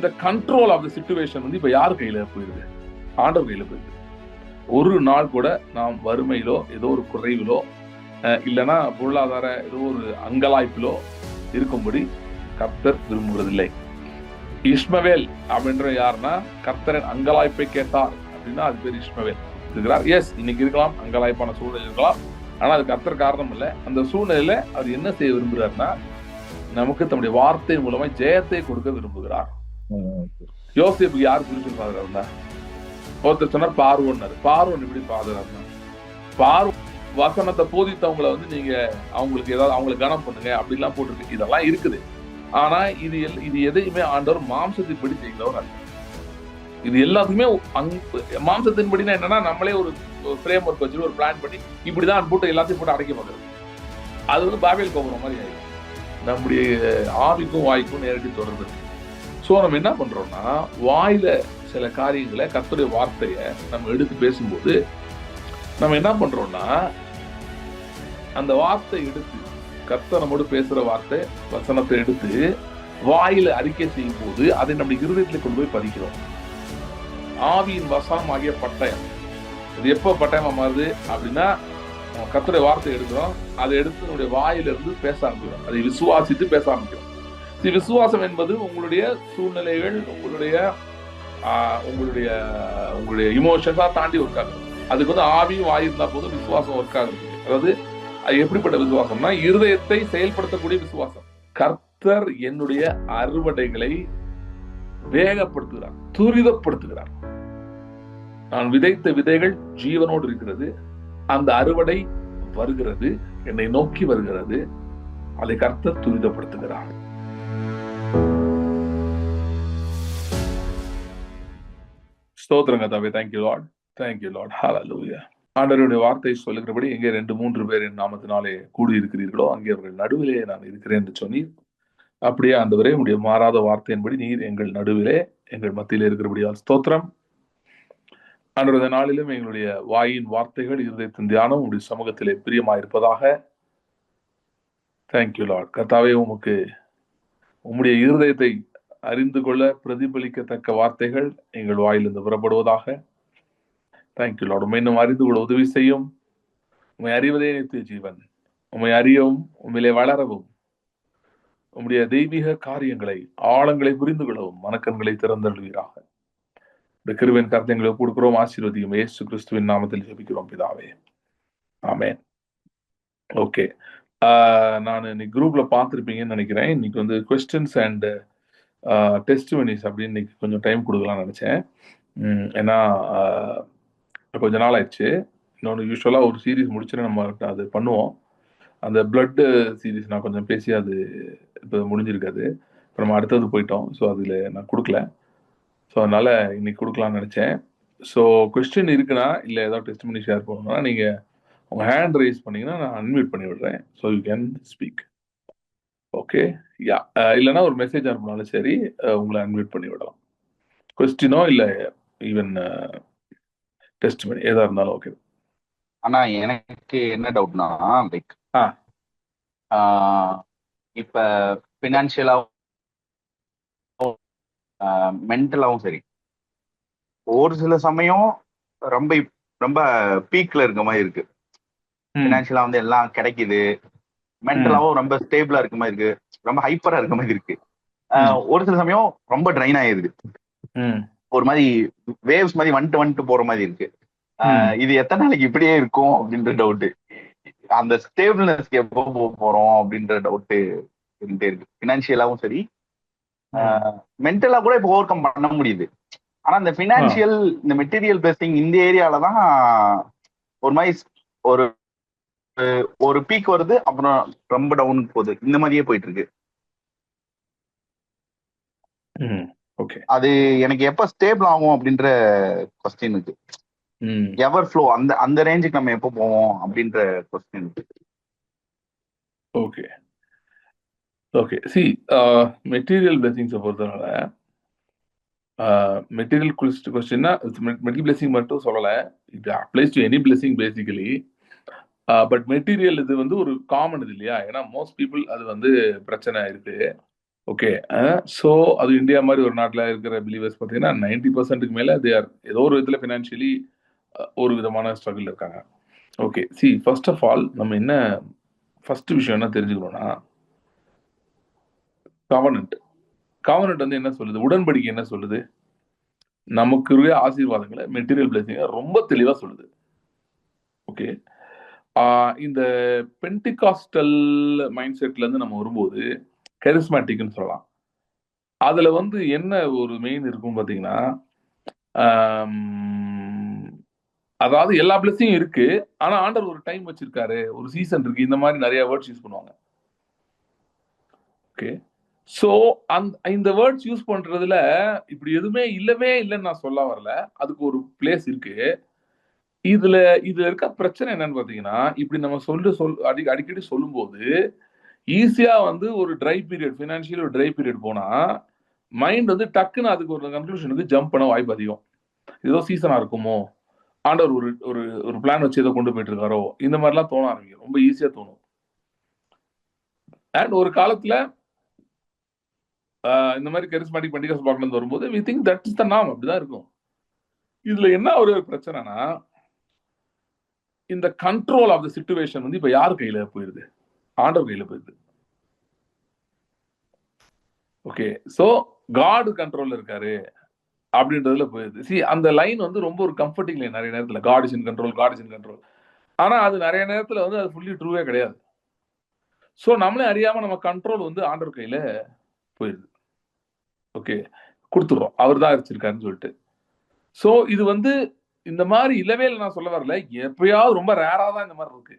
இந்த control of the situation வந்து இப்ப யார் கையில போயிடுது? ஆண்டவர் கையில போயிடுது. ஒரு நாள் கூட நாம் வறுமையிலோ ஏதோ ஒரு குறைவிலோ இல்லைன்னா பொருளாதார ஏதோ ஒரு அங்கலாய்ப்பிலோ இருக்கும்படி கர்த்தர் விரும்புவதில்லை. இஸ்மவேல் அப்படின்ற யாருன்னா கர்த்தரின் அங்கலாய்ப்பை கேட்டார் அப்படின்னா அது பேர் இஸ்மவேல் இருக்கிறார். எஸ், இன்னைக்கு இருக்கலாம், அங்கலாய்ப்பான சூழ்நிலை இருக்கலாம். ஆனா அது கர்த்தர் காரணம் இல்லை. அந்த சூழ்நிலையில அவர் என்ன செய்ய விரும்புகிறார்னா நமக்கு தம்முடைய வார்த்தை மூலமா ஜெயத்தை கொடுக்க விரும்புகிறார். யோசேப்புக்கு யார் குறிச்சு பாதுகாருந்தா? ஒருத்தர் சொன்னார் பார்வோன்னாரு. பார்வோன் எப்படி பாதுகாருந்தா? பார்வோ வசனத்தை போதித்தவங்களை வந்து நீங்க அவங்களுக்கு ஏதாவது அவங்களுக்கு கனம் பண்ணுங்க அப்படிலாம் போட்டிருக்கு. இதெல்லாம் இருக்குது. ஆனா இது எதையுமே ஆண்டவர் மாம்சத்தின்படி செய்கிறவர் அல்ல. இது எல்லாத்துக்குமே மாம்சத்தின்படினா என்னன்னா நம்மளே ஒரு ஃப்ரேம் ஒர்க் வச்சு ஒரு பிளான் பண்ணி இப்படிதான் போட்டு எல்லாத்தையும் போட்டு அடைக்க பார்க்கறது. அது வந்து பாபேல் கோபுரம் மாதிரி ஆயிடும். நம்முடைய ஆவிக்கும் வாய்க்கும் நேரடி தொடர்பு. ஸோ நம்ம என்ன பண்றோம்னா வாயில சில காரியங்களை கர்த்தருடைய வார்த்தையை நம்ம எடுத்து பேசும்போது நம்ம என்ன பண்றோம்னா அந்த வார்த்தை எடுத்து கர்த்தர் நம்மோடு பேசுற வார்த்தை வசனத்தை எடுத்து வாயில அறிக்கை செய்யும் போது அதை நம்முடைய இருதயத்தில் கொண்டு போய் பதிக்கிறோம். ஆவியின் வசனம் ஆகிய பட்டயம். இது எப்போ பட்டயமா மாறுது அப்படின்னா கர்த்தருடைய வார்த்தை எடுக்கிறோம், அதை எடுத்து நம்முடைய வாயிலிருந்து பேச ஆரம்பிக்கிறோம், அதை விசுவாசித்து பேச ஆரம்பிக்கிறோம். விசுவாசம் என்பது உங்களுடைய சூழ்நிலைகள், உங்களுடைய இமோஷன்ஸா தாண்டி ஒர்க் ஆகுது. அதுக்கு வந்து ஆவியும் வாய் இருந்தா போதும் விசுவாசம் ஒர்க் ஆகுது. அதாவது அது எப்படிப்பட்ட விசுவாசம்னா இருதயத்தை செயல்படுத்தக்கூடிய விசுவாசம். கர்த்தர் என்னுடைய அறுவடைகளை வேகப்படுத்துகிறார், துரிதப்படுத்துகிறார். நான் விதைத்த விதைகள் ஜீவனோடு இருக்கிறது, அந்த அறுவடை வருகிறது, என்னை நோக்கி வருகிறது, அதை கர்த்தர் துரிதப்படுத்துகிறார். ஸ்தோத்திரம் கர்த்தாவே. Thank you Lord. Thank you Lord. Hallelujah. ஆண்டவருடைய வார்த்தை சொல்லுகிறபடி எங்கே 2-3 பேர் என் நாமத்தினாலே கூடி இருக்கிறீர்களோ அங்கே அவர்கள் நடுவிலே நான் இருக்கிறேன் என்று சொன்னீர். அப்படியே ஆண்டவரே உடைய மாறாத வார்த்தையின்படி நீர் எங்கள் நடுவிலே எங்கள் மத்தியிலே இருக்கிறபடியால் ஸ்தோத்திரம். ஆண்டவருடைய நாளிலும் எங்களுடைய வாயின் வார்த்தைகள் இருதயத்தின் தியானம் உடைய சமூகத்திலே பிரியமாயிருப்பதாக. Thank you Lord. கர்த்தாவே உமக்கு உம்முடைய இருதயத்தை அறிந்து கொள்ள பிரதிபலிக்கத்தக்க வார்த்தைகள் எங்கள் வாயிலிருந்து புறப்படுவதாக. Thank you Lord. உண்மை இன்னும் அறிந்து கொள்ள உதவி செய்யும். உண்மை அறிவதே நித்திய ஜீவன். உண்மை அறியவும் உண்மையிலே வளரவும் உம்முடைய தெய்வீக காரியங்களை ஆழங்களை புரிந்து கொள்ளவும் மனக்கண்களை திறந்தழுவீராக. இந்த கிருபையின் கருத்தைகளை கொடுக்கிறோம். ஆசீர்வதியும் இயேசு கிறிஸ்துவின் நாமத்தில் ஜெபிக்கிறோம் பிதாவே. ஆமென். ஓகே, நான் இன்னைக்கு குரூப்ல பார்த்துருப்பீங்கன்னு நினைக்கிறேன். இன்னைக்கு வந்து கொஸ்டின்ஸ் அண்ட் டெஸ்டிமனிஸ் அப்படின்னு இன்னைக்கு கொஞ்சம் டைம் கொடுக்கலாம்னு நினைச்சேன். ஏன்னா கொஞ்ச நாள் ஆயிடுச்சு. இன்னொன்று யூஸ்வலாக ஒரு சீரீஸ் முடிச்சுட்டு நம்ம அது பண்ணுவோம். அந்த பிளட் சீரீஸ் நான் கொஞ்சம் பேசி அது இப்போ முடிஞ்சிருக்காது. இப்போ நம்ம அடுத்தது போயிட்டோம். ஸோ அதில் நான் கொடுக்கல. ஸோ அதனால இன்னைக்கு கொடுக்கலாம்னு நினச்சேன். ஸோ கொஸ்டின் இருக்குன்னா இல்லை ஏதாவது டெஸ்டிமனி ஷேர் பண்ணணும்னா நீங்கள் உங்கள் ஹேண்ட் ரைஸ் பண்ணீங்கன்னா நான் அன்மியூட் பண்ணி விடுறேன். So you can speak. Okay, yeah. இல்லைன்னா ஒரு மெசேஜ் அனுப்பினாலும் சரி, உங்களை அன்மியூட் பண்ணி விடலாம். கொஸ்டினோ இல்லை ஈவன் டெஸ்டிமனி எதா இருந்தாலும் ஓகே. ஆனா எனக்கு என்ன டவுட்னா லைக் இப்ப பினான்சியலாவும் மென்டலாவும் சரி, ஒரு சில சமயம் ரொம்ப ரொம்ப பீக்ல இருக்க மாதிரி இருக்கு. பினான்சியலா வந்து எல்லாம் கிடைக்குது, மென்டலாவும் ரொம்ப ஸ்டேபிளா இருக்க மாதிரி இருக்கு, ரொம்ப ஹைப்பரா இருக்க மாதிரி இருக்கு. ஒரு சில சமயம் ரொம்ப ட்ரைன் ஆயிருது, ஒரு மாதிரி வேவ்ஸ் மாதிரி வந்துட்டு போற மாதிரி இருக்கு. இது எத்தனை நாளைக்கு இப்படியே இருக்கும் அப்படின்ற டவுட்டு. அந்த ஸ்டேபிள்னஸ்க்கு எப்போ போக போறோம் அப்படின்ற டவுட்டு இருந்துட்டே இருக்கு. பினான்சியலாவும் சரி, மென்டலா கூட இப்போ ஓவர் கம் பண்ண முடியுது. ஆனா இந்த பினான்சியல், இந்த மெட்டீரியல் பேஸ்டிங் இந்த ஏரியாலதான் ஒரு மாதிரி ஒரு பீக் வருது, அப்புறம் ரொம்ப டவுனுக்கு போகுது. இந்த மாதிரியே போயிட்டு இருக்கு. அது எனக்கு எப்ப ஸ்டேபிள் ஆகும் அப்படின்ற கொஸ்டின் இருக்கு. எவர் ஃப்ளோ அந்த ரேஞ்சுக்கு நம்ம எப்போ போவோம் அப்படின்ற கொஸ்டின் இருக்கு. Okay okay. சி, மெட்டீரியல் பிளெஸிங்ஸை பொறுத்தனால மெட்டீரியல் கொஸ்டின்னா மெட்டீரியல் பிளெஸிங் மட்டும் சொல்லலை, it applies to any blessing basically. But material இது வந்து ஒரு காமன் இது இல்லையா? ஏன்னா மோஸ்ட் பீப்புள் அது வந்து பிரச்சனை இருக்கு. ஓகே. ஸோ அது இந்தியா மாதிரி ஒரு நாட்டில் இருக்கிற பிலீவர்ஸ் பார்த்தீங்கன்னா 90% மேலே தே ஆர் ஏதோ ஒரு விதத்தில் ஃபினான்ஷியலி ஒரு விதமான ஸ்ட்ரகிள் இருக்காங்க. ஓகே. ஃபர்ஸ்ட் ஆஃப் ஆல் நம்ம என்ன ஃபர்ஸ்ட் விஷயம் என்ன தெரிஞ்சுக்கணும்னா, கவர்னன்ட் கவர்னன்ட் வந்து என்ன சொல்லுது, உடன்படிக்கை என்ன சொல்லுது, நமக்குரிய ஆசீர்வாதங்களை மெட்டீரியல் பிளஸிங்க ரொம்ப தெளிவாக சொல்லுது. ஓகே. இந்த பென்டிகாஸ்டல் மைண்ட் செட்ல இருந்து நம்ம வரும்போது கரிஸ்மேட்டிக்னு சொல்லலாம். அதுல வந்து என்ன ஒரு மெயின் இருக்கும் பாத்தீங்கன்னா, அதாவது எல்லா பிளஸிங்கும் இருக்கு. ஆனா ஆண்டவர் ஒரு டைம் வச்சிருக்காரு, ஒரு சீசன் இருக்கு. இந்த மாதிரி நிறைய வேர்ட்ஸ் யூஸ் பண்ணுவாங்க. ஓகே. ஸோ இந்த வேர்ட்ஸ் யூஸ் பண்றதுல இப்படி எதுவுமே இல்லவே இல்லைன்னு நான் சொல்ல வரல. அதுக்கு ஒரு பிளேஸ் இருக்கு. இதுல இதுல இருக்க பிரச்சனை என்னன்னு பாத்தீங்கன்னா, இப்படி நம்ம அடிக்கடி சொல்லும்போது ஈஸியா வந்து ஒரு ட்ரை பீரியட், ஃபினான்ஷியல் ஒரு ட்ரை பீரியட் போனா மைண்ட் வந்து டக்குன்னு அதுக்கு ஒரு கன்க்ளூஷனுக்கு ஜம்ப் பண்ண வாய்ப்பு அதிகம். ஏதோ சீசனா இருக்குமோ, ஆண்டவர் ஒரு ஒரு ஒரு பிளான் வச்சு ஏதோ கொண்டு போயிட்டு இருக்காரோ, இந்த மாதிரிலாம் தோண ஆரம்பிக்கும். ரொம்ப ஈஸியா தோணும். அண்ட் ஒரு காலத்துல இந்த மாதிரி கரிஸ்மாட்டிக் பெண்டிகாஸ்ட் பாக்ல வரும்போது we think that is the நாம், அப்படிதான் இருக்கும். இதுல என்ன ஒரு பிரச்சனைனா, இந்த கண்ட்ரோல் ஆஃப் த சிச்சுவேஷன் வந்து இப்ப யார் கையில போயிருது? ஆண்டவர் கையில போயிருது. ஓகே. சோ காட் கண்ட்ரோல்ல இருக்காரு அப்படின்றதுல போயிருது. அந்த லைன் வந்து ரொம்ப ஒரு கம்ஃபர்டிங் லைன் நிறைய நேரத்துல. God is in control, God is in control. ஆனா அது நிறைய நேரத்துல வந்து அது ஃபுல்லி ட்ரூவே கிடையாது. சோ நம்மளே அறியாம நம்ம கண்ட்ரோல் வந்து ஆண்டவர் கையில போயிருது. ஓகே. கொடுத்துடுறோம், அவர் தான் வச்சிருக்காருன்னு சொல்லிட்டு. சோ இது வந்து இந்த மாதிரி இல்லவே இல்லை நான் சொல்ல வரல. எப்பயாவது ரொம்ப ரேரா தான் இந்த மாதிரி இருக்கு.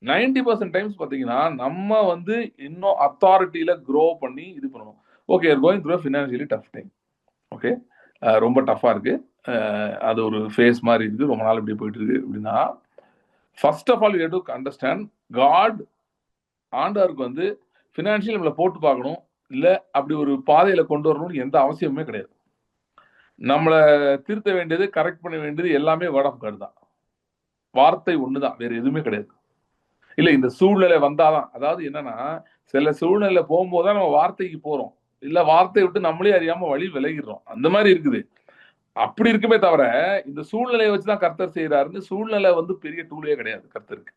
90% டைம்ஸ் பாத்தீங்கன்னா நம்ம வந்து இன்னும் அத்தாரிட்டியில க்ரோ பண்ணி இது பண்ணணும். Okay, going through financially tough time. Okay. ரொம்ப டஃபா இருக்கு. அது ஒரு ஃபேஸ் மாதிரி இருக்கு. ரொம்ப நாள் இப்படி போயிட்டு இருக்கு அப்படின்னா, first of all you have to understand God. ஆண்டவருக்கு வந்து ஃபினான்ஷியல் நம்மளை போட்டு பார்க்கணும், இல்ல அப்படி ஒரு பாதையில கொண்டு வரணும்னு எந்த அவசியமுமே கிடையாது. நம்மளை திருத்த வேண்டியது, கரெக்ட் பண்ண வேண்டியது எல்லாமே வேர்ட் ஆஃப் காட் தான். வார்த்தை ஒண்ணுதான், வேற எதுவுமே கிடையாது. இல்ல இந்த சூழ்நிலை வந்தாதான், அதாவது என்னன்னா, சில சூழ்நிலை போகும்போதுதான் நம்ம வார்த்தைக்கு போறோம். இல்ல வார்த்தையை விட்டு நம்மளே அறியாம வழி விலகிடுறோம். அந்த மாதிரி இருக்குது. அப்படி இருக்குமே தவிர இந்த சூழ்நிலையை வச்சுதான் கர்த்தர் செய்யறாருன்னு சூழ்நிலை வந்து பெரிய டூலே கிடையாது கர்த்தருக்கு.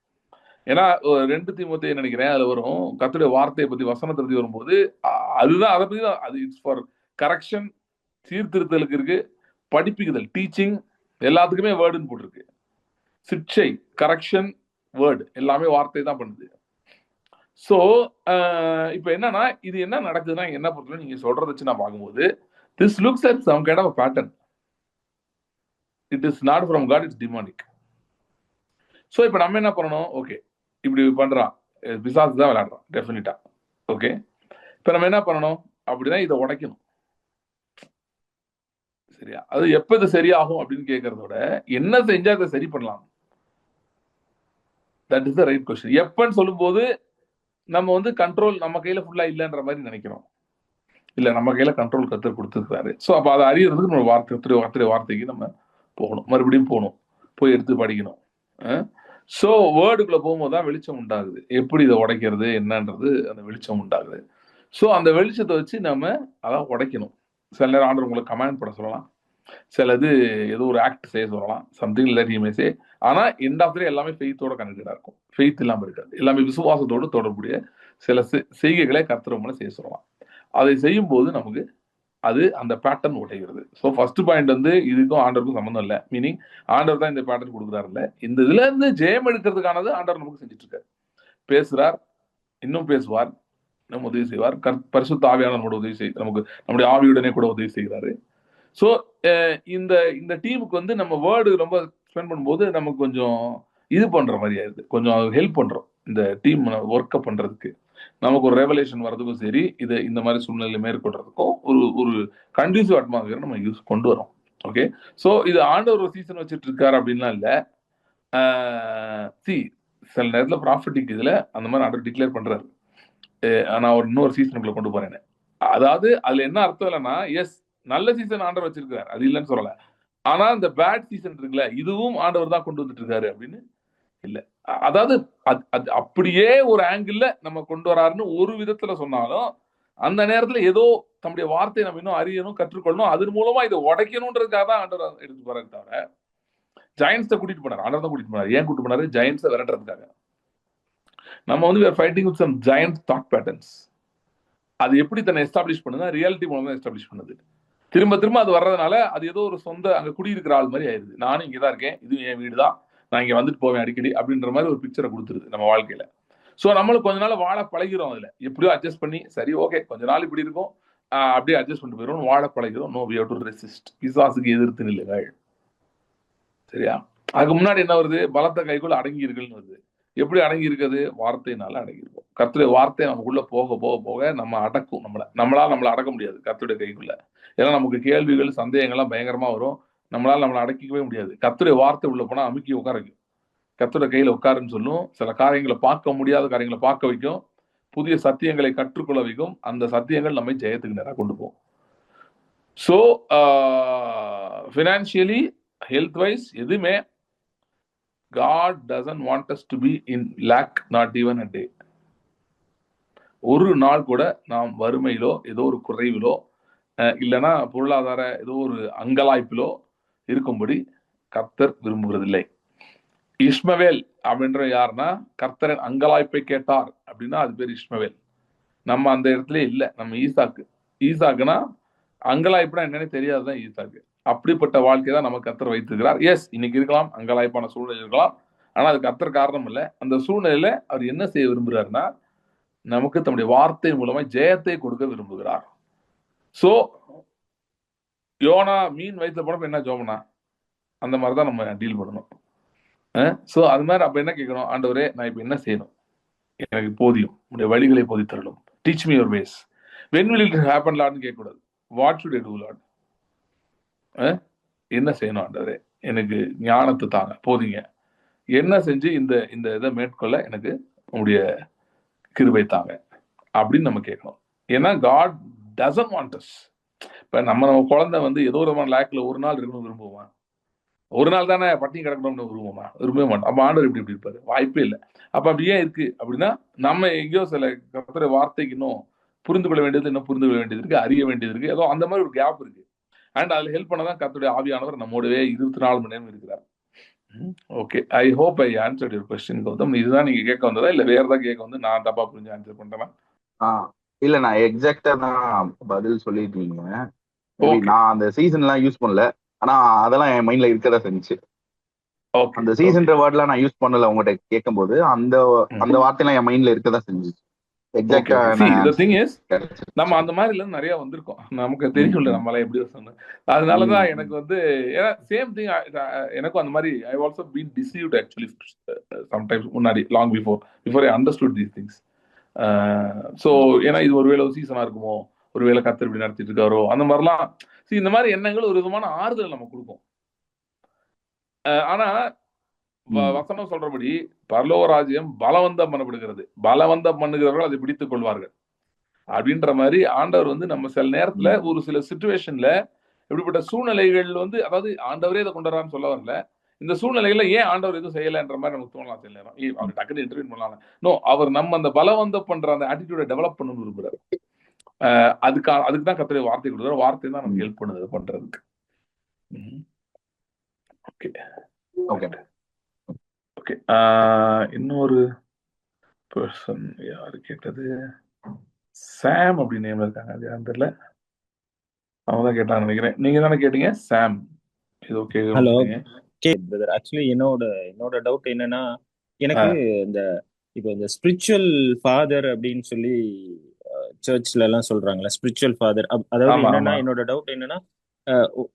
ஏன்னா 2 தீமோத்தேயு நினைக்கிறேன் அதுல வரும், கர்த்தருடைய வார்த்தையை பத்தி, வசனத்தை பத்தி வரும்போது அதுதான் அதை பத்தி தான். அது இட்ஸ் ஃபார் கரெக்ஷன், சீர்திருத்தலுக்கு இருக்கு, படிப்புக்குதல், டீச்சிங், எல்லாத்துக்குமே வேர்டுன்னு போட்டிருக்கு. சிக்ஷை, கரெக்ஷன், வேர்டு எல்லாமே வார்த்தை தான் பண்ணுது. சோ இப்ப என்னன்னா, இது என்ன நடக்குதுன்னா, என்ன பொறுத்தவரை நீங்க சொல்றத வச்சு நான் பார்க்கும்போது this looks at some kind of pattern. It is not from God, it's demonic. So இப்ப நம்ம என்ன பண்ணணும்? ஓகே, இப்படி பண்றான், பிசாசு தான் விளையாடுறான் டெஃபினட்டா. ஓகே. இப்ப நம்ம என்ன பண்ணணும் அப்படின்னா, இதை உடைக்கணும். சரியா? அது எப்ப இது சரியாகும் அப்படின்னு கேட்கறத விட என்ன செஞ்சா இதை சரி பண்ணலாம், that is the right question. எப்பன்னு சொல்லும் போது நம்ம வந்து கண்ட்ரோல் நம்ம கையில ஃபுல்லா இல்லைன்ற மாதிரி நினைக்கிறோம். இல்ல, நம்ம கையில கண்ட்ரோல் கர்த்தர் கொடுத்துருக்காரு. சோ அப்ப அதை அறியறதுக்கு நம்ம வார்த்தைக்கு நம்ம போகணும், மறுபடியும் போகணும், போய் எடுத்து படிக்கணும். சோ வேர்டுக்குள்ள போகும்போது தான் வெளிச்சம் உண்டாகுது. எப்படி இதை உடைக்கிறது என்னன்றது அந்த வெளிச்சம் உண்டாகுது. சோ அந்த வெளிச்சத்தை வச்சு நம்ம அதான் உடைக்கணும். சில நேரம் ஆண்டவர் உங்களை கமாண்ட் பண்ண சொல்லலாம், சிலது ஏதோ ஒரு ஆக்ட் செய்ய சொல்லலாம், சம்திங் தட் ஹி மே சே. ஆனா எண்ட் ஆஃப் தி எல்லாமே ஃபெய்த்தோட கனெக்டடா இருக்கும். ஃபெய்த் இல்லாம இருக்காது. எல்லாமே விசுவாசத்தோடு தொடர்புடைய சில செய்கைகளை கர்த்தர் உங்களை செய்ய சொல்லலாம். அதை செய்யும் போது நமக்கு அது அந்த பேட்டர்ன் உடைகிறது. ஸோ ஃபர்ஸ்ட் பாயிண்ட் வந்து இதுக்கும் ஆண்டருக்கும் சம்மந்தம் இல்லை. மீனிங் ஆண்டவர் தான் இந்த பேட்டர்ன் கொடுக்குறாரு இல்ல, இந்த இதுல இருந்து ஜெயம் எடுக்கிறதுக்கானது ஆண்டவர் நமக்கு செஞ்சுட்டு இருக்காரு. பேசுறார், இன்னும் பேசுவார், நம்ம உதவி செய்வார். பரிசுத்த ஆவியான நம்மளோட உதவி செய்ய, நமக்கு நம்முடைய ஆவியுடனே கூட உதவி செய்கிறாரு. ஸோ இந்த இந்த டீமுக்கு வந்து நம்ம வேர்டு ரொம்ப ஸ்பெண்ட் பண்ணும்போது நமக்கு கொஞ்சம் இது பண்ற மாதிரி ஆயிடுது, கொஞ்சம் ஹெல்ப் பண்றோம் இந்த டீம் ஒர்க்கை பண்றதுக்கு. நமக்கு ஒரு ரெவலேஷன் வர்றதுக்கும் சரி, இது இந்த மாதிரி சூழ்நிலை மேற்கொள்றதுக்கும் ஒரு ஒரு கண்டிசிவ் அட்மாஸ்பியர் நம்ம கொண்டு வரோம். ஓகே. சோ இது ஆண்டவர் ஒரு சீசன் வச்சுட்டு இருக்காரு அப்படின்லாம் இல்ல. சில நேரத்துல ப்ராஃபிட்டிக் இதுல அந்த மாதிரி ஆண்டவர் டிக்ளேர் பண்றாரு, நான் ஒரு இன்னொரு சீசனுக்குள்ள கொண்டு போறேன்னு. அதாவது அதுல என்ன அர்த்தம் இல்லைன்னா, எஸ் நல்ல சீசன் ஆண்டவர் வச்சிருக்காரு, அது இல்லைன்னு சொல்லல. ஆனா இந்த பேட் சீசன் இருக்குல்ல, இதுவும் ஆண்டவர் தான் கொண்டு வந்துட்டு இருக்காரு அப்படின்னு இல்ல. அதாவது அது அப்படியே ஒரு ஆங்கிள் நம்ம கொண்டு வராருன்னு ஒரு விதத்துல சொன்னாலும், அந்த நேரத்துல ஏதோ தம்முடைய வார்த்தையை நம்ம இன்னும் அறியணும், கற்றுக்கொள்ளணும், அதன் மூலமா இதை உடைக்கணும்ன்றதுக்காக தான் ஆண்டவர் எடுத்து போறாரு தவிர ஜெயண்ட்ஸை கூட்டிட்டு போனார். ஆண்டவர் தான் கூட்டிட்டு போனார். ஏன் கூட்டிட்டு போனாரு? ஜெயண்ட்ஸை விரட்டுறதுக்காக. நம்ம வந்து we are fighting with some giant thought patterns. அது எப்படி தன்னை எஸ்டாப்ளிஷ் பண்ணுது? ரியாலிட்டி மூலமா எஸ்டாப்ளிஷ் பண்ணுது. திரும்ப திரும்ப அது வர்றதுனால அது ஏதோ ஒரு சொந்த அங்க குடியிருக்கிற ஆள் மாதிரி ஆயிருது. நானும் இங்கதான் இருக்கேன், இது என் வீடு தான், நான் இங்க வந்துட்டு போவேன் அடிக்கடி அப்படின்ற மாதிரி ஒரு பிக்சரை கொடுத்துருது நம்ம வாழ்க்கையில. ஸோ நம்மளும் கொஞ்ச நாள் வாழ பழகிறோம். அதுல எப்படியோ அட்ஜஸ்ட் பண்ணி சரி ஓகே கொஞ்ச நாள் இப்படி இருக்கும், அப்படியே அட்ஜஸ்ட் பண்ணிட்டு போயிடும், வாழ பழகிறோம். No we have to resist. பிசாசுக்கு எதிர்த்து நில்லுங்கள். சரியா? அதுக்கு முன்னாடி என்ன வருது? பலத்த கைக்குள்ள அடங்கி இருக்குன்னு வருது. எப்படி அடங்கி இருக்குது? வார்த்தையினால அடங்கி இருக்கும். கர்த்தருடைய வார்த்தை நமக்குள்ள போக போக போக நம்ம அடக்கும். நம்மளால அடக்க முடியாது கர்த்தருடைய கைக்குள்ள. ஏன்னா நமக்கு கேள்விகள் சந்தேகங்கள்லாம் பயங்கரமா வரும். நம்மளால நம்மளை அடக்கிக்கவே முடியாது. கர்த்தருடைய வார்த்தை உள்ள போனா அமுக்கி உட்கார வைக்கும். கர்த்தருடைய கையில உட்காருன்னு சொல்லும். சில காரியங்களை பார்க்க முடியாத காரியங்களை பார்க்க வைக்கும். புதிய சத்தியங்களை கற்றுக்கொள்ள வைக்கும். அந்த சத்தியங்கள் நம்மை ஜெயத்துக்கு நேராக கொண்டு போகும். ஸோ ஃபினான்ஷியலி, ஹெல்த் வைஸ், எதுவுமே God doesn't want us to be in lack, not even a day. ஒரு நாள் கூட நாம் வறுமையிலோ ஏதோ ஒரு குறைவிலோ இல்லைன்னா பொருளாதார ஏதோ ஒரு அங்கலாய்ப்பிலோ இருக்கும்படி கர்த்தர் விரும்புகிறதில்லை. இஸ்மவேல் அப்படின்ற யாருன்னா கர்த்தரின் அங்கலாய்ப்பை கேட்டார் அப்படின்னா அது பேர் இஸ்மவேல். நம்ம அந்த இடத்துல இல்லை. நம்ம ஈசாக்குனா அங்கலாய்ப்புனா என்னன்னு தெரியாதுதான் ஈசாக்கு. அப்படிப்பட்ட வாழ்க்கை தான் நமக்கு கர்த்தர் வைத்திருக்கிறார். எஸ், இன்னைக்கு இருக்கலாம், அங்கலாய்ப்பான சூழ்நிலை இருக்கலாம், ஆனா அது கர்த்தர் காரணம் இல்லை. அந்த சூழ்நிலையில அவர் என்ன செய்ய விரும்புகிறாருன்னா நமக்கு தம்முடைய வார்த்தை மூலமா ஜெயத்தை கொடுக்க விரும்புகிறார். சோ யோனா மீன் வயிற்றுல போனப்ப என்ன ஜோமனா, அந்த மாதிரிதான் நம்ம டீல் பண்ணணும். சோ அது மாதிரி அப்ப என்ன கேட்கணும்? ஆண்டவரே, நான் இப்ப என்ன செய்யணும்? எனக்கு போதியும், உடைய வழிகளை போதித்தரலும். Teach me your ways. When will it happen லார்ட்னு கேட்கக்கூடாது. What should I do Lord? என்ன செய்யணும் ஆண்டவரே? எனக்கு ஞானத்தை தாங்க, போதிங்க. என்ன செஞ்சு இந்த இந்த இதை மேற்கொள்ள எனக்கு உங்களுடைய கிருபை தாங்க அப்படின்னு நம்ம கேட்கணும். ஏன்னா God doesn't want us. இப்ப நம்ம குழந்தை வந்து ஏதோ ஒரு லேக்ல ஒரு நாள் இருக்கணும் விரும்புவான். ஒரு நாள் தானே பட்டினி கிடக்கணும்னு விரும்பவே மாட்டோம். அப்ப ஆண்டவர் இப்படி இருப்பாரு? வாய்ப்பே இல்லை. அப்ப அப்படி ஏன் இருக்கு அப்படின்னா நம்ம எங்கேயோ சில கர்த்தருடைய வார்த்தைக்கு இன்னும் புரிந்து கொள்ள வேண்டியது, இன்னும் புரிந்து கொள்ள வேண்டியது இருக்கு, அறிய வேண்டியது இருக்கு. ஏதோ அந்த மாதிரி ஒரு கேப் இருக்கு. அண்ட் அதுல ஹெல்ப் பண்ணதான் கர்த்தருடைய ஆவியானவர் நம்மோடவே 24 மணி நேரம் இருக்கிறார். Okay, I hope I answered your question Gautham. இதுதான் நீங்க கேட்க வந்ததா இல்ல வேற ஏதாவது கேட்க வந்து நான் தப்பா புரிஞ்சு ஆன்சர் பண்றேனா? இல்ல, நான் எக்ஸாக்டா தான் பதில் சொல்லிட்டீங்க. நான் அந்த சீசன் எல்லாம் யூஸ் பண்ணல, ஆனா அதெல்லாம் என் மைண்ட்ல இருக்கதா செஞ்சு. அந்த சீசன் வேர்ட்லாம் நான் யூஸ் பண்ணல. உங்ககிட்ட கேட்கும் போது அந்த அந்த வார்த்தையெல்லாம் என் மைண்ட்ல இருக்கதா செஞ்சு. நம்ம அந்த மாதிரி நிறைய வந்திருக்கோம், நமக்கு தெரியும்ல நம்மளால எப்படி சொன்னோம். அதனாலதான் எனக்கு வந்து சேம் திங் எனக்கும் அந்த மாதிரி I also been deceived actually sometimes முன்னாடி long before I understood these things. So ஏன்னா இது ஒருவேளை சீசனா இருக்குமோ, ஒருவேளை கர்த்தர் இப்படி நடத்திட்டு இருக்காரோ, அந்த மாதிரிலாம் இந்த மாதிரி எண்ணங்கள் ஒரு விதமான ஆறுதல் நம்ம கொடுக்கும். ஆனா வசனம் சொல்றபடி பரலோக ராஜ்யம் பலவந்தம் பண்ணப்படுகிறது, பலவந்தம் பண்ணுகிறவர்கள் அதை பிடித்துக் கொள்வார்கள் அப்படின்ற மாதிரி ஆண்டவர் வந்து நம்ம சில நேரத்துல ஒரு சில சிச்சுவேஷன்ல இப்படிப்பட்ட சூழ்நிலைகள் வந்து, அதாவது ஆண்டவரே இதை கொண்டு வரான்னு சொல்ல வரல, இந்த சூழ்நிலைகள்ல ஏன் ஆண்டவர் எதுவும் செய்யலைன்ற மாதிரி நமக்கு தோணலாம். சில நேரம் அவர் டக்குனு இன்டர்வியூ பண்ணலாம். நோ, அவர் நம்ம அந்த பலவந்தம் பண்ற அந்த ஆட்டிடியூட டெவலப் பண்ணணும்னு விரும்புறாரு. அதுக்கு தான் கர்த்தருடைய வார்த்தை கொடுக்குறாரு. வார்த்தை தான் நமக்கு ஹெல்ப் பண்ணுது பண்றதுக்கு. Okay okay okay. இன்னொரு பர்சன் யாரு கேட்டது? சாம் அப்படி நேம் இருக்காங்க, அது யாரும் தெரியல. அவங்க தான் கேட்டாங்க நினைக்கிறேன். நீங்க தானே கேட்டீங்க சாம்? இது ஓகே. ஹலோ பிரதர், ஆக்சுவலி என்னோட டவுட் என்னன்னா, எனக்கு இந்த இப்போ இந்த ஸ்பிரிச்சுவல் ஃபாதர் அப்படின்னு சொல்லி சர்ச்ல எல்லாம் சொல்றாங்களா, ஸ்பிரிச்சுவல் ஃபாதர். அதாவது என்னன்னா, என்னோட டவுட் என்னன்னா,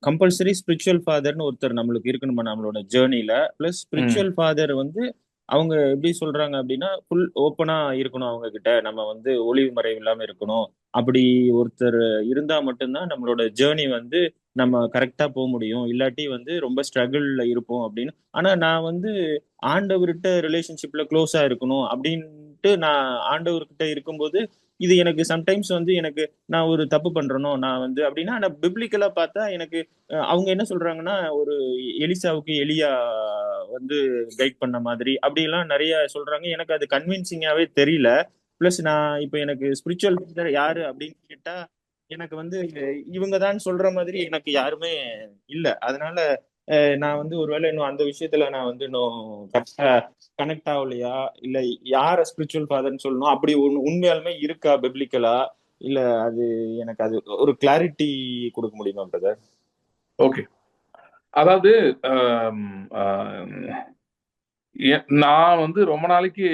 கம்பல்சரி ஸ்பிரிச்சுவல் ஃபாதர்னு ஒருத்தர் நம்மளுக்கு இருக்கணுமா நம்மளோட ஜேர்னில? பிளஸ் ஸ்பிரிச்சுவல் ஃபாதர் வந்து அவங்க எப்படி சொல்றாங்க அப்படின்னா, ஃபுல் ஓப்பனா இருக்கணும் அவங்க கிட்ட, நம்ம வந்து ஒளிவு மறைவு இல்லாம இருக்கணும். அப்படி ஒருத்தர் இருந்தா மட்டும்தான் நம்மளோட ஜேர்னி வந்து நம்ம கரெக்டா போக முடியும், இல்லாட்டி வந்து ரொம்ப ஸ்ட்ரகிள்ல இருப்போம் அப்படின்னு. ஆனா நான் வந்து ஆண்டவர்கிட்ட ரிலேஷன்ஷிப்ல க்ளோஸா இருக்கணும் அப்படின்ட்டு நான் ஆண்டவர்கிட்ட இருக்கும்போது இது எனக்கு சம்டைம்ஸ் வந்து எனக்கு நான் ஒரு தப்பு பண்றேனோ நான் வந்து அப்படின்னா, ஆனா பிப்ளிக்கலா பார்த்தா எனக்கு அவங்க என்ன சொல்றாங்கன்னா, ஒரு எலிசாவுக்கு எலியா வந்து கைட் பண்ண மாதிரி அப்படிலாம் நிறைய சொல்றாங்க. எனக்கு அது கன்வின்சிங்காவே தெரியல. பிளஸ் நான் இப்போ எனக்கு ஸ்பிரிச்சுவல் யாரு அப்படின்னு கேட்டா எனக்கு வந்து இவங்க தான் சொல்ற மாதிரி எனக்கு யாருமே இல்ல. அதனால நான் வந்து ஒருவேளை இன்னும் அந்த விஷயத்துல நான் வந்து இன்னும் கரெக்டா கனெக்ட் ஆகலையா, இல்ல யார ஸ்பிரிச்சுவல் ஃபாதர்னு சொல்லணும் அப்படி உண்மையாலுமே இருக்கா பிப்ளிக்கலா, இல்ல அது எனக்கு அது ஒரு கிளாரிட்டி கொடுக்க முடியுமா பிரதர்? ஓகே, அதாவது ஆம், ஆம், நான் வந்து ரொம்ப நாளைக்கு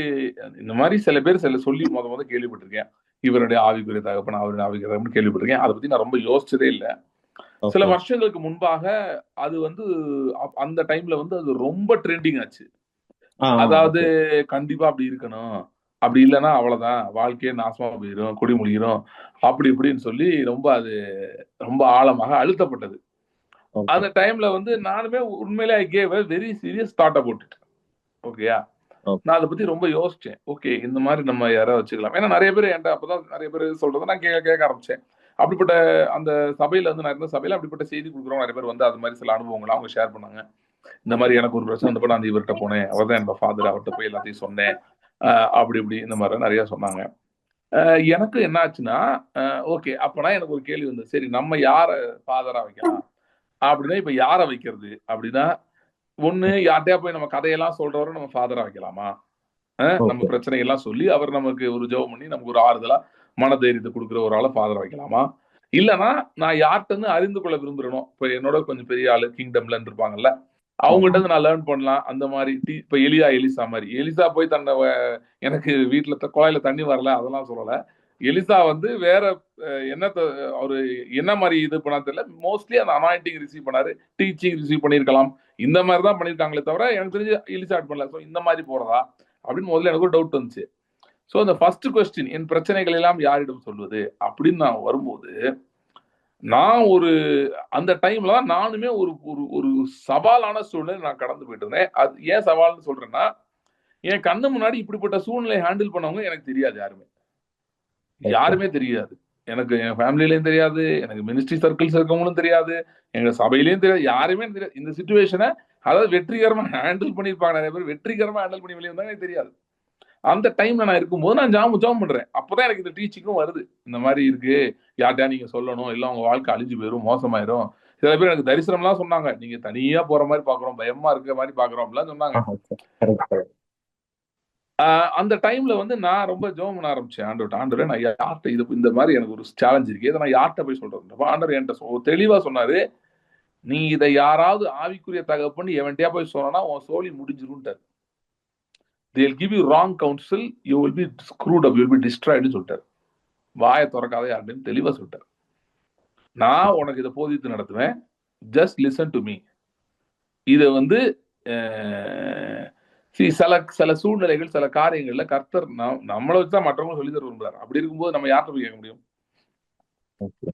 இந்த மாதிரி சில பேர் சொல்லி முத கேள்விப்பட்டிருக்கேன். இவருடைய ஆவிக்குரிய தகப்பன், அவருடைய ஆவிக்குரிய தகப்பன் கேள்விப்பட்டிருக்கேன். அதை பத்தி நான் ரொம்ப யோசிச்சதே இல்லை. சில ஓகே. வருஷங்களுக்கு முன்பாக அது வந்து அந்த டைம்ல வந்து அது ரொம்ப ட்ரெண்டிங் ஆச்சு. அதாவது ஓகே. கண்டிப்பா அப்படி இருக்கணும், அப்படி இல்லைன்னா அவ்வளவுதான், வாழ்க்கையே நாசமா போயிடும், குடிமுழிகிறோம், அப்படி இப்படின்னு சொல்லி ரொம்ப ஆழமாக அழுத்தப்பட்டது. ஓகே. அந்த டைம்ல வந்து நானுமே உண்மையிலே I gave a very serious thought about it. ஓகேயா, ஓகே. நான் அதை பத்தி ரொம்ப யோசிச்சேன். ஓகே, இந்த மாதிரி நம்ம யாராவது வச்சுக்கலாம். ஏன்னா நிறைய பேர் என்கிட்ட அப்பதான் நிறைய பேர் சொல்றதை நான் கேட்க ஆரம்பிச்சேன். அப்படிப்பட்ட அந்த சபையில வந்து நான் இருந்த சபையில அப்படிப்பட்ட செய்தி கொடுக்குறவங்க நிறைய பேர் வந்து அது மாதிரி சில அனுபவங்களை அவங்க ஷேர் பண்ணாங்க. இந்த மாதிரி எனக்கு ஒரு பிரச்சனை வந்தப்ப நான் இவர்கிட்ட போனேன், அவர் தான் என்னோட ஃபாதர், அவர்கிட்ட போய் எல்லாத்தையும் சொன்னேன், அப்படி இப்படி இந்த மாதிரி நிறைய சொன்னாங்க. எனக்கு என்ன ஆச்சுன்னா, ஓகே, அப்பனா எனக்கு ஒரு கேள்வி வந்து, சரி நம்ம யார ஃபாதரா வைக்கலாம் அப்படின்னா, இப்ப யார வைக்கிறது அப்படின்னா, ஒண்ணு யார்கிட்டயா போய் நம்ம கதையெல்லாம் சொல்றவரை நம்ம ஃபாதரா வைக்கலாமா? நம்ம ஓகே. பிரச்சனையெல்லாம் சொல்லி அவர் நமக்கு ஒரு ஜெபம் பண்ணி நமக்கு ஒரு ஆறுதலா மன தைரியத்தை கொடுக்குற ஒரு ஆளை ஃபாதரா வைக்கலாமா? இல்லைன்னா நான் யார்கிட்ட இருந்து அறிந்து கொள்ள விரும்புறேனோ, இப்ப என்னோட கொஞ்சம் பெரிய ஆளு கிங்டம்ல இருப்பாங்கல்ல, அவங்ககிட்ட இருந்து நான் லேர்ன் பண்ணலாம். அந்த மாதிரி இப்ப எலிசா மாதிரி எலிசா போய் எனக்கு வீட்டுல குழாயில தண்ணி வரல அதெல்லாம் சொல்லல. எலிசா வந்து வேற என்னத்த அவரு என்ன மாதிரி இது பண்ணா தெரியல, மோஸ்ட்லி அந்த அனாயிண்டிங் ரிசீவ் பண்ணாரு, டீச்சிங் ரிசீவ் பண்ணிருக்கலாம், இந்த மாதிரி தான் பண்ணிருக்காங்களே தவிர எனக்கு தெரிஞ்சு எலிசா பண்ணல. ஸோ இந்த மாதிரி போறதா அப்படின்னு முதல்ல எனக்கு ஒரு டவுட் வந்துச்சு. ஸோ அந்த ஃபர்ஸ்ட் கொஸ்டின், என் பிரச்சனைகள் எல்லாம் யாரிடம் சொல்வது அப்படின்னு நான் வரும்போது, நான் அந்த டைம்ல தான் நானுமே ஒரு ஒரு ஒரு சவாலான சூழ்நிலை நான் கடந்து போயிட்டு இருந்தேன். அது ஏன் சவால்னு சொல்றேன்னா, என் கண்ணு முன்னாடி இப்படிப்பட்ட சூழ்நிலை ஹேண்டில் பண்ணவங்க எனக்கு தெரியாது யாருமே. யாருமே தெரியாது. எனக்கு என் ஃபேமிலிலயும் தெரியாது, எனக்கு மினிஸ்ட்ரி சர்க்கிள்ஸ் இருக்கவங்களும் தெரியாது, எங்க சபையிலயும் தெரியாது, யாருமே எனக்கு தெரியாது. இந்த சிச்சுவேஷனை அதாவது வெற்றிகரமா ஹேண்டில் பண்ணியிருப்பாங்க நிறைய பேர், வெற்றிகரமா ஹேண்டில் பண்ணி வெளியே வந்தாங்க, எனக்கு தெரியாது. அந்த டைம்ல நான் இருக்கும்போது நான் ஜாம் பண்றேன். அப்பதான் எனக்கு இந்த டீச்சிங்கும் வருது. இந்த மாதிரி இருக்கு, யார்கிட்டயா நீங்க சொல்லணும், இல்ல உங்க வாழ்க்கை அழிஞ்சு போயிரும், மோசமாயிரும். சில பேர் எனக்கு தரிசனம்லாம் சொன்னாங்க, நீங்க தனியா போற மாதிரி பாக்குறோம், பயமா இருக்கிற மாதிரி பாக்குறோம் அப்படிலாம் சொன்னாங்க. அந்த டைம்ல வந்து நான் ரொம்ப ஜெபம் பண்ண ஆரம்பிச்சேன். ஆண்டவரே நான் யார்கிட்ட இந்த மாதிரி எனக்கு ஒரு சேலஞ்ச் இருக்கு, இதை நான் யார்கிட்ட போய் சொல்றது? ஆண்டவர் என்கிட்ட தெளிவா சொன்னாரு, நீ இதை யாராவது ஆவிக்குரிய தகப்பன்னு எவன்கிட்டயா போய் சொன்னா உன் சோழி முடிஞ்சிரும்ட்டாரு. they'll give you wrong counsel, you will be screwed up, you will be destroyed சொல்லிட்டாரு. வாயை திறக்காத யாருன்னு தெளிவா சொல்லிட்டாரு. நான் உனக்கு இதை போதித்து நடத்துவேன், ஜஸ்ட் லிசன் டு மீ. இதை வந்து சில சூழ்நிலைகள், சில காரியங்கள்ல கர்த்தர் நம்மளை வச்சுதான் மற்றவங்களும் சொல்லி தர விரும்புறாரு. அப்படி இருக்கும்போது நம்ம யார்கிட்ட போய் கேட்க முடியும்?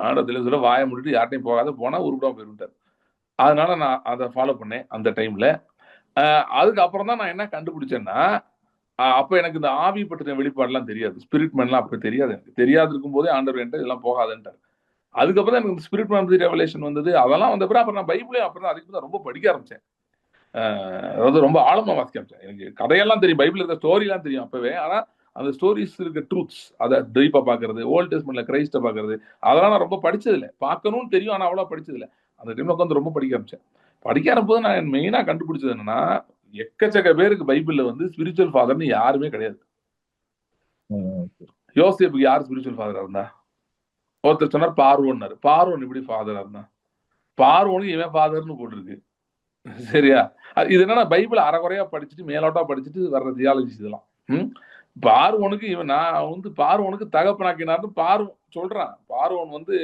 ஆண்டவர் சொல்ல வாயை முடிட்டு யார்ட்டையும் போகாத, போனா உருப்படாம போயிருந்தார். அதனால நான் அதை ஃபாலோ பண்ணேன் அந்த டைம்ல. அதுக்கப்புறம் தான் நான் என்ன கண்டுபிடிச்சேன்னா, அப்ப எனக்கு இந்த ஆவி பற்றின வெளிப்பாடுலாம் தெரியாது, ஸ்பிரிட் மேன்லாம் அப்ப தெரியாது. எனக்கு தெரியாது இருக்கும்போதே ஆண்டவர் என்கிட்ட இதெல்லாம் போகாதுன்ட்டார். அதுக்கப்புறம் தான் எனக்கு ஸ்பிரிட் மேன் பத்தி ரெவலேஷன் வந்தது. அதெல்லாம் வந்த பிறகு அப்புறம் நான் பைபிளையும் அப்புறம் அதுக்கு தான் ரொம்ப படிக்க ஆரம்பிச்சேன். அதாவது ரொம்ப ஆழமா வாசிக்க ஆரம்பிச்சேன். எனக்கு கதையெல்லாம் தெரியும், பைபிள் இருக்க ஸ்டோரிலாம் தெரியும் அப்பவே. ஆனா அந்த ஸ்டோரிஸ் இருக்க ட்ரூத்ஸ், அதை டீப்பா பாக்குறது, ஓல்ட் டெஸ்ட்மென்ட்ல கிரைஸ்ட பாக்குறது, அதெல்லாம் நான் ரொம்ப படிச்சது இல்லை. பார்க்கணும்னு தெரியும், ஆனா அவ்வளவு படிச்சது இல்லை. அந்த டைம்ல உட்காந்து ரொம்ப படிக்க ஆரம்பிச்சேன். படிக்க ஆரம்பிச்சது நான் மெயினா கண்டுபிடிச்சது என்னன்னா, எக்கச்சக்க பேருக்கு பைபிள்ல வந்து ஸ்பிரிச்சுவல் ஃபாதர்னு யாருமே கிடையாது. யோசேப்புக்கு யார் ஸ்பிரிச்சுவல் ஃபாதரா இருந்தா? ஒருத்தர் சொன்னார் பார்வோன்னாரு. பார்வோன் எப்படி ஃபாதரா இருந்தா? பார்வோனுக்கு இவன் ஃபாதர்னு போட்டிருக்கு. சரியா? இது என்னன்னா பைபிள் அரைகுறையா படிச்சுட்டு மேலோட்டா படிச்சுட்டு வர்ற தியாலஜி இதெல்லாம். பார்வோனுக்கு நான் வந்து பார்வோனுக்கு தகப்பனாக்கினார்னு சொல்றான். பார்வோன் வந்து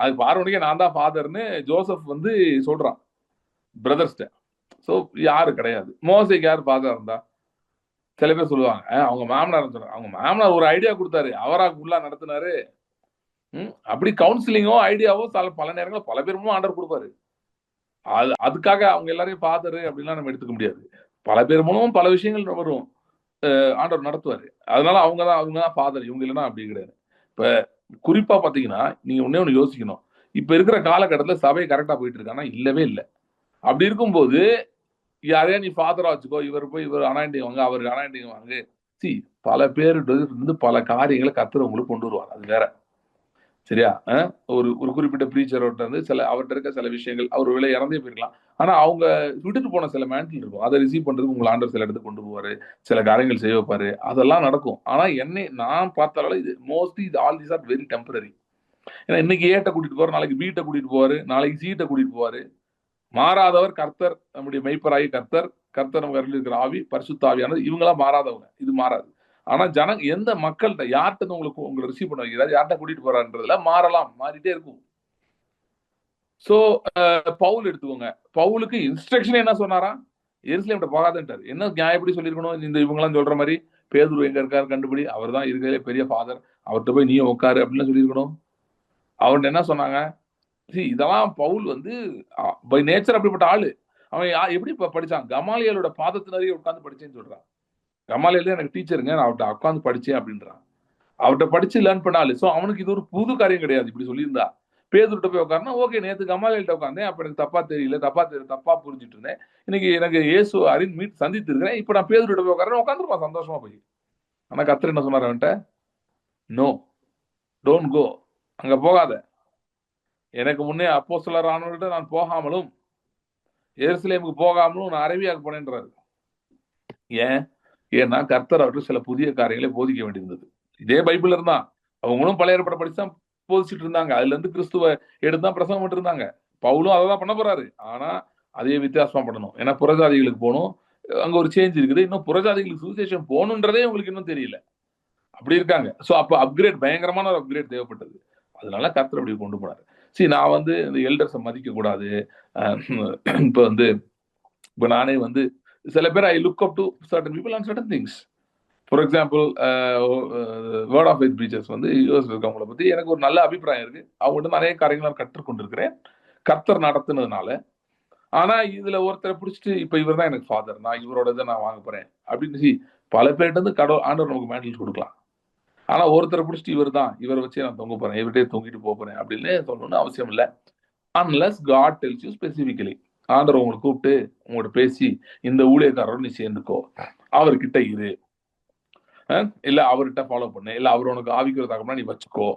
அது பார்வோனுக்கே நான் தான் ஃபாதர்னு ஜோசப் வந்து சொல்றான் பிரதர்ஸ்ட. சோ யாரு கிடையாது. மோசேக்கு யார் ஃபாதரா இருந்தா? சில பேர் சொல்லுவாங்க அவங்க மாமனார் சொல்றாங்க. அவங்க மாமனார் ஒரு ஐடியா கொடுத்தாரு, அவரா ஃபுல்லா நடத்தினாரு. அப்படி கவுன்சிலிங்கோ ஐடியாவோ பல நேரங்களில் பல பேருமும் ஆண்டர் கொடுப்பாரு. அதுக்காக அவங்க எல்லாரையும் ஃபாதரு அப்படின்லாம் நம்ம எடுத்துக்க முடியாது. பல பேர் மூலமும் பல விஷயங்கள் வரும், ஆண்டவர் நடத்துவாரு. அதனால அவங்க தான் ஃபாதர், இவங்க இல்லைன்னா அப்படி கிடையாது. இப்ப குறிப்பா பாத்தீங்கன்னா நீங்க ஒண்ணு யோசிக்கணும். இப்ப இருக்கிற காலகட்டத்துல சபை கரெக்டா போயிட்டு இருக்கானா? இல்லவே இல்லை. அப்படி இருக்கும்போது யாரையா நீ ஃபாதரா வச்சுக்கோ, இவர் போய் இவர் அனாயிண்டிங் வாங்க, அவருக்கு அனாயிண்டிங் வாங்க, பல பேர் இருந்து பல காரியங்களை கர்த்தர் உங்களுக்கு கொண்டு வருவார், அது வேற. சரியா? ஒரு ஒரு குறிப்பிட்ட பிரீச்சர்கிட்ட வந்து அவர்கிட்ட இருக்க சில விஷயங்கள், அவர் விலை இறந்தே போயிருக்கலாம். ஆனா அவங்க விட்டுட்டு போன சில மேண்டில் இருக்கும், அதை ரிசீவ் பண்றதுக்கு உங்களை ஆண்டவர் சில இடத்துக்கு கொண்டு போவாரு, சில காரியங்கள் செய்ய வைப்பாரு, அதெல்லாம் நடக்கும். ஆனா நான் பார்த்தாலும் இது மோஸ்ட்லி இது all these are very temporary. ஏன்னா இன்னைக்கு ஏட்ட கூட்டிட்டு போவாரு, நாளைக்கு பீட்டை கூட்டிட்டு போவாரு, நாளைக்கு சீட்டை கூட்டிட்டு போவாரு. மாறாதவர் கர்த்தர், நம்முடைய மெய்ப்பராகி கர்த்தர், கர்த்தர் நம்ம இருக்கிற ஆவி, பரிசுத்த ஆவியானது, இவங்களாம் மாறாதவங்க, இது மாறாது. ஆனா எந்த மக்கள்கிட்ட யார்கிட்ட உங்களை ரிசீவ் பண்ண வைக்கிறாரு, யார்கிட்ட கூட்டிட்டு போறான்றதுல மாறலாம், மாறிட்டே இருக்கும். சோ பவுல் எடுத்துக்கோங்க, பவுலுக்கு இன்ஸ்ட்ரக்ஷன் என்ன சொன்னாரா? எருசலேம்கிட்ட போகாதுன்றாரு. என்ன நியாயப்படி சொல்லியிருக்கணும்? இந்த இவங்கெல்லாம் சொல்ற மாதிரி பேதுரு எங்க இருக்காரு கண்டுபிடி, அவர் தான் இருக்கிறதுலே பெரிய ஃபாதர், அவர்கிட்ட போய் நீயும் உட்காரு அப்படின்னு சொல்லியிருக்கணும். அவன் என்ன சொன்னாங்க? இதெல்லாம் பவுல் வந்து பை நேச்சர் அப்படிப்பட்ட ஆளு. அவன் எப்படி படிச்சான்? கமாலியலோட பாதத்தினரையே உட்கார்ந்து படிச்சேன்னு சொல்றான். கமாலியல் எனக்கு டீச்சருங்க, நான் அவர்கிட்ட உட்காந்து படிச்சேன் அப்படின்றான். அவர்கிட்ட படிச்சு லேர்ன் பண்ண ஆளு. சோ அவனுக்கு இது ஒரு புது காரியம் கிடையாது. இப்படி சொல்லியிருந்தா பேதுருட்ட போய் உட்கார்னா ஓகே, நேத்து கமாலியல்கிட்ட உட்கார்ந்தேன், அப்ப எனக்கு தப்பா தெரியல, தப்பா புரிஞ்சுட்டு இருந்தேன், இன்னைக்கு எனக்கு இயேசு சந்தித்து இருக்கிறேன், இப்ப நான் பேதுருட்ட போய் உட்கார்றேன், உட்காந்துருப்பான் சந்தோஷமா போய். ஆனா கர்த்தர் என்ன சொன்னார் அவன்கிட்ட? நோ, டோன்ட் கோ, அங்க போகாத. எனக்கு முன்னே அப்போஸ்தலர் ஆனவர்கிட்ட நான் போகாமலும் எருசலேமுக்கு போகாமலும் நான் அரேபியாவுக்கு போனேன்றாரு. ஏன்னா கர்த்தர் அவருக்கு சில புதிய காரியங்களை போதிக்க வேண்டியிருந்தது. இதே பைபிள் இருந்தா அவங்களும் பழைய ஏற்பாட்டை படிச்சுதான் போதிச்சுட்டு இருந்தாங்க, அதுல இருந்து கிறிஸ்துவ எடுத்துதான் பிரசங்கம் பண்ணிட்டு இருந்தாங்க. பவுலும் அதை தான் பண்ண போறாரு. ஆனா அதே வித்தியாசமா பண்ணணும். ஏன்னா புறஜாதிகளுக்கு போகணும், அங்க ஒரு சேஞ்ச் இருக்குது. இன்னும் புறஜாதிகளுக்கு சுவிசேஷம் போகணுன்றதே உங்களுக்கு இன்னும் தெரியல, அப்படி இருக்காங்க. சோ அப்ப அப்கிரேட், பயங்கரமான ஒரு அப்கிரேட் தேவைப்பட்டது. அதனால கர்த்தர் அப்படி கொண்டு போனாரு. நான் வந்து இந்த எல்டர்ஸை மதிக்க கூடாது. இப்ப நானே வந்து சில பேர் I look up to certain people on certain things. For example word of faith preachers வந்து யூஎஸ் இருக்கவங்களை பத்தி எனக்கு ஒரு நல்ல அபிப்பிராயம் இருக்கு. அவங்ககிட்ட நிறைய காரியங்கள் நான் கற்றுக்கொண்டிருக்கிறேன், கர்த்தர் நடத்துனதுனால. ஆனா இதுல ஒருத்தரை பிடிச்சிட்டு இப்ப இவர் தான் எனக்கு ஃபாதர், நான் இவரோட இதை நான் வாங்க போறேன் அப்படின்னு பல பேர்கிட்ட இருந்து ஆண்டவர் நமக்கு மேண்டல் கொடுக்கலாம். ஆனா ஒருத்தரை பிடிச்சிட்டு இவரை வச்சே நான் தொங்க போறேன், இவர்கிட்டே தொங்கிட்டு போறேன் அப்படின்னு சொல்லணும்னு அவசியம் இல்லை. Unless God tells you specifically. ஆண்டவர் உங்களை கூப்பிட்டு உங்களோட பேசி இந்த ஊழியக்காரரோட நீ சேர்ந்துக்கோ, அவர்கிட்ட இரு, இல்ல அவர்கிட்ட ஃபாலோ பண்ணு, இல்ல அவர் உனக்கு ஆவிக்கிறதாகனா நீ வச்சுக்கோ,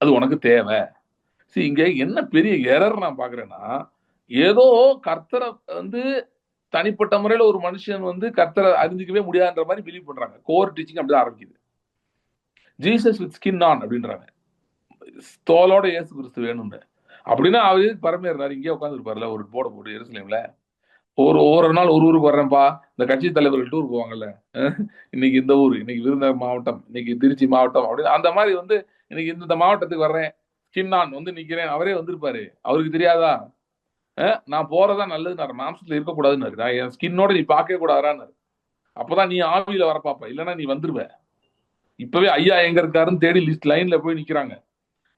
அது உனக்கு தேவை. இங்க என்ன பெரிய எரர் நான் பாக்குறேன்னா, ஏதோ கர்த்தரை வந்து தனிப்பட்ட முறையில ஒரு மனுஷன் வந்து கர்த்தரை அறிஞ்சிக்கவே முடியாதுன்ற மாதிரி பிலீவ் பண்றாங்க. கோர் டீச்சிங் அப்படிதான் ஆரம்பிக்குது. ஜீசஸ் வித் ஸ்கின் ஆன் அப்படின்றாங்க, தோலோட இயேசு கிறிஸ்து வேணும்னு. அப்படின்னா அவரு பரமே இருந்தாரு, இங்கே உட்காந்து இருப்பாருல ஒரு போர்டை போட்டு எருசலேம்ல. ஒரு நாள் ஒரு ஊருக்கு வர்றேன்ப்பா, இந்த கட்சி தலைவர்கள் டூர் போவாங்கல்ல, இன்னைக்கு இந்த ஊர், இன்னைக்கு விருதுநகர் மாவட்டம், இன்னைக்கு திருச்சி மாவட்டம் அப்படின்னு, அந்த மாதிரி வந்து இன்னைக்கு இந்த மாவட்டத்துக்கு வர்றேன், ஸ்கின் ஆன் வந்து நிக்கிறேன், அவரே வந்திருப்பாரு. அவருக்கு தெரியாதா நான் போறதா நல்லதுன்னு, மாம்சத்துல இருக்கக்கூடாதுன்னு, என் ஸ்கின்னோட நீ பார்க்கவே கூடாதான்னு. அப்பதான் நீ ஆவியில வர பாப்பா, இல்லைன்னா நீ வந்துருவ. இப்பவே ஐயா எங்க இருக்காருன்னு தேடி லிஸ்ட் லைன்ல போய் நிக்கிறாங்க.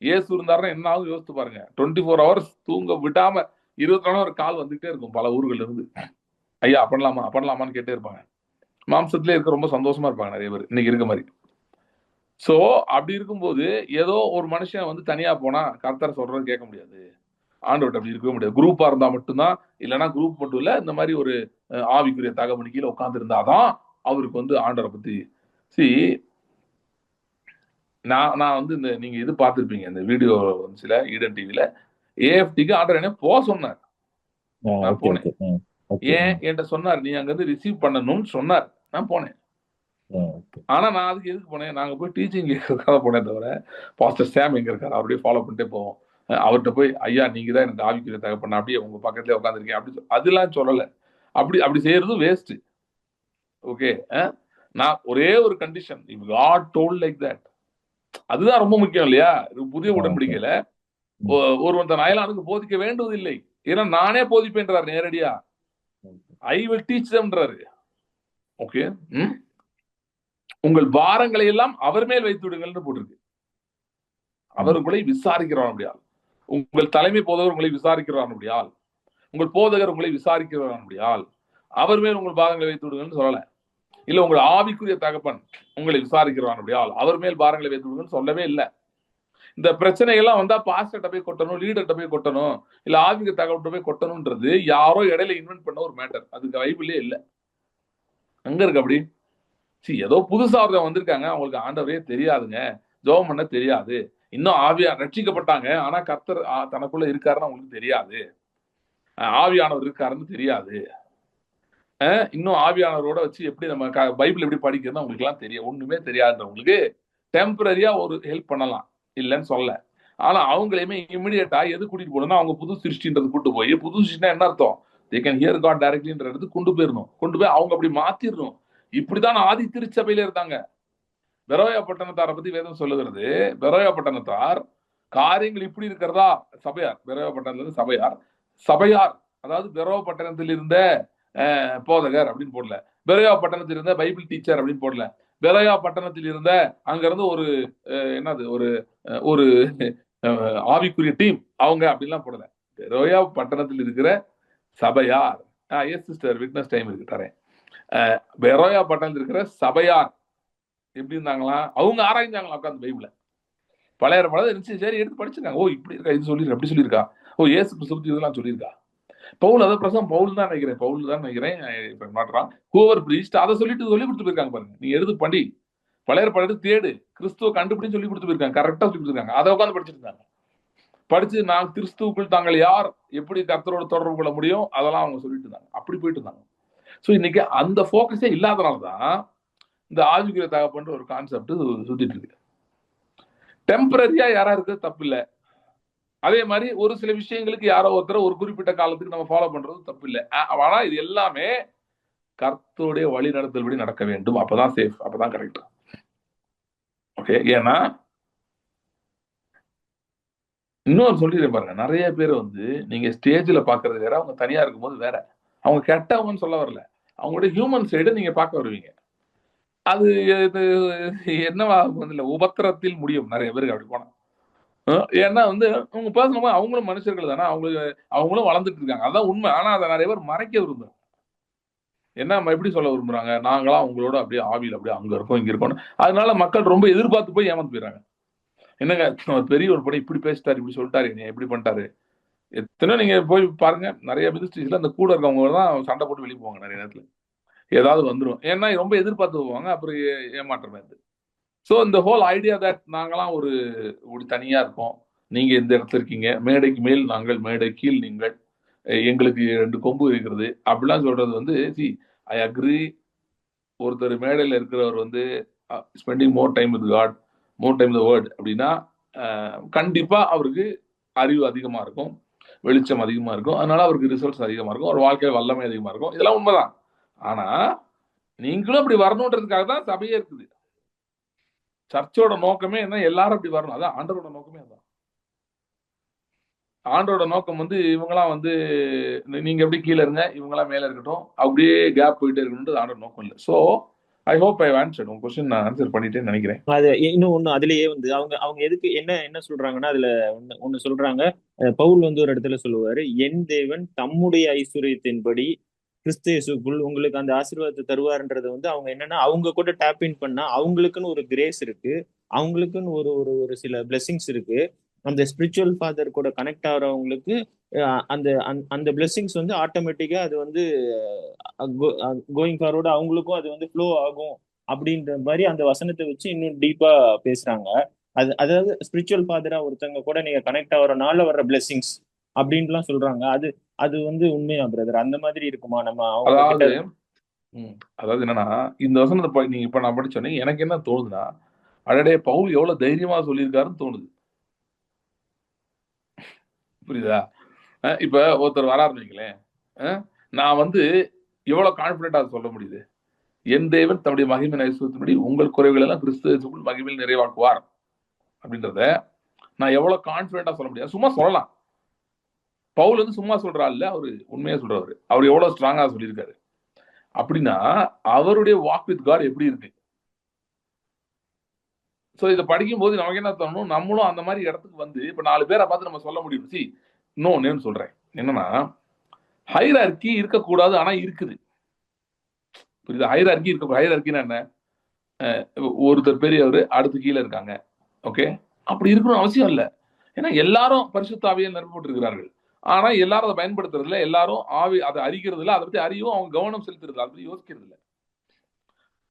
ஏசு இருந்தாருன்னா என்ன ஆகும் யோசித்து பாருங்க. 24 hours தூங்க விடாம 24 hours கால் வந்துகிட்டே இருக்கும் பல ஊர்கள்ல இருந்து. ஐயா பண்ணலாமான்னு கேட்டே இருப்பாங்க. மாம்சத்திலே இருக்க ரொம்ப சந்தோஷமா இருப்பாங்க நிறைய பேர் இன்னைக்கு இருக்க மாதிரி. சோ அப்படி இருக்கும்போது ஏதோ ஒரு மனுஷன் வந்து தனியா போனா கர்த்தர் சொல்றது கேட்க முடியாது, ஆண்டவர்கிட்ட அப்படி இருக்கவே முடியாது. குரூப்பா இருந்தா மட்டும்தான், இல்லைன்னா குரூப் மட்டும் இல்ல, இந்த மாதிரி ஒரு ஆவிக்குரிய தகவல் கீழே உட்கார்ந்து இருந்தாதான் அவருக்கு வந்து ஆண்டவரை பத்தி. நான் வந்து இந்த நீங்க இது பார்த்துருப்பீங்க இந்த வீடியோ சில ஈடன் டிவில, ஏஎஃப்டிக்கு ஆர்டர் என்ன போக சொன்னார். நான் போனேன். ஏன் என்கிட்ட சொன்னார், நீ அங்க இருந்து ரிசீவ் பண்ணணும்னு சொன்னார். நான் போனேன். ஆனா நான் அதுக்கு எதுக்கு போனேன், நாங்க போய் டீச்சிங் கேட்கறதுக்காக போனேன் தவிர, பாஸ்டர் சாம் எங்க இருக்காரு அப்படியே ஃபாலோ பண்ணிட்டே போவோம். அவர்கிட்ட போய் ஐயா நீங்க தான் எனக்கு ஆவிக்குரிய தகப்பன், அப்படியே உங்க பக்கத்துல உட்காந்துருக்கேன் அப்படி அதெல்லாம் சொல்லல. அப்படி செய்யறதும் வேஸ்ட். ஓகே, நான் ஒரே ஒரு condition, if God told like that, அதுதான் ரொம்ப முக்கியம் இல்லையா? புதிய உடன்படிக்கையில ஒருவன் தன் அயலானுக்கு போதிக்க வேண்டுவதில்லை, ஏன்னா நானே போதிப்பேன்றார் நேரடியா. ஐ வில் டீச் தம்ன்றாரு. ஓகே, உங்கள் பாரங்களை எல்லாம் அவர் மேல் வைத்து விடுங்கள்னு போட்டிருக்கு. அவர் உங்களை விசாரிக்கிறான் அப்படியால், உங்கள் தலைமை போதகர் உங்களை விசாரிக்கிறான் அப்படியால், உங்கள் போதகர் உங்களை விசாரிக்கிறான் அப்படியால் அவர் மேல் உங்கள் பாரங்களை வைத்து விடுங்கள்னு சொல்லல. இல்ல உங்கள் ஆவிக்குரிய தகப்பன் உங்களை விசாரிக்கிறான் அப்படியால் அவர் மேல் பாரங்களை வைத்து விடுங்கன்னு சொல்லவே இல்லை. இந்த பிரச்சனைகள்லாம் வந்தா பாஸ்டர்கிட்ட போய் கொட்டணும், லீடர்கிட்ட போய் கொட்டணும், இல்ல ஆவிக்கு தகவல்கிட்ட போய் கொட்டணும்ன்றது யாரோ இடையில இன்வென்ட் பண்ண ஒரு மேட்டர். அதுக்கு பைபிளே இல்லை. அங்க இருக்கு அப்படி. ஏதோ புதுசா ஒருத்தன் வந்திருக்காங்க, அவங்களுக்கு ஆண்டவரே தெரியாதுங்க, ஜெபம் பண்ண தெரியாது, இன்னும் ஆவியா ரட்சிக்கப்பட்டாங்க, ஆனா கர்த்தர் தனக்குள்ள இருக்காருன்னு அவங்களுக்கு தெரியாது, ஆவியானவர் இருக்காருன்னு தெரியாது, இன்னும் ஆவியானவரோட வச்சு எப்படி நம்ம பைபிள் எப்படி படிக்கிறதுன்னு அவங்களுக்கு எல்லாம் தெரியும், ஒண்ணுமே தெரியாதுன்றவங்களுக்கு டெம்பரரியா ஒரு ஹெல்ப் பண்ணலாம், இல்லைன்னு சொல்ல. ஆனா அவங்களையுமே இமிடியேட்டா எது கூட்டிட்டு போகணும்னா அவங்க புது சிருஷ்டின்றது கூட்டு போய், புது சிருஷ்டினா என்ன அர்த்தம், தே கேன் ஹியர் காட் டைரக்ட்லின்ற இடத்துக்கு கொண்டு போயிடணும், கொண்டு போய் அவங்க அப்படி மாத்திரணும். இப்படிதான் ஆதி திருச்சபையில இருந்தாங்க. பெரோயா பட்டணத்தாரை பத்தி வேதம் சொல்லுகிறது. பெரோயா பட்டணத்தார் காரியங்கள் இப்படி இருக்கிறதா, சபையார், பெரோயா பட்டணத்துல சபையார், சபையார் அதாவது பெரோயா பட்டணத்தில் இருந்த போதகர் அப்படின்னு போடல, பெரோயா பட்டணத்தில் இருந்த பைபிள் டீச்சர் அப்படின்னு போடல, பெரோயா பட்டணத்தில் இருந்த அங்க இருந்து ஒரு என்னது ஒரு ஒரு ஆவிக்குரிய டீம் அவங்க அப்படின்லாம் போடல. பெரோயா பட்டணத்தில் இருக்கிற சபையார். எஸ் சிஸ்டர், விட்னஸ் டைம் இருக்கு தரேன். பெரோயா பட்டணத்தில் இருக்கிற சபையார் எப்படி இருந்தாங்களா, அவங்க ஆராய்ஞ்சாங்களா உட்காந்து பைபிள, பழைய படம் இருந்துச்சு, சரி எடுத்து படிச்சிருக்காங்க. ஓ இப்படி இருக்கா, இது சொல்லிருக்கா, அப்படி சொல்லியிருக்கா, ஓ ஏசு கிறிஸ்து இதெல்லாம் சொல்லியிருக்கா. பவுல் அதை பிரசம் பவுல் தான் நினைக்கிறேன் மாட்டான் ஹூவர் பிரீஸ்ட் அதை சொல்லிட்டு சொல்லி கொடுத்து போயிருக்காங்க பாருங்க. நீ எடுத்து படி, பழைய படம் தேடு, கிறிஸ்துவ கண்டுபிடின்னு சொல்லி கொடுத்து போயிருக்காங்க, கரெக்டா சொல்லி கொடுத்துருக்காங்க. அதை உட்காந்து படிச்சுட்டு இருந்தாங்க. படிச்சு நான் கிறிஸ்துவுக்குள் தாங்கள் யார், எப்படி கர்த்தரோட தொடர்பு கொள்ள முடியும், அதெல்லாம் அவங்க சொல்லிட்டு இருந்தாங்க. அப்படி போயிட்டு இருந்தாங்க. ஸோ இன்னைக்கு அந்த ஃபோக்கஸே இல்லாதனாலதான் இந்த ஆவிக்குரிய தகப்பன்ற ஒரு கான்செப்ட் சுத்திட்டு இருக்கு. டெம்பரரியா யாரா இருக்கிறது தப்பு இல்லை. அதே மாதிரி ஒரு சில விஷயங்களுக்கு யாரோ ஒருத்தர் ஒரு குறிப்பிட்ட காலத்துக்கு நம்ம ஃபாலோ பண்றது தப்பு இல்லை. ஆனா இது எல்லாமே கர்த்தருடைய வழி நடத்தல்படி நடக்க வேண்டும். அப்பதான் சேஃப், அப்பதான் கரெக்ட். ஓகே. ஏன்னா இன்னொரு சொல்லிடுறேன் பாருங்க, நிறைய பேர் வந்து நீங்க ஸ்டேஜ்ல பாக்குறது வேற, அவங்க தனியா இருக்கும்போது வேற. அவங்க கெட்டவங்கன்னு சொல்ல வரல, அவங்களுடைய ஹியூமன் சைடு நீங்க பார்க்க வருவீங்க. அது என்னவா இல்ல உபத்திரத்தில் முடியும் நிறைய பேருக்கு அப்படி போனா. ஏன்னா வந்து அவங்க பேசணுமா, அவங்களும் மனுஷர்கள் தானே, அவங்களும் வளர்ந்துட்டு இருக்காங்க, அதான் உண்மை. ஆனா அதை நிறைய பேர் மறைக்க விரும்புறாங்க. என்ன எப்படி சொல்ல விரும்புறாங்க, நாங்களாம் அவங்களோட அப்படியே ஆவியில் அப்படியே அங்க இருக்கோம் இங்க இருக்கோம். அதனால மக்கள் ரொம்ப எதிர்பார்த்து போய் ஏமாந்து போயிடறாங்க. என்னங்க பெரிய ஒரு படம் இப்படி பேசிட்டாரு, இப்படி சொல்லிட்டாரு, இப்படி பண்ணிட்டாரு. எத்தனை நீங்க போய் பாருங்க, நிறைய மினிஸ்ட்ரிஸ்ல அந்த கூட இருக்கவங்க தான் சண்டை போட்டு வெளியே போவாங்க நிறைய நேரத்துல. ஏதாவது வந்துடும், ஏன்னா ரொம்ப எதிர்பார்த்து போவாங்க, அப்புறம் ஏமாற்றமே இருந்து. ஸோ இந்த ஹோல் ஐடியா தட் நாங்களாம் ஒரு தனியா இருக்கோம், நீங்க இந்த இடத்துல இருக்கீங்க, மேடைக்கு மேல் நாங்கள், மேடை கீழ் நீங்கள், எங்களுக்கு 2 கொம்பு இருக்கிறது அப்படிலாம் சொல்றது வந்து ஐ அக்ரி. ஒருத்தர் மேடையில் இருக்கிறவர் வந்து spending more time with God, more time the word அப்படின்னா கண்டிப்பா அவருக்கு அறிவு அதிகமா இருக்கும், வெளிச்சம் அதிகமா இருக்கும், அதனால அவருக்கு ரிசல்ட்ஸ் அதிகமா இருக்கும், அவர் வாழ்க்கையில் வல்லமை அதிகமா இருக்கும். இதெல்லாம் உண்மைதான். ஆனா நீங்களும் அப்படி வரணுன்றதுக்காக தான் சபையே இருக்குது. சர்ச்சோட நோக்கமே என்ன, எல்லாரும் அப்படி வரணும், அதான் ஆண்டரோட நோக்கமே. அதான் ஆண்டோட நோக்கம் வந்து இவங்கெல்லாம் வந்து நீங்க எப்படி கீழே இருங்க, இவங்கெல்லாம் மேல இருக்கட்டும், அப்படியே கேப் போயிட்டே இருக்கணும்ன்றது ஆண்டோட நோக்கம் இல்லை. So I hope I answered உங்க கொஸ்டின், நான் ஆன்சர் பண்ணிட்டேன்னு நினைக்கிறேன். அது இன்னும் ஒண்ணு அதுலயே வந்து அவங்க அவங்க எதுக்கு என்ன என்ன சொல்றாங்கன்னா, அதுல ஒண்ணு சொல்றாங்க. பவுல் வந்து ஒரு இடத்துல சொல்லுவாரு, என் தேவன் தம்முடைய ஐஸ்வர்யத்தின்படி கிறிஸ்து இயேசுக்குள் உங்களுக்கு அந்த ஆசீர்வாதத்தை தருவாருன்றது வந்து அவங்க என்னன்னா, அவங்க கூட டேப் இன் பண்ணா அவங்களுக்குன்னு ஒரு கிரேஸ் இருக்கு, அவங்களுக்குன்னு ஒரு ஒரு ஒரு சில பிளெஸிங்ஸ் இருக்கு. அந்த ஸ்பிரிச்சுவல் ஃபாதர் கூட கனெக்ட் ஆகிறவங்களுக்கு அந்த அந்த பிளெஸிங்ஸ் வந்து ஆட்டோமேட்டிக்கா அது வந்து கோயிங் ஃபார்வர்டு அவங்களுக்கும் அது வந்து ஃப்ளோ ஆகும் அப்படின்ற மாதிரி அந்த வசனத்தை வச்சு இன்னும் டீப்பா பேசுறாங்க. அதாவது ஸ்பிரிச்சுவல் ஃபாதரா ஒருத்தவங்க கூட நீங்க கனெக்ட் ஆகிறனால வர்ற பிளெஸிங்ஸ் அப்படின்ட்டுலாம் சொல்றாங்க. அது வந்து உண்மையா பிரதர்? அந்த மாதிரி இருக்குமா? நம்ம அதாவது என்னன்னா, இந்த வசனத்தை நீங்க இப்ப நான் படிச்சோன்னே எனக்கு என்ன தோணுதுன்னா, அடடே பவுல் எவ்வளவு தைரியமா சொல்லியிருக்காருன்னு தோணுது. புரியுதா? இப்ப ஒருத்தர் வராருன்னு வைங்களேன், நான் வந்து எவ்வளவு கான்பிடண்டா சொல்ல முடியுது, என் தேவன் தன்னுடைய மகிமையின் ஐஸ்வர்யத்தின்படி உங்கள் குறைவுகள் எல்லாம் கிறிஸ்துவுக்குள் மகிமையில் நிறைவாக்குவார் அப்படின்றத நான் எவ்வளவு கான்பிடண்டா சொல்ல முடியாது. சும்மா சொல்லலாம். பவுல் வந்து சும்மா சொல்றா இல்ல, அவரு உண்மையா சொல்றவரு. அவர் எவ்வளவு ஸ்ட்ராங்கா சொல்லியிருக்காரு அப்படின்னா அவருடைய வாக் வித் காட் எப்படி இருக்கு. ஸோ இதை படிக்கும் போது நமக்கு என்ன தோணும், நம்மளும் அந்த மாதிரி இடத்துக்கு வந்து இப்ப 4 பேரை பார்த்து நம்ம சொல்ல முடியும். இன்னொன்னு சொல்றேன் என்னன்னா, ஹைரார்கி இருக்கக்கூடாது, ஆனா இருக்குது. புரியுது? ஹைரார்கி இருக்க, ஹைரார்கின்னா என்ன, ஒருத்தர் பெரியவர் அடுத்து கீழே இருக்காங்க, ஓகே, அப்படி இருக்கணும் அவசியம் இல்லை. ஏன்னா எல்லாரும் பரிசுத்த ஆவியால் நிரப்பப்பட்டு இருக்கிறார்கள். ஆனா எல்லாரும் அதை பயன்படுத்துறது இல்லை, எல்லாரும் ஆவி அதை அறிகிறது இல்லை, அதை பத்தி அறிவும் அவங்க கவனம் செலுத்துறது, அதை பத்தி யோசிக்கிறது இல்லை.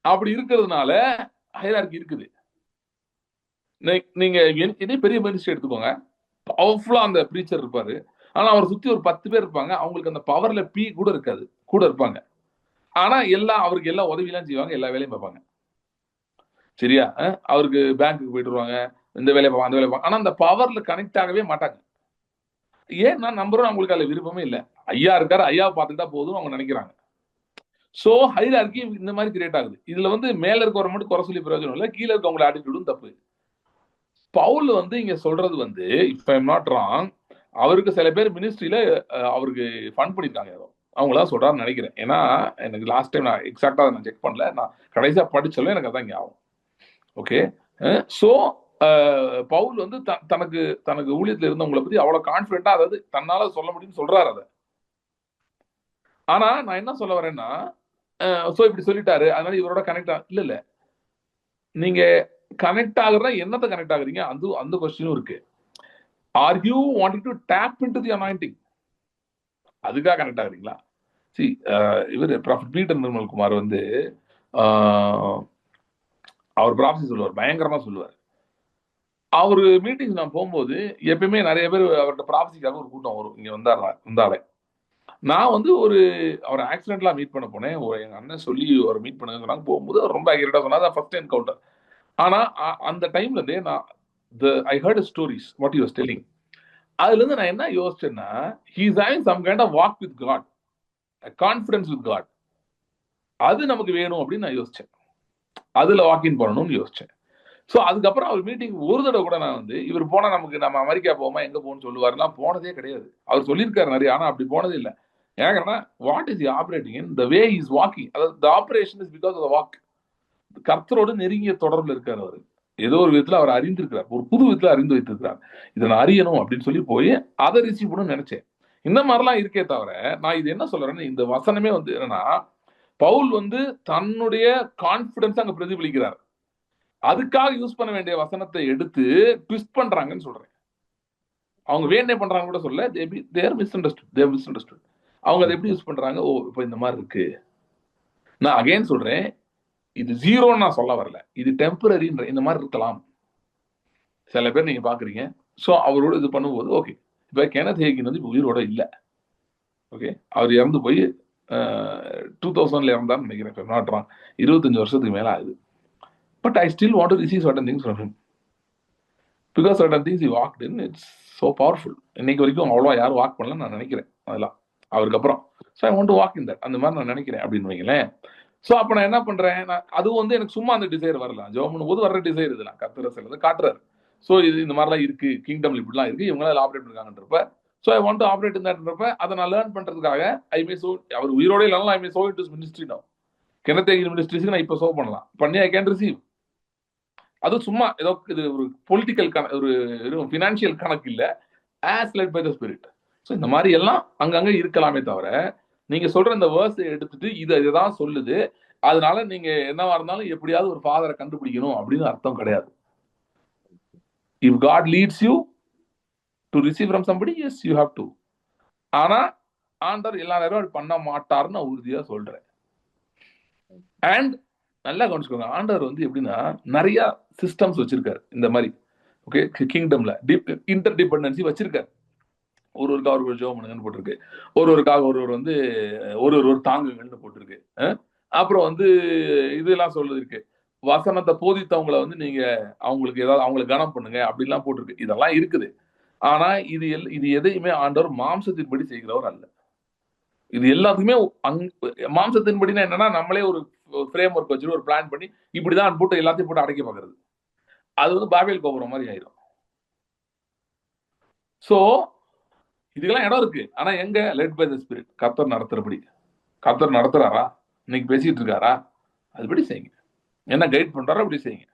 அப்படி இருக்கிறதுனால ஹைரார்கி இருக்குது. நீங்க இதே பெரிய மினிஸ்ட்ரி எடுத்துக்கோங்க, பவர்ஃபுல்லா அந்த ப்ரீச்சர் இருப்பாரு, ஆனா அவரை சுத்தி ஒரு 10 பேர் இருப்பாங்க, அவங்களுக்கு அந்த பவர்ல பி கூட இருக்காது, கூட இருப்பாங்க, ஆனா அவருக்கு எல்லா உதவியெல்லாம் செய்வாங்க, எல்லா வேலையும் பார்ப்பாங்க. சரியா? அவருக்கு பேங்க்குக்கு போயிட்டு வருவாங்க, இந்த வேலையை பார்ப்பாங்க, அந்த வேலையை பார்ப்பாங்க, ஆனா அந்த பவர்ல கனெக்ட் ஆகவே மாட்டாங்க. ஏன்னா நம்பரும் அவங்களுக்கு அதுல விருப்பமே இல்லை. ஐயா இருக்காரு, ஐயாவை பார்த்துக்கிட்டா போதும் அவங்க நினைக்கிறாங்க. சோ ஹைரார்கி இந்த மாதிரி கிரியேட் ஆகுது. இதுல மேல இருக்கவரை மட்டும் குறை சொல்லி பிரயோஜனம் இல்லை, கீழே இருக்கவங்கள ஆட்டிடியூடும் தப்பு. பவுல் இங்க சொல்றது if I am not wrong, அவருக்கு சில பேர் மினிஸ்ட்ரியில அவருக்கு ஃபண்ட் பண்ணிருக்காங்க, ஏதோ அவங்களாம் சொல்றாருன்னு நினைக்கிறேன். ஏன்னா எனக்கு லாஸ்ட் டைம் நான் எக்ஸாக்டா நான் செக் பண்ணல, நான் கடைசியா படிச்சல எனக்கு அதான் ஞாபகம். ஓகே. சோ பவுல் தனக்கு தனக்கு ஊழியத்துல இருந்தவங்களை பத்தி அவ்வளவு கான்பிடண்டா, அதாவது தன்னால சொல்ல முடியும்னு சொல்றாரு அதை. ஆனா நான் என்ன சொல்ல வரேன்னா, சோ இப்படி சொல்லிட்டாரு அதனால இவரோட கனெக்ட் இல்ல நீங்க கனெக்ட் ஆகுறதா என்னத்தை கனெக்ட் ஆகுறீங்க, அந்த கொஸ்டினும் இருக்கு. Are you wanting to tap into the anointing, அதுக்காக கனெக்ட் ஆகுறீங்களா? சி இவர் ப்ராஃபட் பீட்டர் நிர்மல்குமார் அவர் ப்ராஃபஸி சொல்லுவார், பயங்கரமா சொல்லுவார். அவரு மீட்டிங் நான் போகும்போது எப்பயுமே நிறைய பேர் அவர்கிட்ட ப்ராஃபஸிக்காக ஒரு கூட்டம் வரும், இங்க வந்தாலே. நான் அவர் ஆக்சிடென்ட்லாம் மீட் பண்ண போனேன், எங்க அண்ணன் சொல்லி ஒரு மீட் பண்ண சொன்னாங்க. போகும்போது அவர் ரொம்ப அக்யூரேட்டா சொன்னா, ஃபர்ஸ்ட் என்கவுண்டர். ஆனா அந்த டைம்ல இருந்தே நான் I heard stories what you was telling. அதுல இருந்து நான் என்ன யோசிச்சேன்னா, he is having some kind of walk with God, a confidence with God. அது நமக்கு வேணும் அப்படின்னு நான் யோசிச்சேன், அதுல வாக்கின் பண்ணணும்னு யோசிச்சேன். ஸோ அதுக்கப்புறம் அவர் மீட்டிங் ஒரு தடவை கூட நான் இவர் போனா நம்ம அமெரிக்கா போவோமா எங்க போகணும்னு சொல்லுவாருலாம், போனதே கிடையாது. அவர் சொல்லியிருக்காரு நிறைய, ஆனா அப்படி போனதே இல்லை. ஏன்னா what is operating in the way is walking, அதாவது operation is because of walk. கர்த்தரோடு நெருங்கிய தொடர்புல இருக்காரு அவர். ஏதோ ஒரு விதத்துல அவர் அறிந்திருக்கிறார், ஒரு புது விதத்துல அறிந்து வைத்திருக்கிறார். இதை நான் அறியணும் அப்படின்னு சொல்லி போய் அதை ரிசீவ் பண்ணணும்னு நினைச்சேன். இந்த மாதிரிலாம் இருக்கே தவிர, நான் இது என்ன சொல்றேன்னு, இந்த வசனமே என்னன்னா, பவுல் தன்னுடைய கான்பிடன்ஸ் அங்க பிரதிபலிக்கிறார். அதுக்காக யூஸ் பண்ண வேண்டிய வசனத்தை எடுத்து ட்விஸ்ட் பண்றாங்கன்னு சொல்றேன். அவங்க வேணே பண்றாங்க கூட சொல்ல, தேர் மிஸ்அண்டர்ஸ்டுட். அவங்க அதை எப்படி யூஸ் பண்றாங்க, ஓ இப்போ இந்த மாதிரி இருக்கு. நான் அகைன் சொல்றேன், இது ஜீரோன்னு நான் சொல்ல வரல, இது டெம்பரரின்ற இந்த மாதிரி இருக்கலாம். சில பேர் நீங்க பாக்குறீங்க. ஸோ அவரோட இது பண்ணும்போது ஓகே. இப்போ கெனத் ஹேகின் இப்போ உயிரோட இல்லை. ஓகே, அவர் இறந்து போய் 2000 இறந்தான்னு நினைக்கிறேன், நாட் ராங். 25 வருஷத்துக்கு மேல ஆகுது. But I still want to receive certain things from him, because certain things he walked in, it's so powerful. இன்னைக்கு வரைக்கும் அவ்வளோவா யாரும் வாக் பண்ணல நான் நினைக்கிறேன் அதெல்லாம் அவருக்கு அப்புறம். So I want to walk in that, அந்த மாதிரி நான் நினைக்கிறேன் அப்படின்னு வைங்களேன். ஸோ அப்போ நான் என்ன பண்றேன், அதுவும் எனக்கு சும்மா அந்த டிசைர் வரலாம், ஜெபம் போது வர்ற டிசைர் இதெல்லாம் கர்த்தர் சிலது காட்டுறாரு. ஸோ இது இந்த மாதிரிலாம் இருக்கு, கிங்டம்ல இப்படிலாம் இருக்கு, இவங்களாம் ஆப்ரேட் பண்ணிருக்காங்கன்றப்ப, so I want to operate in தட்ன்றப்ப அதை நான் லேர்ன் பண்றதுக்காக அவர் உயிரோட இல்லைனாலும் I may so it is ministry now. Kenneth Hagin மினிஸ்ட்ரிஸ்க்கு நான் இப்போ சோ பண்ணலாம், பண்ணி ஐ கேன் ரிசீவ். அது சும்மா ஏதோ இது ஒரு பொலிட்டிக்கல் ஒரு ஃபினான்ஷியல் கணக்கு இல்லை, as led by the spirit. So இந்த மாதிரி எல்லாம் அங்கங்க இருக்கலாமே தவிர, நீங்க சொல்ற இந்த வேர்ஸ் எடுத்துட்டு இதுதான் சொல்லுது, அதனால நீங்க என்னவா இருந்தாலும் எப்படியாவது ஒரு ஃபாதரை கண்டுபிடிக்கணும் அப்படின்னு அர்த்தம் கிடையாது. If God leads you to receive from somebody, yes you have to. ஆனா ஆண்டவர் எல்லா நேரம் பண்ண மாட்டாருன்னு நான் உறுதியா சொல்றேன். அண்ட் நல்லா கவனிச்சுக்கோங்க, ஆண்டவர் எப்படின்னா நிறைய சிஸ்டம்ஸ் வச்சிருக்காரு இந்த மாதிரி. ஓகே, கிங்டம்ல இன்டர் டிபெண்டன்சி வச்சிருக்காரு. ஒருவருக்காக ஒரு ஜெபம் பண்ணுங்கன்னு போட்டிருக்கு, ஒருவருக்காக ஒரு தாங்குங்கள்னு போட்டிருக்கு. அப்புறம் இதெல்லாம் சொல்லுது இருக்கு, வசனத்தை போதித்தவங்களை நீங்க அவங்களுக்கு ஏதாவது அவங்களை கனம் பண்ணுங்க அப்படிலாம் போட்டிருக்கு. இதெல்லாம் இருக்குது. ஆனா இது எதையுமே ஆண்டவர் மாம்சத்தின்படி செய்கிறவர் அல்ல. இது எல்லாத்துக்குமே மாம்சத்தின்படினா என்னன்னா, நம்மளே ஒரு ஃப்ரேம் ஒர்க் வச்சுட்டு ஒரு பிளான் பண்ணி இப்படிதான் போட்டு எல்லாத்தையும் போட்டு அடைக்க பாக்குறது, அது பாபேல் கோபுரம் மாதிரி ஆயிரும். சோ இதுக்கெல்லாம் இடம் இருக்கு. ஆனா எங்க, லெட் பை த ஸ்பிரிட், கர்த்தர் நடத்துறபடி. கர்த்தர் நடத்துறாரா, இன்னைக்கு பேசிட்டு இருக்காரா, அதுபடி செய்யுங்க. என்ன கைட் பண்றாரோ அப்படி செய்யுங்க.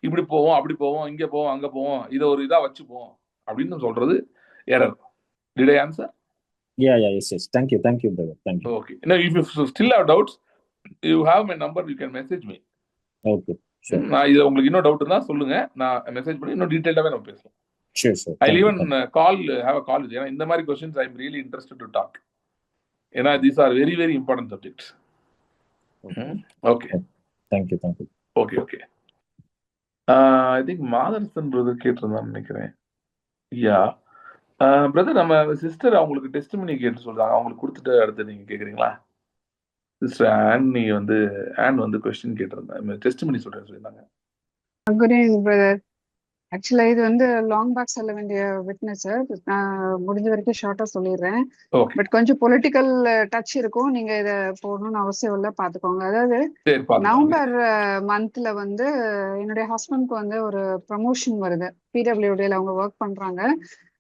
இப்படி போவோம், அப்படி போவோம், இங்க போவோம், அங்க போவோம், இதை ஒரு இதா வச்சுப்போம் அப்படின்னு சொல்றது error. Did I answer? Yeah, yes. Thank you, brother. Thank you. Okay. Now, if you still have doubts, you have my number, you can message me. Okay, sure. நான் இது உங்களுக்கு இன்னும் டவுட் இருந்தா சொல்லுங்க, நான் மெசேஜ் பண்ணி இன்னும் டீடைலாவே நம்ம பேசலாம். Sure. I'll even have a call with you. ஏன்னா இந்த மாதிரி questions I'm really interested to talk. ஏன்னா these are very very important subjects. Okay. Thank you thank you. Okay okay. I think Matherson brother கேட்டிருந்தான்னு நினைக்கிறேன். யா பிரதர், நம்ம sister அவங்களுக்கு test பண்ணி கேட்டு சொல்றாங்க. அவங்களுக்கு கொடுத்துட்டு அடுத்து நீங்க கேக்குறீங்களா? சிஸ்டர் ஆன் வந்து கொஸ்டின் கேட்டிருந்தேன், டெஸ்ட் பண்ணி சொல்றேன்னு சொல்லியிருந்தாங்க. Good evening brother. ஆக்சுவலா இது வந்து லாங் பேக் சொல்ல வேண்டிய விட்னஸ். நான் முடிஞ்ச வரைக்கும் ஷார்ட்டா சொல்லிடுறேன். ஓகே பட் கொஞ்சம் பொலிட்டிக்கல் டச் இருக்கும். நீங்க இத போடணும்னு அவசியம் இல்லை, பாத்துக்கோங்க. அதாவது சரி, பாத்துக்கலாம். நவம்பர் மந்த்ல வந்து என்னுடைய ஹஸ்பண்ட்க்கு வந்து ஒரு ப்ரமோஷன் வருது. பிடபிள்யூடில அவங்க ஒர்க் பண்றாங்க.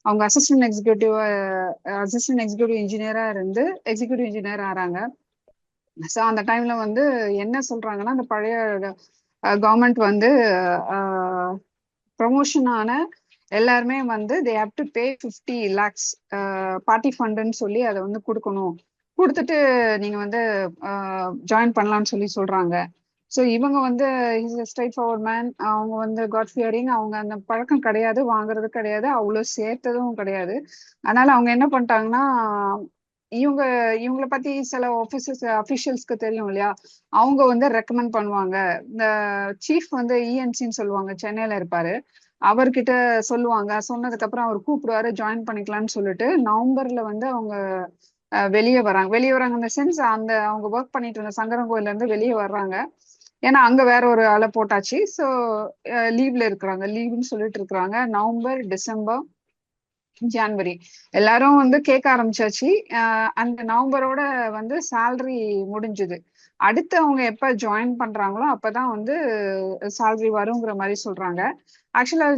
அவங்க அசிஸ்டன்ட் எக்ஸிக்யூட்டிவ் இன்ஜினியரா இருந்து எக்ஸிக்யூட்டிவ் இன்ஜினியர் ஆறாங்க. ஸோ அந்த டைம்ல வந்து என்ன சொல்றாங்கன்னா, அந்த பழைய கவர்மெண்ட் வந்து ப்ரமோஷன் ஆன எல்லாருமே வந்து they have to pay 50 lakhs party ஃபண்டுன்னு சொல்லி அதை வந்து கொடுக்கணும். கொடுத்துட்டு நீங்க வந்து ஜாயின் பண்ணலாம்னு சொல்லி சொல்றாங்க. ஸோ இவங்க வந்து ஸ்ட்ரைட் ஃபார்வர்ட் மேன். அவங்க வந்து காட் ஃபியரிங். அவங்க அந்த பழக்கம் கிடையாது, வாங்குறது கிடையாது, அவ்வளோ சேர்த்ததும் கிடையாது. அதனால அவங்க என்ன பண்ணிட்டாங்கன்னா, இவங்களை பத்தி சில அபிஷியல்ஸ்க்கு தெரியும் இல்லையா, அவங்க வந்து ரெக்கமெண்ட் பண்ணுவாங்க. இந்த சீஃப் வந்து இஎன்சின்னு சொல்லுவாங்க, சென்னையில இருப்பாரு. அவர்கிட்ட சொல்லுவாங்க. சொன்னதுக்கு அப்புறம் அவர் கூப்பிடுவாரு, ஜாயின் பண்ணிக்கலாம்னு சொல்லிட்டு நவம்பர்ல வந்து அவங்க வெளியே வராங்க இந்த சென்ஸ். அவங்க ஒர்க் பண்ணிட்டு இருந்த சங்கரன் கோயில்ல இருந்து வெளியே வர்றாங்க. ஏன்னா அங்க வேற ஒரு ஆளை போட்டாச்சு. ஸோ லீவ்ல இருக்கிறாங்க, லீவ்னு சொல்லிட்டு இருக்கிறாங்க. நவம்பர், டிசம்பர், ஜான்வரி எல்லாரும் வந்து கேட்க ஆரம்பிச்சாச்சு. அந்த நவம்பரோட வந்து சேலரி முடிஞ்சுது. அடுத்து அவங்க எப்ப ஜாயின் பண்றாங்களோ அப்பதான் வந்து சேலரி வருங்கிற மாதிரி சொல்றாங்க. ஆக்சுவலா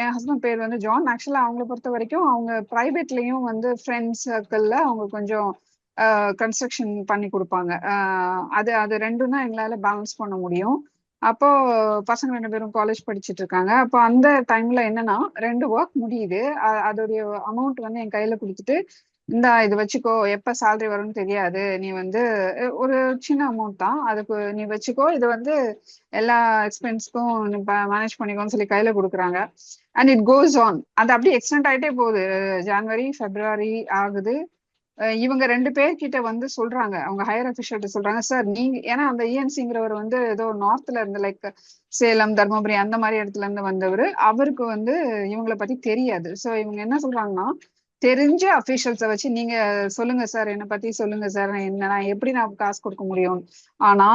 என் ஹஸ்பண்ட் பேர் வந்து ஜான். ஆக்சுவலா அவங்கள பொறுத்த வரைக்கும் அவங்க பிரைவேட்லயும் வந்து ஃப்ரெண்ட்ஸ் சர்க்கிள்ல அவங்க கொஞ்சம் கன்ஸ்ட்ரக்ஷன் பண்ணி கொடுப்பாங்க. அது அது ரெண்டும் தான் எங்களால பேலன்ஸ் பண்ண முடியும். அப்போ பசங்க 2 பேரும் காலேஜ் படிச்சுட்டு இருக்காங்க. அப்போ அந்த டைம்ல என்னன்னா 2 ஒர்க் முடியுது. அதோடைய அமௌண்ட் வந்து என் கையில கொடுத்துட்டு, இது வச்சுக்கோ, எப்ப சேலரி வரும்னு தெரியாது, நீ வந்து ஒரு சின்ன அமௌண்ட் தான், அதுக்கு நீ வச்சுக்கோ, இது வந்து எல்லா எக்ஸ்பென்ஸ்க்கும் மேனேஜ் பண்ணிக்கோன்னு சொல்லி கையில கொடுக்குறாங்க. And it goes on. அது அப்படியே எக்ஸ்டெண்ட் ஆயிட்டே போகுது. ஜனவரி, பிப்ரவரி ஆகுது. இவங்க 2 பேர்கிட்ட வந்து சொல்றாங்க, அவங்க ஹையர் அபிஷியல்ட்ட சொல்றாங்க, சார் நீங்க, ஏன்னா அந்த இஎன்சிங்கிறவர் வந்து ஏதோ நார்த்ல இருந்து லைக் சேலம், தர்மபுரி அந்த மாதிரி இடத்துல இருந்து வந்தவர். அவருக்கு வந்து இவங்கள பத்தி தெரியாது. ஸோ இவங்க என்ன சொல்றாங்கன்னா, தெரிஞ்ச அபிஷியல்ஸை வச்சு நீங்க சொல்லுங்க சார், என்னை பத்தி சொல்லுங்க சார், நான் எப்படி நான் காசு கொடுக்க முடியும். ஆனா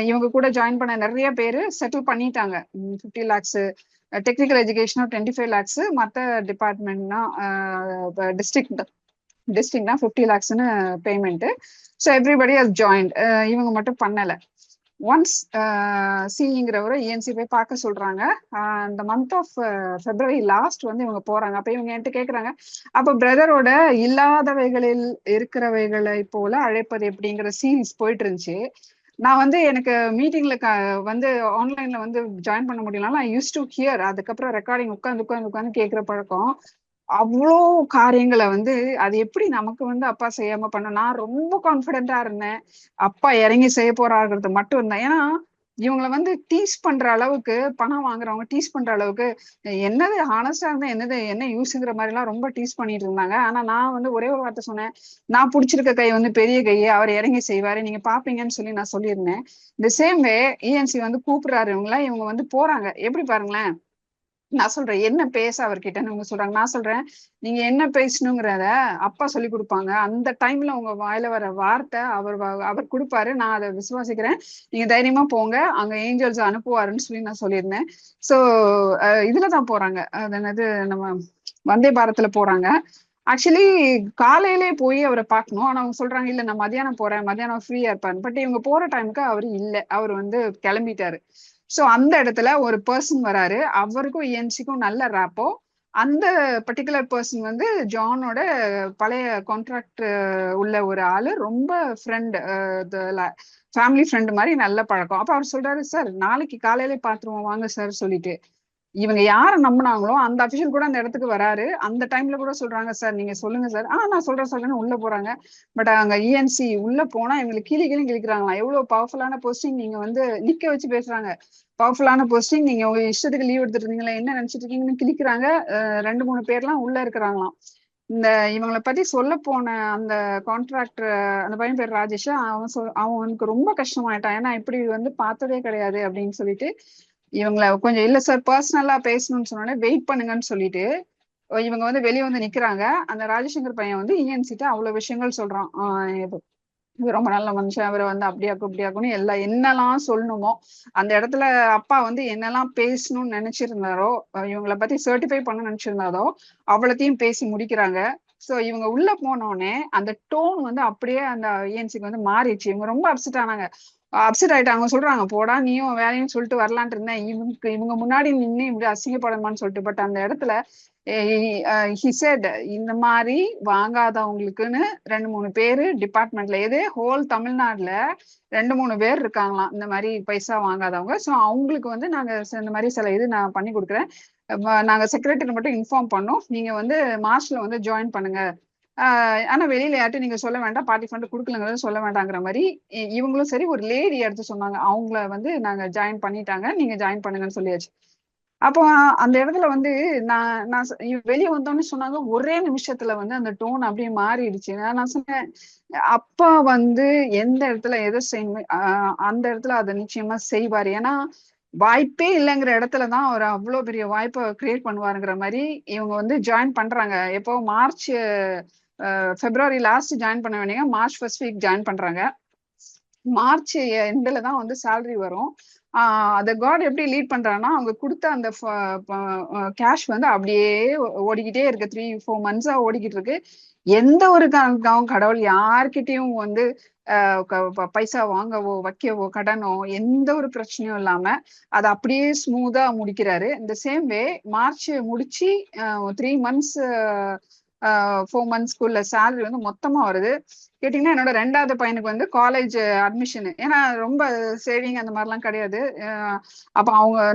இவங்க கூட ஜாயின் பண்ண நிறைய பேரு செட்டில் பண்ணிட்டாங்க. 50 lakhs, டெக்னிக்கல் எஜுகேஷனா 25 lakhs, மற்ற டிபார்ட்மெண்ட்னா டிஸ்ட்ரிக்ட்னா 50 lakhsன்னு payment. So everybody has joined. இவங்க மட்டும் பண்ணல. ஒன்ஸ் சிங்கிறவரை இஎன்சி போய் பார்க்க சொல்றாங்க. அந்த மந்த் ஆஃப் பிப்ரவரி லாஸ்ட் வந்து இவங்க போறாங்க. அப்ப இவங்க என்கிட்ட கேக்குறாங்க, அப்ப பிரதரோட இல்லாதவைகளில் இருக்கிறவைகளை போல அழைப்பது எப்படிங்கிற சீரீஸ் போயிட்டு இருந்துச்சு. நான் வந்து எனக்கு மீட்டிங்ல வந்து ஆன்லைன்ல வந்து ஜாயின் பண்ண முடியலனால ஐ யூஸ் டு ஹியர். அதுக்கப்புறம் ரெக்கார்டிங் உட்காந்து கேட்கிற பழக்கம். அவ்வளோ காரியங்களை வந்து அது எப்படி நமக்கு வந்து அப்பா செய்யாம பண்ண. நான் ரொம்ப கான்பிடென்டா இருந்தேன், அப்பா இறங்கி செய்ய போறாங்கிறது மட்டும் இருந்தேன். ஏன்னா இவங்களை வந்து டீஸ் பண்ற அளவுக்கு, பணம் வாங்குறவங்க டீஸ் பண்ற அளவுக்கு, என்னது ஹானஸ்டா இருந்தா என்ன யூஸ்ங்கிற மாதிரி எல்லாம் ரொம்ப டீஸ் பண்ணிட்டு இருந்தாங்க. ஆனா நான் வந்து ஒரே ஒரு வார்த்தை சொன்னேன், நான் பிடிச்சிருக்க கை வந்து பெரிய கையை, அவர் இறங்கி செய்வாரு, நீங்க பாப்பீங்கன்னு சொல்லி நான் சொல்லியிருந்தேன். இந்த சேம் வே இஎன்சி வந்து கூப்பிடுறாரு இவங்க வந்து போறாங்க. எப்படி பாருங்களேன், நான் சொல்றேன் என்ன பேச அவர்கிட்ட இவங்க சொல்றாங்க. நான் சொல்றேன், நீங்க என்ன பேசணுங்கிறத அப்பா சொல்லி கொடுப்பாங்க. அந்த டைம்ல உங்க வாயில வர வார்த்தை அவர் கொடுப்பாரு, நான் அதை விசுவாசிக்கிறேன், நீங்க தைரியமா போங்க, அங்க ஏஞ்சல்ஸ் அனுப்புவாருன்னு சொல்லி நான் சொல்லியிருந்தேன். சோ இதுலதான் போறாங்க, அது என்னது, நம்ம வந்தே பாரத்ல போறாங்க. ஆக்சுவலி காலையிலே போய் அவரை பார்க்கணும். ஆனா அவங்க சொல்றாங்க, இல்ல நான் மதியானம் போறேன், மதியானம் ஃப்ரீயா இருப்பாரு. பட் இவங்க போற டைமுக்கு அவரு இல்ல, அவர் வந்து கிளம்பிட்டாரு. சோ அந்த இடத்துல ஒரு பர்சன் வராரு, அவருக்கும் இஎன்சிக்கும் நல்ல ரேப்போ. அந்த பர்டிகுலர் பர்சன் வந்து ஜானோட பழைய கான்ட்ராக்ட் உள்ள ஒரு ஆளு, ரொம்ப ஃப்ரெண்ட், ஃபேமிலி ஃப்ரெண்ட் மாதிரி நல்ல பழக்கம். அப்ப அவர் சொல்றாரு, சார் நாளைக்கு காலையில பாத்துருவோம் வாங்க சார் சொல்லிட்டு. இவங்க யார நம்பினாங்களோ அந்த அபிஷியல் கூட அந்த இடத்துக்கு வராரு. அந்த டைம்ல கூட சொல்றாங்க, சார் நீங்க சொல்லுங்க சார். நான் சொல்றேன்னு உள்ள போறாங்க. பட் அங்க இஎன்சி உள்ள போனா இவங்களுக்கு கீழே கிழிக்கிறாங்களாம். எவ்வளவு பவர்ஃபுல்லான போஸ்டிங், நீங்க வந்து நிக்க வச்சு பேசுறாங்க. பவர்ஃபுல்லான போஸ்டிங், நீங்க உங்க இஷ்டத்துக்கு லீவ் எடுத்துட்டு இருந்தீங்களா, என்ன நினைச்சிட்டு இருக்கீங்கன்னு கிழிக்கிறாங்க. 2-3 பேர்லாம் உள்ள இருக்கிறாங்களாம். இந்த இவங்களை பத்தி சொல்ல போன அந்த கான்ட்ராக்டர், அந்த பையன் பேர் ராஜேஷ், அவனுக்கு ரொம்ப கஷ்டமாயிட்டான். ஏன்னா இப்படி வந்து பார்த்ததே கிடையாது அப்படின்னு சொல்லிட்டு இவங்களை கொஞ்சம் இல்ல சார் பர்சனலா பேசணும்னு சொன்னோடனே வெயிட் பண்ணுங்கன்னு சொல்லிட்டு இவங்க வந்து வெளியே வந்து நிக்கிறாங்க. அந்த ராஜசங்கர் பையன் வந்து இஎன்சிட்ட அவ்வளவு விஷயங்கள் சொல்றான். இவர் ரொம்ப நல்ல மனுஷன், அவரை வந்து அப்படியாக்கும் இப்படியாக்கும்னு எல்லாம் என்னெல்லாம் சொல்லணுமோ அந்த இடத்துல அப்பா வந்து என்னெல்லாம் பேசணும்னு நினைச்சிருந்தாரோ, இவங்களை பத்தி சர்டிஃபை பண்ண நினைச்சிருந்தாரோ அவ்வளத்தையும் பேசி முடிக்கிறாங்க. சோ இவங்க உள்ள போனோடனே அந்த டோன் வந்து அப்படியே அந்த ஏஎன்சிக்கு வந்து மாறிடுச்சு. இவங்க ரொம்ப அப்செட் ஆனாங்க. அப்செட் ஆயிட்டாங்க. சொல்றாங்க, போடா நீயும் வேலையும் சொல்லிட்டு வரலான்ட்டு இருந்தேன், இவங்க முன்னாடி நின்று இப்படி அசிங்கப்படணுமான்னு சொல்லிட்டு. பட் அந்த இடத்துல he said, இந்த மாதிரி வாங்காதவங்களுக்குன்னு 2-3 பேரு டிபார்ட்மெண்ட்ல, எது ஹோல் தமிழ்நாடுல 2-3 பேர் இருக்காங்களாம் இந்த மாதிரி பைசா வாங்காதவங்க. சோ அவங்களுக்கு வந்து நாங்க இந்த மாதிரி சில இது நான் பண்ணி கொடுக்குறேன், நாங்க செக்ரட்டரி மட்டும் இன்ஃபார்ம் பண்ணோம், நீங்க வந்து மார்ச்ல வந்து ஜாயின் பண்ணுங்க, ஆனா வெளியில யார்ட்டும் நீங்க சொல்ல வேண்டாம், பார்ட்டி ஃபண்ட் கொடுக்கலங்கிறது சொல்ல வேண்டாங்கிற மாதிரி இவங்களும் சரி ஒரு லேடி எடுத்து சொன்னாங்க. அவங்கள வந்து நாங்க ஜாயின் பண்ணிட்டாங்க, நீங்க ஜாயின் பண்ணுங்கன்னு சொல்லியாச்சு. அப்போ அந்த இடத்துல வந்து நான் வெளியே வந்தோன்னு சொன்னாங்க, ஒரே நிமிஷத்துல வந்து அந்த டோன் அப்படியே மாறிடுச்சு. நான் சொன்னேன், அப்பா வந்து எந்த இடத்துல எதை செய்யணும் அந்த இடத்துல அதை நிச்சயமா செய்வாரு. ஏன்னா வாய்ப்பே இல்லைங்கிற இடத்துலதான் அவர் அவ்வளவு பெரிய வாய்ப்பை கிரியேட் பண்ணுவாருங்கிற மாதிரி இவங்க வந்து ஜாயின் பண்றாங்க. எப்போ மார்ச் பிப்ரவரி லாஸ்ட் ஜாயின் பண்ண வேண்டிய மார்ச் ஃபர்ஸ்ட் வீக் ஜாயின் பண்றாங்க. மார்ச் எண்ட்ல தான் வந்து சேலரி வரும். அதை காட் எப்படி லீட் பண்றாங்கன்னா, அவங்க கொடுத்த அந்த கேஷ் வந்து அப்படியே ஓடிக்கிட்டே இருக்கு. 3-4 months ஓடிக்கிட்டு இருக்கு. எந்த ஒரு கடவுள் யார்கிட்டயும் வந்து பைசா வாங்கவோ வைக்கவோ கடனோ எந்த ஒரு பிரச்சனையும் இல்லாம அதை அப்படியே ஸ்மூதா முடிக்கிறாரு. இந்த சேம் வே மார்ச் முடிச்சு 3 months 4 monthsக்குள்ள சேலரி வந்து மொத்தமா வருது. கேட்டீங்கன்னா என்னோட 2வது பையனுக்கு வந்து காலேஜ் அட்மிஷன், ஏன்னா ரொம்ப சேவிங் அந்த மாதிரிலாம் கிடையாது. அப்ப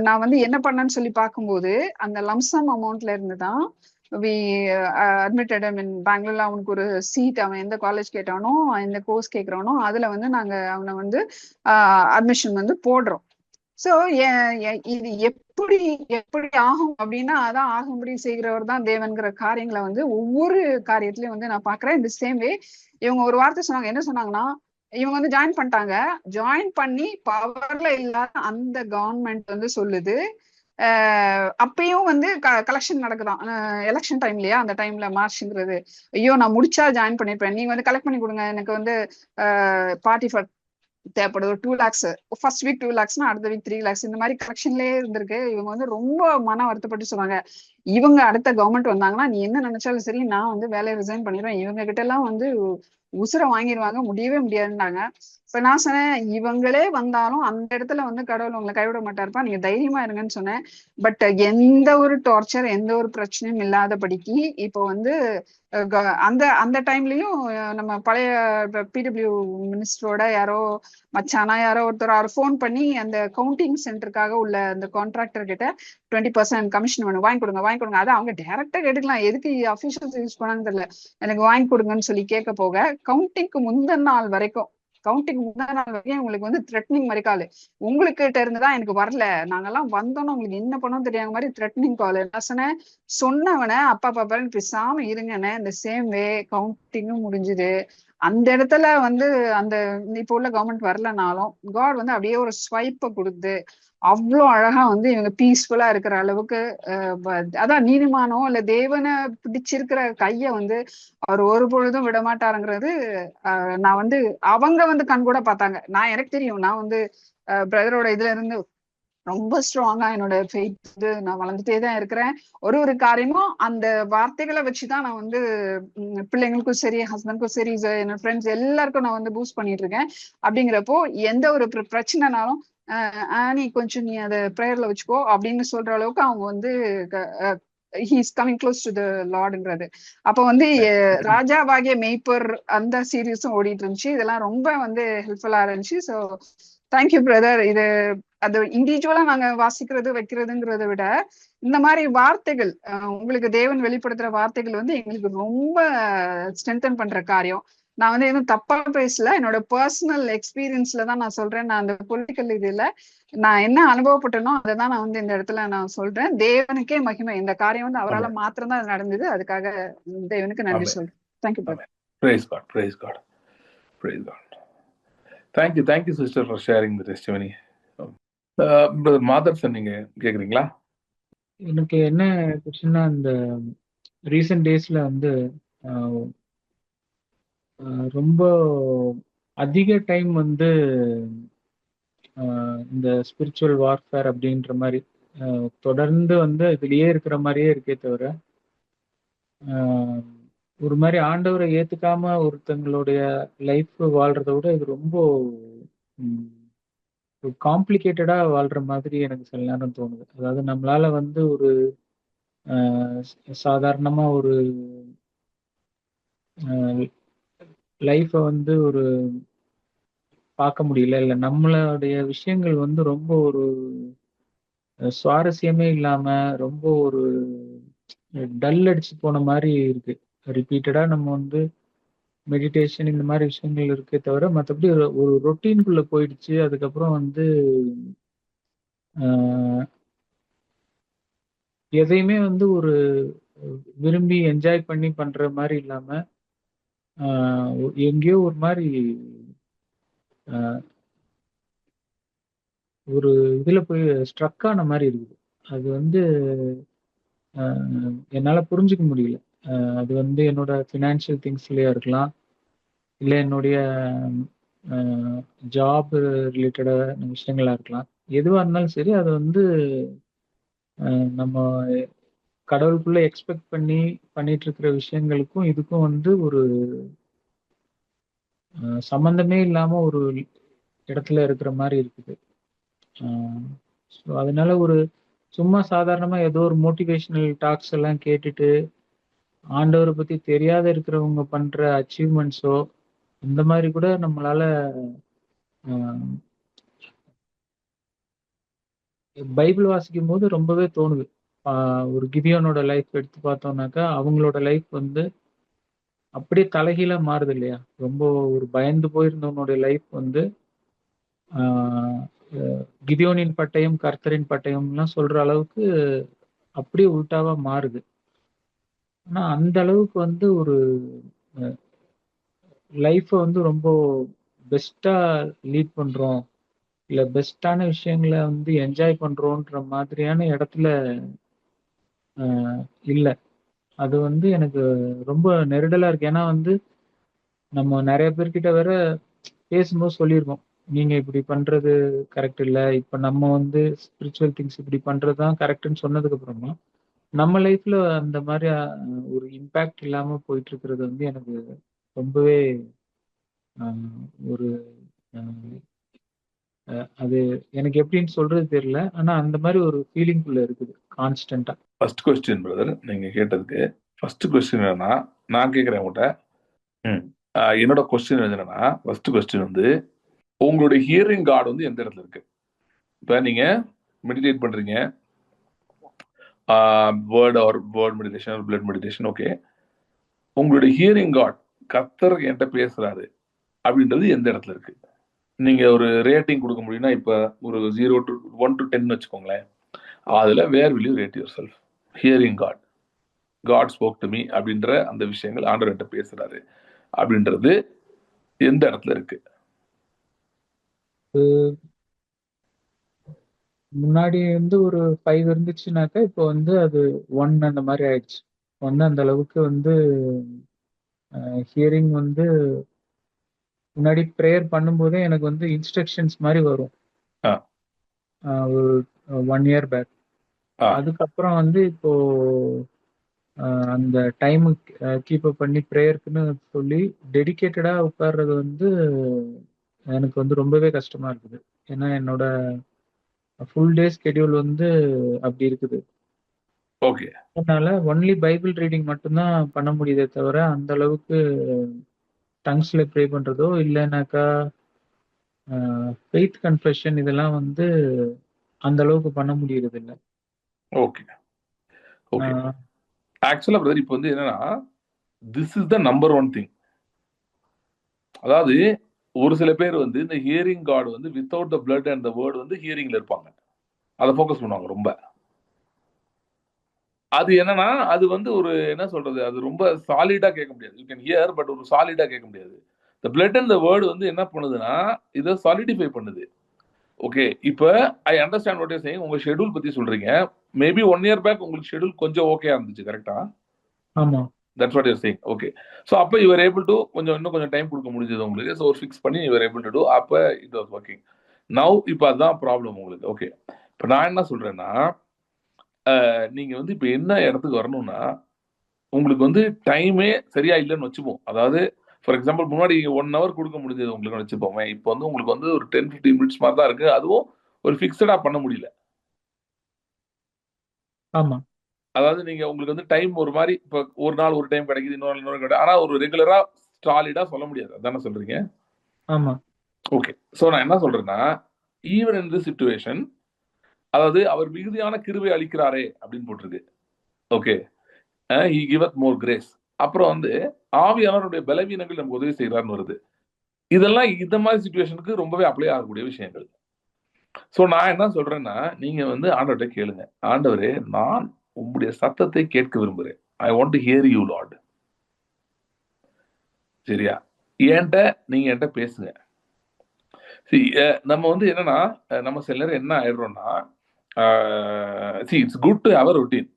நான் வந்து என்ன பண்ணேன்னு சொல்லி பார்க்கும்போது அந்த லம்சம் அமௌண்ட்ல இருந்துதான் வி அட்மிட்டட் இன் பெங்களூர்ல. அவனுக்கு ஒரு சீட், அவன் எந்த காலேஜ் கேட்டானோ எந்த கோர்ஸ் கேட்கறானோ அதுல வந்து நாங்க அவனை வந்து அட்மிஷன் வந்து போடுறோம். சோ இது எப்படி எப்படி ஆகும் அப்படின்னா, அதான் ஆகும்படி செய்கிறவர் தான் தேவன்கிற காரியங்களை வந்து ஒவ்வொரு காரியத்திலயும் வந்து நான் பாக்குறேன். இந்த சேம் வே இவங்க ஒரு வார்த்தை சொன்னாங்க. என்ன சொன்னாங்கன்னா, இவங்க வந்து ஜாயின் பண்ணிட்டாங்க, ஜாயின் பண்ணி பவர்ல இல்லாத அந்த கவர்மெண்ட் வந்து சொல்லுது, அப்பயும் வந்து கலெக்ஷன் நடக்குதான். எலெக்ஷன் டைம் இல்லையா, அந்த டைம்ல மார்ச்ங்கிறது. ஐயோ நான் முடிச்சா ஜாயின் பண்ணிருப்பேன், நீங்க வந்து கலெக்ட் பண்ணி கொடுங்க, எனக்கு வந்து பார்ட்டி தேவைப்படுது. ஒரு 2 lakhs ஃபர்ஸ்ட் வீக் 2 lakhsனா அடுத்த வீக் 3 lakhs இந்த மாதிரி கலெக்ஷன்லயே இருந்திருக்கு. இவங்க வந்து ரொம்ப மன வருத்தப்பட்டு சொன்னாங்க, இவங்க அடுத்த கவர்மெண்ட் வந்தாங்கன்னா நீ என்ன நினைச்சாலும் சரி நான் வந்து வேலையை ரிசைன் பண்ணிடுவேன், இவங்க கிட்ட எல்லாம் வந்து உசுரை வாங்கிடுவாங்க, முடியவே முடியாதுன்னாங்க. இப்ப நான் சொன்னேன், இவங்களே வந்தாலும் அந்த இடத்துல வந்து கடவுள் உங்களை கைவிட மாட்டாருப்பா, நீங்க தைரியமா இருங்கன்னு சொன்னேன். பட் எந்த ஒரு டார்ச்சர் எந்த ஒரு பிரச்சனையும் இல்லாதபடிக்கு இப்போ வந்து அந்த அந்த டைம்லயும் நம்ம பழைய பிடபிள்யூ மினிஸ்டரோட யாரோ மச்சானா யாரோ ஒருத்தர் ஃபோன் பண்ணி அந்த கவுண்டிங் சென்டருக்காக உள்ள அந்த கான்ட்ராக்டர் கிட்ட 20% கமிஷன் வேணும், வாங்கி கொடுங்க. அதை அவங்க டைரக்டா கேட்டுக்கலாம், எதுக்கு அபிஷியல்ஸ் யூஸ் பண்ணாங்கன்னு தெரியல, எனக்கு வாங்கி கொடுங்கன்னு சொல்லி கேட்க போக கவுண்டிங்க்கு முந்தின நாள் வரைக்கும் உங்களுக்கு வந்து த்ரெட்னிங் மாதிரி கால், உங்களுக்கு கிட்ட இருந்துதான் எனக்கு வரல, நாங்கெல்லாம் வந்தோம்னா உங்களுக்கு என்ன பண்ணோம் தெரியாத மாதிரி த்ரெட்னிங் கால். சொன்னவன அப்பா பாப்பான்னு பேசாம இருங்கன்னு. இந்த சேம் வே கவுண்டிங்கும் முடிஞ்சுது. அந்த இடத்துல வந்து அந்த இப்போ உள்ள கவர்மெண்ட் வரலனாலும் காட் வந்து அப்படியே ஒரு ஸ்வைப்பை கொடுத்து அவ்வளோ அழகா வந்து இவங்க பீஸ்ஃபுல்லா இருக்கிற அளவுக்கு அதான் நீதிமானோ இல்ல தேவனை பிடிச்சிருக்கிற கைய வந்து அவர் ஒரு பொழுதும் விடமாட்டாருங்கிறது நான் வந்து அவங்க வந்து கண் கூட பார்த்தாங்க. நான் எனக்கு தெரியும், நான் வந்து பிரதரோட இதுல இருந்து ரொம்ப ஸ்ட்ராங்கா என்னோட ஃபெய்த் நான் வளர்ந்துட்டே தான் இருக்கிறேன். ஒரு காரியமும் அந்த வார்த்தைகளை வச்சுதான் நான் வந்து பிள்ளைங்களுக்கும் சரி ஹஸ்பண்ட்க்கும் சரி என்னோட ஃப்ரெண்ட்ஸ் எல்லாருக்கும் நான் வந்து பூஸ்ட் பண்ணிட்டு இருக்கேன். அப்படிங்கிறப்போ எந்த ஒரு பிரச்சனைனாலும் நீ கொஞ்சம் நீ அதை ப்ரேயர்ல வச்சுக்கோ அப்படின்னு சொல்ற அளவுக்கு அவங்க வந்து he's coming close to the லார்ட்ங்கிறது. அப்ப வந்து ராஜாவாகிய மெய்ப்பர் அந்த சீரீஸும் ஓடிட்டு இருந்துச்சு. இதெல்லாம் ரொம்ப வந்து ஹெல்ப்ஃபுல்லா இருந்துச்சு. So thank you brother. இது அது இண்டிவிஜுவலா நாங்க வாசிக்கிறது வைக்கிறதுங்கிறத விட இந்த மாதிரி வார்த்தைகள் உங்களுக்கு தேவன் வெளிப்படுத்துற வார்த்தைகள் வந்து எங்களுக்கு ரொம்ப ஸ்ட்ரென்தன் பண்ற காரியம். நான் வந்து எதுவும் தப்பா பேசல, என்னோட பர்சனல் எக்ஸ்பீரியன்ஸ்ல தான் நான் சொல்றேன். நான் அந்த பொலிட்டிக்கல் இதுல நான் என்ன அனுபவப்பட்டனோ அதை தான் நான் வந்து இந்த இடத்துல நான் சொல்றேன். தேவனுக்கே மகிமை. இந்த காரியம் வந்து அவரால ஆமென். மாத்திரம் தான் நடந்தது. அதுக்காக தேவனுக்கு நன்றி ஆமென். சொல்றேன். Thank you brother. Amen. Praise God. Praise God. Praise God. Thank you sister for sharing the testimony. Brother Matherson நீங்க கேக்குறீங்களா? எனக்கு என்ன கொஸ்டின்னா, இந்த ரீசெண்ட் டேஸ்ல வந்து ஆஹ், ரொம்ப அதிக டைம் வந்து இந்த ஸ்பிரிச்சுவல் வார்ஃபேர் அப்படின்ற மாதிரி தொடர்ந்து வந்து இதுலயே இருக்கிற மாதிரியே இருக்கே தவிர, ஆஹ், ஒரு மாதிரி ஆண்டவரை ஏத்துக்காம ஒருத்தங்களுடைய லைஃப் வாழ்றதை விட இது ரொம்ப காம்ப்ளிகேட்டடா வாழ்ற மாதிரி எனக்கு சில நேரம் தோணுது. அதாவது நம்மளால வந்து ஒரு சாதாரணமா ஒரு லைஃப்பை வந்து ஒரு பார்க்க முடியல, இல்லை நம்மளுடைய விஷயங்கள் வந்து ரொம்ப ஒரு சுவாரஸ்யமே இல்லாம ரொம்ப ஒரு டல் அடிச்சு போன மாதிரி இருக்கு. ரிப்பீட்டடா நம்ம வந்து மெடிடேஷன் இந்த மாதிரி விஷயங்கள் இருக்கே தவிர மற்றபடி ஒரு ரொட்டீனுக்குள்ள போயிடுச்சு. அதுக்கப்புறம் வந்து ஆஹ், எதையுமே வந்து ஒரு விரும்பி என்ஜாய் பண்ணி பண்ற மாதிரி இல்லாம எங்கேயோ ஒரு மாதிரி ஆஹ், ஒரு இதுல போய் ஸ்ட்ரக் ஆன மாதிரி இருக்குது. அது வந்து என்னால புரிஞ்சுக்க முடியல. அது வந்து என்னோட ஃபினான்ஷியல் திங்ஸ்லயா இருக்கலாம், இல்லை என்னுடைய ஜாப் ரிலேட்டடான விஷயங்களா இருக்கலாம். எதுவா இருந்தாலும் சரி, அது வந்து நம்ம கடவுளுக்குள்ள எக்ஸ்பெக்ட் பண்ணி பண்ணிட்டு இருக்கிற விஷயங்களுக்கும் இதுக்கும் வந்து ஒரு சம்பந்தமே இல்லாம ஒரு இடத்துல இருக்கிற மாதிரி இருக்குது. ஸோ அதனால ஒரு சும்மா சாதாரணமா ஏதோ ஒரு மோட்டிவேஷனல் டாக்ஸ் எல்லாம் கேட்டுட்டு ஆண்டவரை பத்தி தெரியாத இருக்கிறவங்க பண்ற அச்சீவ்மெண்ட்ஸோ இந்த மாதிரி கூட நம்மளால ஆஹ், பைபிள் வாசிக்கும் போது ரொம்பவே தோணுது. ஒரு கிதியோனோட லைஃப் எடுத்து பார்த்தோம்னாக்கா அவங்களோட லைஃப் வந்து அப்படியே தலைகீழா மாறுது இல்லையா? ரொம்ப ஒரு பயந்து போயிருந்தவனுடைய லைஃப் வந்து ஆஹ், கிதியோனின் பட்டயம் கர்த்தரின் பட்டயம்லாம் சொல்ற அளவுக்கு அப்படியே உல்டாவா மாறுது. ஆனா அந்த அளவுக்கு வந்து ஒரு லைஃப்பை வந்து ரொம்ப பெஸ்டா லீட் பண்றோம், இல்ல பெஸ்டான விஷயங்களை வந்து என்ஜாய் பண்றோன்ற மாதிரியான இடத்துல இல்ல. அது வந்து எனக்கு ரொம்ப நெருடலா இருக்கு. ஏன்னா வந்து நம்ம நிறைய பேர்கிட்ட வேற பேசும்போது சொல்லியிருக்கோம், நீங்க இப்படி பண்றது கரெக்ட் இல்ல, இப்ப நம்ம வந்து ஸ்பிரிச்சுவல் திங்ஸ் இப்படி பண்றதுதான் கரெக்ட்னு சொன்னதுக்கு அப்புறமா நம்ம லைஃப்ல அந்த மாதிரி ஒரு இம்பாக்ட் இல்லாம போயிட்டு இருக்கிறது வந்து எனக்கு ரொம்பவே ஒரு அது எனக்கு எப்படின்னு சொல்றது தெரியல. ஆனா அந்த மாதிரி ஒரு ஃபீலிங் குள்ள இருக்குது கான்ஸ்டன்டா. ஃபர்ஸ்ட் கொஸ்டின் பிரதர் நீங்க கேட்டதுக்கு ஃபர்ஸ்ட் கொஸ்டின் என்னன்னா, நான் கேட்கிறேன் உங்கள்கிட்ட. என்னோட கொஸ்டின் என்னன்னா, ஃபர்ஸ்ட் கொஸ்டின் வந்து உங்களுடைய ஹியரிங் கார்டு வந்து எந்த இடத்துல இருக்கு? இப்ப நீங்க மெடிடேட் பண்றீங்க, word meditation, blood meditation, okay. உங்களுடைய ஹியரிங் கார்டு கர்த்தர் என்கிட்ட பேசுறாரு அப்படின்றது எந்த இடத்துல இருக்கு? நீங்க ஒரு ரேட்டிங் கொடுக்க முடியும்னா, இப்ப ஒரு 0 to 1 to 10 வச்சுக்கோங்களேன். அதுல where will you rate yourself? Hearing God spoke to me அப்படின்ற அந்த விஷயங்கள் ஆண்டவர் என்கிட்ட பேசுறாரு அப்படின்றது எந்த இடத்துல இருக்கு? முன்னாடி வந்து ஒரு 5 இருந்துச்சுனாக்கா இப்போ வந்து அது 1 அந்த மாதிரி ஆயிடுச்சு. வந்து அந்த அளவுக்கு வந்து ஹியரிங் வந்து முன்னாடி ப்ரேயர் பண்ணும்போதே எனக்கு வந்து இன்ஸ்ட்ரக்ஷன்ஸ் மாதிரி வரும். ஆ. ஒரு 1 இயர் பேக். ஆ. அதுக்கப்புறம் வந்து இப்போ அந்த டைம் கீப் அப் பண்ணி ப்ரேயருக்குன்னு சொல்லி டெடிகேட்டடா உட்கார்றது வந்து எனக்கு வந்து ரொம்பவே கஷ்டமா இருக்குது. ஏன்னா என்னோட ஃபுல் டே ஸ்கெடியூல் வந்து அப்படி இருக்குது. ஓகே. அதனால ஒன்லி பைபிள் ரீடிங் மட்டும்தான் பண்ண முடியுதே தவிர அந்த அளவுக்கு டங்ஸ்ல ப்ரே பண்றதோ இல்லைனாக்கா ஃபெய்த் கன்ஃபெஷன் இதெல்லாம் வந்து அந்த அளவுக்கு பண்ண முடியறது இல்லை. ஓகே. ஆக்சுவலா பிரதர் இப்போ வந்து என்னன்னா, this is the number one thing. அதாவது ஒரு சில பேர் வந்து இந்த ஹியரிங் கார்டு வந்து without the blood and the word வந்து ஹியரிங்ல இருப்பாங்க, அதை ஃபோக்கஸ் பண்ணுவாங்க ரொம்ப. அது என்னன்னா அது வந்து ஒரு என்ன சொல்றது, அது ரொம்ப சாலிடா கேட்க முடியாது. யூ கேன் ஹியர் பட் ஒரு சாலிடா கேட்க முடியாது. The blood and the word வந்து என்ன பண்ணுதுன்னா இதை சாலிடிஃபை பண்ணுது. ஓகே, இப்போ I understand what you saying. உங்க ஷெட்யூல் பத்தி சொல்றீங்க. மேபி 1 year பேக் உங்களுக்கு ஷெட்யூல் கொஞ்சம் ஓகே இருந்துச்சு, கரெக்டா? ஆமா. That's what you saying. Okay, so அப்போ யுவர் ஏபிள் டு இன்னும் கொஞ்சம் டைம் கொடுக்க முடிஞ்சது உங்களுக்கு. ஸோ ஒரு ஃபிக்ஸ் பண்ணி யுவர் ஏபிள் டு டூ. அப்போ இட் வாஸ் ஒர்க்கிங். நவ் இப்போ அதுதான் ப்ராப்ளம் உங்களுக்கு. ஓகே, இப்போ நான் என்ன சொல்றேன்னா நீங்க வந்து இப்போ என்ன இடத்துக்கு வரணும்னா உங்களுக்கு வந்து டைமே சரியா இல்லைன்னு வச்சுப்போம். அதாவது ஃபார் எக்ஸாம்பிள் முன்னாடி 1 hour கொடுக்க முடிஞ்சது உங்களுக்கு வச்சுப்போமே, இப்போ வந்து உங்களுக்கு வந்து ஒரு 10-15 minutes மாதிரி தான் இருக்கு. அதுவும் ஒரு ஃபிக்ஸடா பண்ண முடியல. ஆமா. அதாவது நீங்க உங்களுக்கு வந்து டைம் ஒரு மாதிரி இப்போ ஒரு நாள் ஒரு டைம் கிடைக்குது, இன்னொரு கிடையாது. ஆனா ஒரு ரெகுலரா சாலிடா சொல்ல முடியாது. அதானே சொல்றீங்க? ஆமா. ஓகே, ஸோ நான் என்ன சொல்றேன்னா ஈவன் இன் திஸ் சிச்சுவேஷன், அதாவது அவர் மிகுதியான கிருபை அளிக்கிறாரே அப்படின்னு போட்டிருக்கு. Okay, he கிவத் more grace. அப்புறம் வந்து ஆவியானவருடைய பலவீனங்கள் நமக்கு உதவி செய்கிறார்னு வருது. இதெல்லாம் இந்த மாதிரி சிச்சுவேஷனுக்கு ரொம்பவே அப்ளை ஆகக்கூடிய விஷயங்கள். ஸோ நான் என்ன சொல்றேன்னா நீங்க வந்து ஆண்டவர்கிட்ட கேளுங்க, ஆண்டவரே நான் உங்களுடைய சத்தத்தை கேட்க விரும்புகிறேன். ஐ want to here you Lord. சரியா? நீங்க என்கிட்ட பேசுங்க. நம்ம வந்து என்னன்னா நம்ம சில நேரம் என்ன ஆயிடுறோம்னா it's good to have a routine.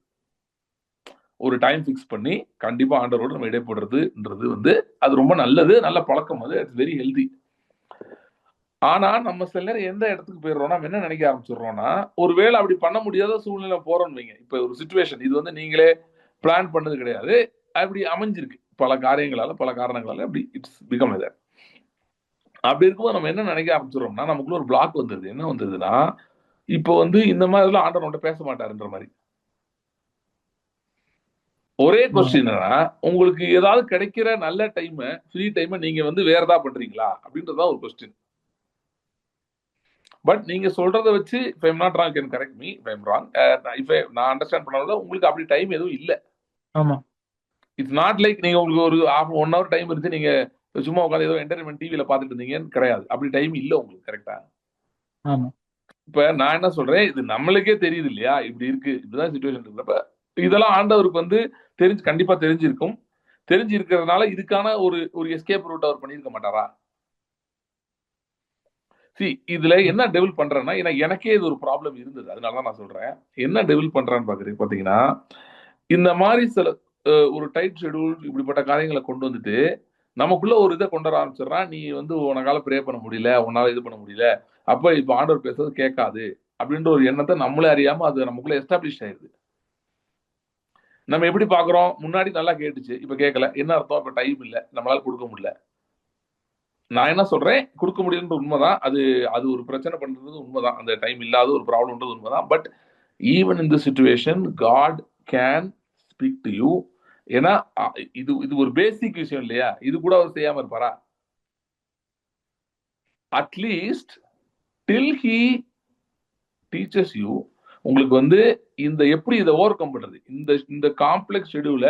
ஒரு டைம் ஃபிக்ஸ் பண்ணி கண்டிப்பா ஆண்டவரோடு நம்ம இடைப்படுறதுன்றது வந்து அது ரொம்ப நல்லது, நல்ல பழக்கம். அது இட்ஸ் வெரி ஹெல்தி. ஆனா நம்ம சில நேரம் எந்த இடத்துக்கு போயிடுறோம்னா என்ன நினைக்க ஆரம்பிச்சிடுறோம்னா ஒருவேளை அப்படி பண்ண முடியாத சூழ்நிலை போறோம்னு வைங்க. இப்ப ஒரு சிச்சுவேஷன் இது வந்து நீங்களே பிளான் பண்ணது கிடையாது, அப்படி அமைஞ்சிருக்கு பல காரியங்களால பல காரணங்களால அப்படி இட்ஸ் பிகம் இதர். அப்படி இருக்கும்போது நம்ம என்ன நினைக்க ஆரம்பிச்சிடுறோம்னா நமக்குள்ள ஒரு பிளாக் வந்துருது. என்ன வந்ததுன்னா இப்போ வந்து இந்த மாதிரி எல்லாம் ஆண்டவர்கிட்ட பேச மாட்டாருன்ற மாதிரி. ஒரே கொஸ்டின் என்னன்னா உங்களுக்கு ஏதாவது கிடைக்கிற நல்ல டைம் ஃப்ரீ டைம் நீங்க வந்து வேற ஏதாவது பண்றீங்களா அப்படின்றதான் ஒரு கொஸ்டின். பட் நீங்க சொல்றத வச்சு if I'm not wrong, can correct me if I'm wrong. நான் அண்டர்ஸ்டாண்ட் பண்ணல உங்களுக்கு அப்படி டைம் எதுவும் இல்ல. ஆமா. இட்ஸ் நாட் லைக் நீங்க உங்களுக்கு ஒரு 1 hour டைம் இருந்து நீங்க சும்மா உட்காந்து ஏதோ என்டர்டைன்மெண்ட் டிவில பாத்துட்டு இருந்தீங்கன்னு கிடையாது. அப்படி டைம் இல்ல உங்களுக்கு, கரெக்டா? ஆமா. இப்ப நான் என்ன சொல்றேன், இது நம்மளுக்கே தெரியுது இல்லையா, இப்படி இருக்கு, இப்படிதான் சிச்சுவேஷன் இருக்கிறப்ப இதெல்லாம் ஆண்டவருக்கு வந்து கண்டிப்பா தெரிஞ்சிருக்கும். தெரிஞ்சிருக்கிறதுனால இதுக்கான ஒரு எஸ்கேப் ரூட் அவர் பண்ணியிருக்க மாட்டாரா? இதுல என்ன டெவல் பண்றேன்னா எனக்கே இது ஒரு ப்ராப்ளம் இருந்தது. அதனாலதான் நான் சொல்றேன் என்ன டெவல் பண்றான்னு பாத்தீங்கன்னா இந்த மாதிரி சில ஒரு டைட் ஷெட்யூல் இப்படிப்பட்ட காரியங்களை கொண்டு வந்துட்டு நமக்குள்ள ஒரு இதை கொண்டு வர ஆரம்பிச்சிடறான். நீ வந்து உனக்கால ப்ரே பண்ண முடியல, உன்னால இது பண்ண முடியல, அப்ப இப்ப ஆண்டவர் பேசுறது கேட்காது அப்படின்ற ஒரு எண்ணத்தை நம்மளே அறியாம அது நமக்குள்ள எஸ்டாப்ளிஷ் ஆயிருது. நம்ம எப்படி பாக்குறோம், முன்னாடி நல்லா கேட்டுச்சு இப்ப கேட்கல, என்ன அர்த்தம்? இப்ப டைம் இல்ல, நம்மளால கொடுக்க முடியல. நான் என்ன சொல்றேன், கொடுக்க முடியுன்ற உண்மைதான். அது ஒரு பிரச்சனை பண்றது உண்மைதான். அந்த டைம் இல்லாத ஒரு ப்ராப்ளம்ன்றது உண்மைதான். But even in the situation God can speak to you. ஏன்னா இது ஒரு பேசிக் விஷயம் இல்லையா? இது கூட அவர் செய்யாம இருப்பாரா? At least till he teachers you. உங்களுக்கு வந்து இந்த எப்படி இதை ஓவர் கம் பண்றது, இந்த காம்ப்ளெக்ஸ் ஷெட்யூல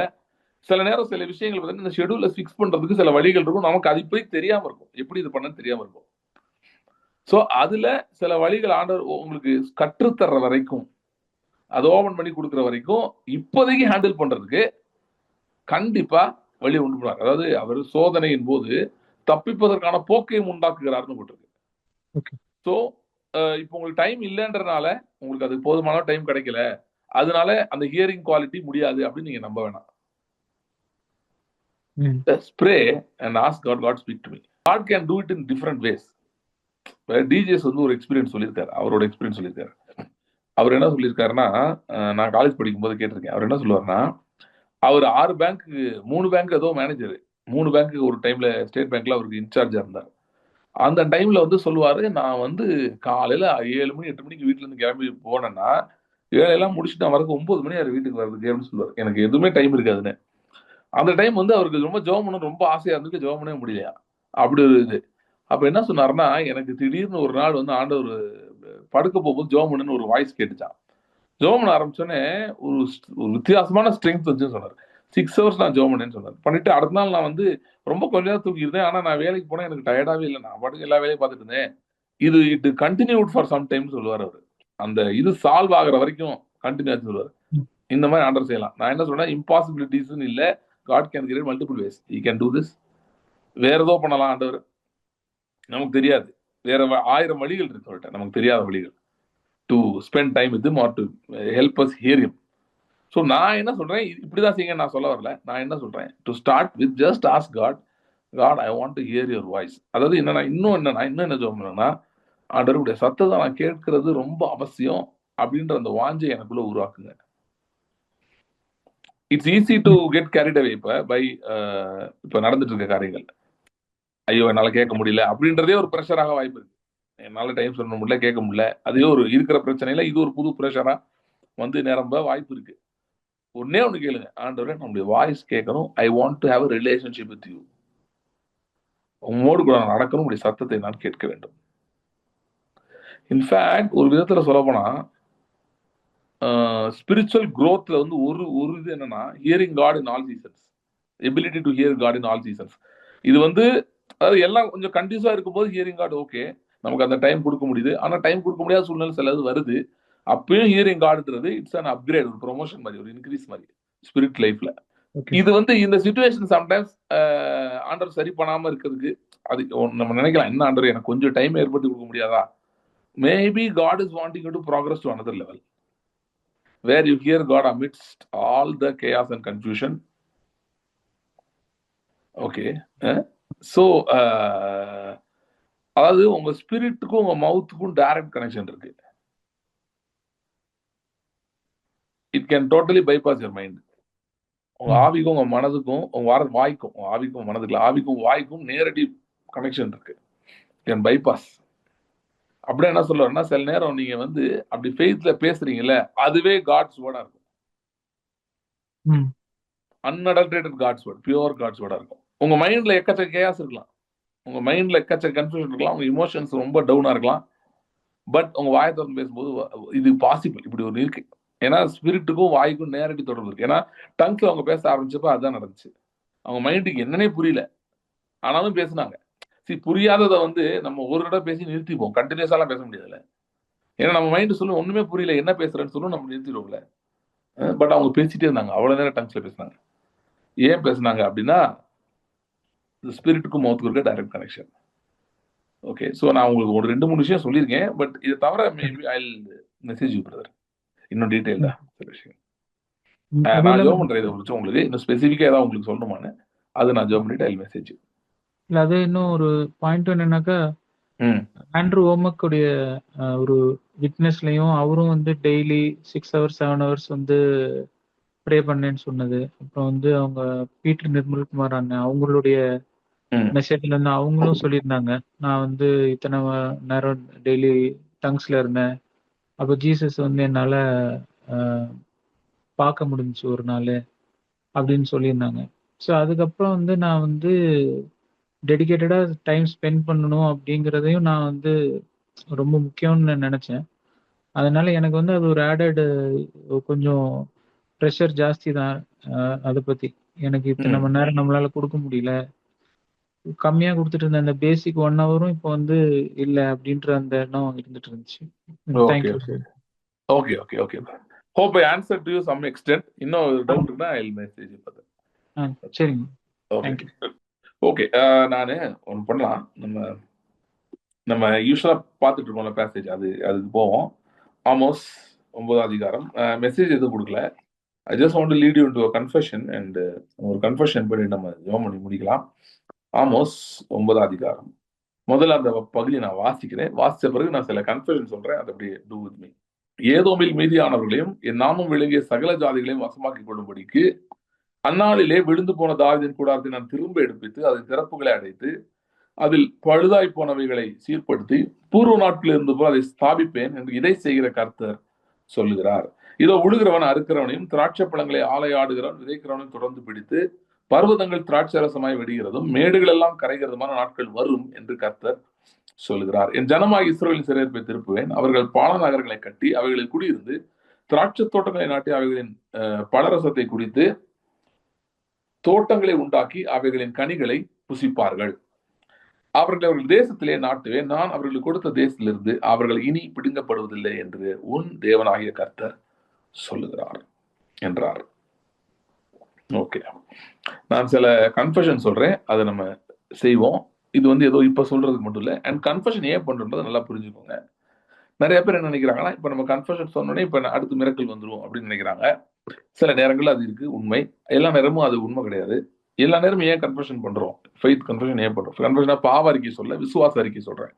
சில நேரம் சில விஷயங்கள் வந்து இந்த ஷெட்யூல ஃபிக்ஸ் பண்றதுக்கு சில வழிகள் இருக்கும். நமக்கு அது போய் தெரியாம இருக்கும், எப்படி இது பண்ண தெரியாம இருக்கும். ஸோ அதுல சில வழிகள் ஆண்டவர் உங்களுக்கு கற்றுத்தர்ற வரைக்கும், அதை ஓபன் பண்ணி கொடுக்குற வரைக்கும் இப்போதைக்கு ஹேண்டில் பண்றதுக்கு கண்டிப்பா வழி உண்டு பண்ணுவார். அதாவது அவர் சோதனையின் போது தப்பிப்பதற்கான போக்கையும் உண்டாக்குகிறார்னு போட்டிருக்கு. ஸோ இப்போ உங்களுக்கு டைம் இல்லைன்றனால உங்களுக்கு அது போதுமான டைம் கிடைக்கல, அதனால அந்த ஹியரிங் குவாலிட்டி முடியாது அப்படின்னு நீங்க நம்ப வேணாம். Just pray and ask God, God speak to me. God can do it in different ways. DGS வந்து ஒரு எக்ஸ்பீரியன்ஸ் சொல்லியிருக்காரு, அவரோட எக்ஸ்பீரியன்ஸ் சொல்லியிருக்காரு. அவர் என்ன சொல்லியிருக்காருன்னா, நான் காலேஜ் படிக்கும் போது கேட்டிருக்கேன். அவர் என்ன சொல்லுவாருன்னா, அவர் 6 பேங்க்கு 3 பேங்க் ஏதோ மேனேஜர், 3 பேங்க்கு ஒரு டைம்ல ஸ்டேட் பேங்க்ல அவருக்கு இன்சார்ஜா இருந்தார். அந்த டைம்ல வந்து சொல்லுவாரு, நான் வந்து காலையில 7 மணி 8 மணிக்கு வீட்டுல இருந்து கிளம்பி போனேன்னா வேலையெல்லாம் முடிச்சுட்டு நான் வரக்கு 9 மணி ஆறு வீட்டுக்கு வர்றதுக்கு அப்படின்னு சொல்லுவார். எனக்கு எதுவுமே டைம் இருக்காதுன்னு. அந்த டைம் வந்து அவருக்கு ரொம்ப ஜெபம் பண்ண ரொம்ப ஆசையா இருந்துச்சு, ஜெபம் பண்ணவே முடியலையா, அப்படி ஒரு இது. அப்ப என்ன சொன்னாருன்னா, எனக்கு திடீர்னு ஒரு நாள் வந்து ஆண்டவர் படுக்க போகும்போது ஜெபம் பண்ணுன்னு ஒரு வாய்ஸ் கேட்டுச்சான். ஜெபம் பண்ண ஆரம்பிச்சோன்னே ஒரு வித்தியாசமான ஸ்ட்ரென்த் வந்துச்சுன்னு சொன்னார். 6 ஹவர்ஸ் நான் ஜெபம் பண்ணேன்னு சொன்னார். பண்ணிட்டு அடுத்த நாள் நான் வந்து ரொம்ப கொஞ்ச நேரம் தூங்கியிருந்தேன். ஆனா நான் வேலைக்கு போனா எனக்கு டயர்டாவே இல்லை. நான் பாட்டுக்கு எல்லா வேலையும் பார்த்துட்டு இருந்தேன். It continued for some time சொல்லுவார் அவர். அந்த இது சால்வ் ஆகுற வரைக்கும் கண்டினியூ ஆச்சு சொல்லுவார். இந்த மாதிரி ஆண்டர் செய்யலாம். நான் என்ன சொல்றேன், இம்பாசிபிலிட்டிஸ்ன்னு இல்லை, God can create multiple ways, he can do this. வேற ஏதோ பண்ணலாம் ஆண்டவர், நமக்கு தெரியாது. வேற 1000 வழிகள் இருக்கு அவர்கிட்ட, நமக்கு தெரியாத வழிகள். To spend time with him R to help us here him. So நான் என்ன சொல்றேன், இப்படிதான் செய்யுங்க நான் சொல்ல வரல. நான் என்ன சொல்றேன், to start with just ask God, God I want to hear your voice. அதாவது என்னன்னா, இன்னும் என்ன சொல்றேன்னா, ஆண்டவருடைய சத்தத்தை நான் கேட்கறது ரொம்ப அவசியம் அப்படின்ற அந்த வாஞ்சை எனக்குள்ள உருவாக்குங்க. It's easy to get carried away. இப்ப நடந்துட்டு இருக்க காரியங்கள், ஐயோ என்னால கேட்க முடியல அப்படின்றதே ஒரு ப்ரெஷராக வாய்ப்பு இருக்கு. என்னால டைம் சொல்ல முடியல, கேட்க முடியல, அதே ஒரு இருக்கிற பிரச்சனையில இது ஒரு புது ப்ரெஷரா வந்து நிரம்ப வாய்ப்பு இருக்கு. ஒன்னே ஒண்ணு கேளுங்க, ஆண்டவரே நம்முடைய வாய்ஸ் கேட்கணும், ஐ want to have a relationship with you, உங்களோடு கூட நான் நடக்கணும், உங்களுடைய சத்தத்தை நான் கேட்க வேண்டும். இன்ஃபேக்ட் ஒரு விதத்துல சொல்ல போனா ஸ்பிரிச்சுவல் க்ரோத்ல வந்து ஒரு இது என்னன்னா, hearing God in all seasons, ability to hear God in all seasons. இது வந்து அதாவது எல்லாம் கொஞ்சம் கண்டினியூஸா இருக்கும்போது ஹியரிங் காட் ஓகே, நமக்கு அந்த டைம் கொடுக்க முடியுது. ஆனா டைம் கொடுக்க முடியாத சூழ்நிலை சிலது வருது. அப்பயும் ஹியரிங் காட்ன்றது இட்ஸ் அன் அப்கிரேட், ஒரு ப்ரொமோஷன் மாதிரி, ஒரு இன்க்ரீஸ் மாதிரி ஸ்பிரிட் லைஃப்ல. இது வந்து இந்த சிச்சுவேஷன் சம்டைம்ஸ் ஆண்டர் சரி பண்ணாம இருக்கிறதுக்கு அது நம்ம நினைக்கலாம், என்ன ஆண்டர் எனக்கு கொஞ்சம் டைம் ஏற்படுத்தி கொடுக்க முடியாதா? Maybe God is wanting you to progress to another level where you hear God amidst all the chaos and confusion. Okay. So அதாவது உங்க ஸ்பிரிட்டுக்கும் உங்க மவுத்துக்கும் டைரக்ட் கனெக்ஷன் இருக்கு. It can totally bypass your mind. உங்க ஆவிக்கும் உங்க மனதுக்கும் உங்க வாய்க்கும், உங்க ஆவிக்கும் மனதுக்குள்ள ஆவிக்கும் வாய்க்கும் நேரடி கனெக்ஷன் இருக்கு. Can bypass. அப்படியே என்ன சொல்லுவாருன்னா, சில நேரம் நீங்க வந்து அப்படி ஃபெய்த்ல பேசுறீங்கல்ல, அதுவே காட்ஸ் வேர்டா இருக்கும். Unadulterated God's word, pure God's வேர்டா இருக்கும். உங்க மைண்ட்ல எக்கச்சக்க கேஸ் இருக்கலாம், உங்க மைண்ட்ல எக்கச்சக்க கன்ஃபியூஷன் இருக்கலாம், உங்க இமோஷன்ஸ் ரொம்ப டவுனா இருக்கலாம். பட் உங்க வாயை திறந்து பேசும்போது இது பாசிபிள், இப்படி ஒரு இருக்கு. ஏன்னா ஸ்பிரிட்டுக்கும் வாய்க்கும் நேரடி தொடர்பு இருக்கு. ஏன்னா டங்க்ல அவங்க பேச ஆரம்பிச்சப்ப அதுதான் நடந்துச்சு. அவங்க மைண்டுக்கு என்னன்னே புரியல, ஆனாலும் பேசினாங்க. புரியாததை வந்து நம்ம ஒரு தடவை பேசி நிறுத்திப்போம், கண்டினியூஸாலாம் பேச முடியாதுல்ல. ஏன்னா நம்ம மைண்டு சொல்லும் ஒண்ணுமே புரியல, என்ன பேசுறேன்னு சொல்லும், நம்ம நிறுத்திடுவோம்ல. பட் அவங்க பேசிட்டே இருந்தாங்க, அவ்வளவு நேரம் டங்க்ஸ்ல பேசினாங்க. ஏன் பேசினாங்க அப்படின்னா, ஸ்பிரிட்டுக்கும் மவுத்துக்கும் இருக்க டைரக்ட் கனெக்ஷன். ஓகே, ஸோ நான் உங்களுக்கு ஒரு 2-3 விஷயம் சொல்லியிருக்கேன். பட் இதை தவிர maybe I message you brother, இன்னும் டீட்டெயில்டா சில விஷயம் நான் ஜோம் பண்றேன். இதை குறிச்சு உங்களுக்கு இன்னும் ஸ்பெசிஃபிக்கா ஏதாவது உங்களுக்கு சொல்லணுமான்னு அது நான் ஜோம் பண்ணிட்டு ஐ மெசேஜ். இல்ல அது இன்னும் ஒரு பாயிண்ட் என்னன்னாக்கா, ஆண்ட்ரூ ஓமக்குடைய ஒரு விட்னஸ்லயும் அவரும் வந்து டெய்லி 6 ஹவர்ஸ் 7 ஹவர்ஸ் வந்து ப்ரே பண்ணேன்னு சொன்னது. அப்புறம் வந்து அவங்க பீட்டர் நிர்மல்குமார் அண்ணன் அவங்களுடைய மெசேஜ்ல இருந்து அவங்களும் சொல்லியிருந்தாங்க, நான் வந்து இத்தனை நேரம் டெய்லி டங்ஸ்ல இருந்தேன், அப்போ ஜீசஸ் வந்து என்னால பார்க்க முடிஞ்சுச்சு ஒரு நாள் அப்படின்னு சொல்லியிருந்தாங்க. ஸோ அதுக்கப்புறம் வந்து நான் வந்து டெடிகேட்டடா டைம் ஸ்பெண்ட் பண்ணணும் அப்படிங்கிறதையும் நான் வந்து ரொம்ப முக்கியம்னு நினைச்சேன். அதனால எனக்கு வந்து அது ஒரு ஆடட் கொஞ்சம் ப்ரெஷர் ஜாஸ்தி தான். அதை பத்தி எனக்கு இத்தனை மணி நேரம் நம்மளால கொடுக்க முடியல, கம்மியா கொடுத்துட்டு இருந்த அந்த பேசிக் 1 ஹவரும் இப்போ வந்து இல்ல அப்படின்ற அந்த எண்ணம் இருந்துட்டு இருந்துச்சு. Okay okay okay hope I answer to you some extent. இன்னும் டவுட் இருந்தா I will message you for that. சரிங்க, ஓகே ஓகே. நான் ஒன்று பண்ணலாம், நம்ம யூஸ்வலா பார்த்துட்டு இருக்கோம்ல பேசேஜ், அதுக்கு போவோம். ஆமோஸ் 9ஆம் அதிகாரம். மெசேஜ் எதுவும் கொடுக்கல, I just want to lead you into a confession and ஒரு கன்ஃபெஷன் பண்ணி நம்ம ஜெபம் பண்ணி முடிக்கலாம். ஆமோஸ் 9ஆம் அதிகாரம் முதல்ல அந்த பகுதியை நான் வாசிக்கிறேன். வாசிச்ச பிறகு நான் சில கன்ஃபெஷன் சொல்றேன், அதை அப்படியே டூ வித் மீ. ஏதோமில் மீதியானவர்களையும் என் நாமம் விளங்கிய சகல ஜாதிகளையும் வசமாக்கி கொள்ளும்படிக்கு அந்நாளிலே விழுந்து போன தாவீதின் கூடாரத்தை நான் திரும்ப எடுப்பித்து அதை திறப்புகளை அடைத்து அதில் பழுதாய் போனவைகளை சீர்படுத்தி பூர்வ நாட்களில் இருந்து போல் அதை ஸ்தாபிப்பேன் என்று இதை செய்கிற கர்த்தர் சொல்லுகிறார். இதோ உழுகிறவன் அறுக்கிறவனையும் திராட்சை பழங்களை ஆலையாடுகிறவன் விதைக்கிறவனையும் தொடர்ந்து பிடித்து பர்வதங்கள் திராட்சரசமாய் வெடிகிறதும் மேடுகள் எல்லாம் கரைகிறதுமான நாட்கள் வரும் என்று கர்த்தர் சொல்லுகிறார். என் ஜனமாய் இஸ்ரவேலின் சிறையிருப்பை திருப்புவேன், அவர்கள் பால நகரங்களை கட்டி அவைகளில் குடியிருந்து திராட்சை தோட்டங்களை நாட்டி அவைகளின் பழரசத்தை குடித்து தோட்டங்களை உண்டாக்கி அவைகளின் கனிகளை புசிப்பார்கள். அவர்கள் தேசத்திலே நாட்டுவே, நான் அவர்களுக்கு கொடுத்த தேசத்திலிருந்து அவர்கள் இனி பிடுங்கப்படுவதில்லை என்று உன் தேவனாகிய கர்த்தர் சொல்லுகிறார் என்றார். ஓகே, நான் சில கன்ஃபஷன் சொல்றேன், அதை நம்ம செய்வோம். இது ஏதோ இப்ப சொல்றதுக்கு மட்டும் இல்லை. அண்ட் கன்ஃபஷன் ஏன் பண்றதை நல்லா புரிஞ்சுக்கோங்க. நிறைய பேர் என்ன நினைக்கிறாங்கன்னா, இப்ப நம்ம கன்ஃபஷன் சொன்னோடனே இப்ப அடுத்து மிரக்கல் வந்துடும் அப்படின்னு நினைக்கிறாங்க. சில நேரங்கள் அது இருக்கு, உண்மை. எல்லா நேரமும் அது உண்மை கிடையாது. எல்லா நேரமும் ஏன் கன்ஃபஷன் பண்றோம்? ஃபெய்த் கன்ஃபஷன் ஏன் பண்றோம்? கன்ஃபஷனா பாவ அறிக்கை சொல்ல, விசுவாச அறிக்கை சொல்றேன்.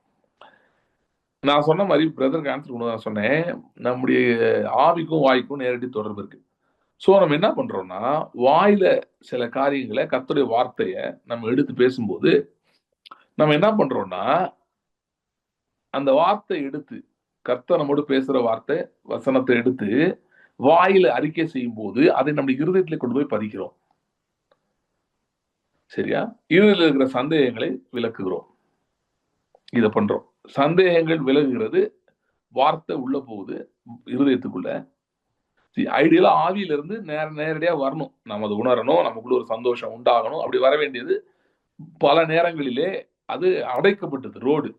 நான் சொன்ன மாதிரி பிரதருக்கு ஆன்சர் கொண்டு தான் சொன்னேன், நம்முடைய ஆவிக்கும் வாய்க்கும் நேரடி தொடர்பு இருக்கு. ஸோ நம்ம என்ன பண்றோம்னா, வாயில சில காரியங்களை, கர்த்தருடைய வார்த்தையை நம்ம எடுத்து பேசும்போது நம்ம என்ன பண்றோம்னா, அந்த வார்த்தை எடுத்து, கர்த்தர் நம்மோடு பேசுற வார்த்தை வசனத்தை எடுத்து வாயில அறிக்கை செய்யும் போது அதை நம்முடைய இருதயத்திலே கொண்டு போய் பதிக்கிறோம். சரியா? இருதயத்தில் இருக்கிற சந்தேகங்களை விலக்குகிறோம். இதை பண்றோம். சந்தேகங்கள் விலகுகிறது, வார்த்தை உள்ள போகுது இருதயத்துக்குள்ள. ஐடியலா ஆவியிலிருந்து நேரடியா வரணும், நம்ம அதை உணரணும், நமக்குள்ள ஒரு சந்தோஷம் உண்டாகணும். அப்படி வர வேண்டியது பல நேரங்களிலே அது அடைக்கப்பட்டது, ரோடு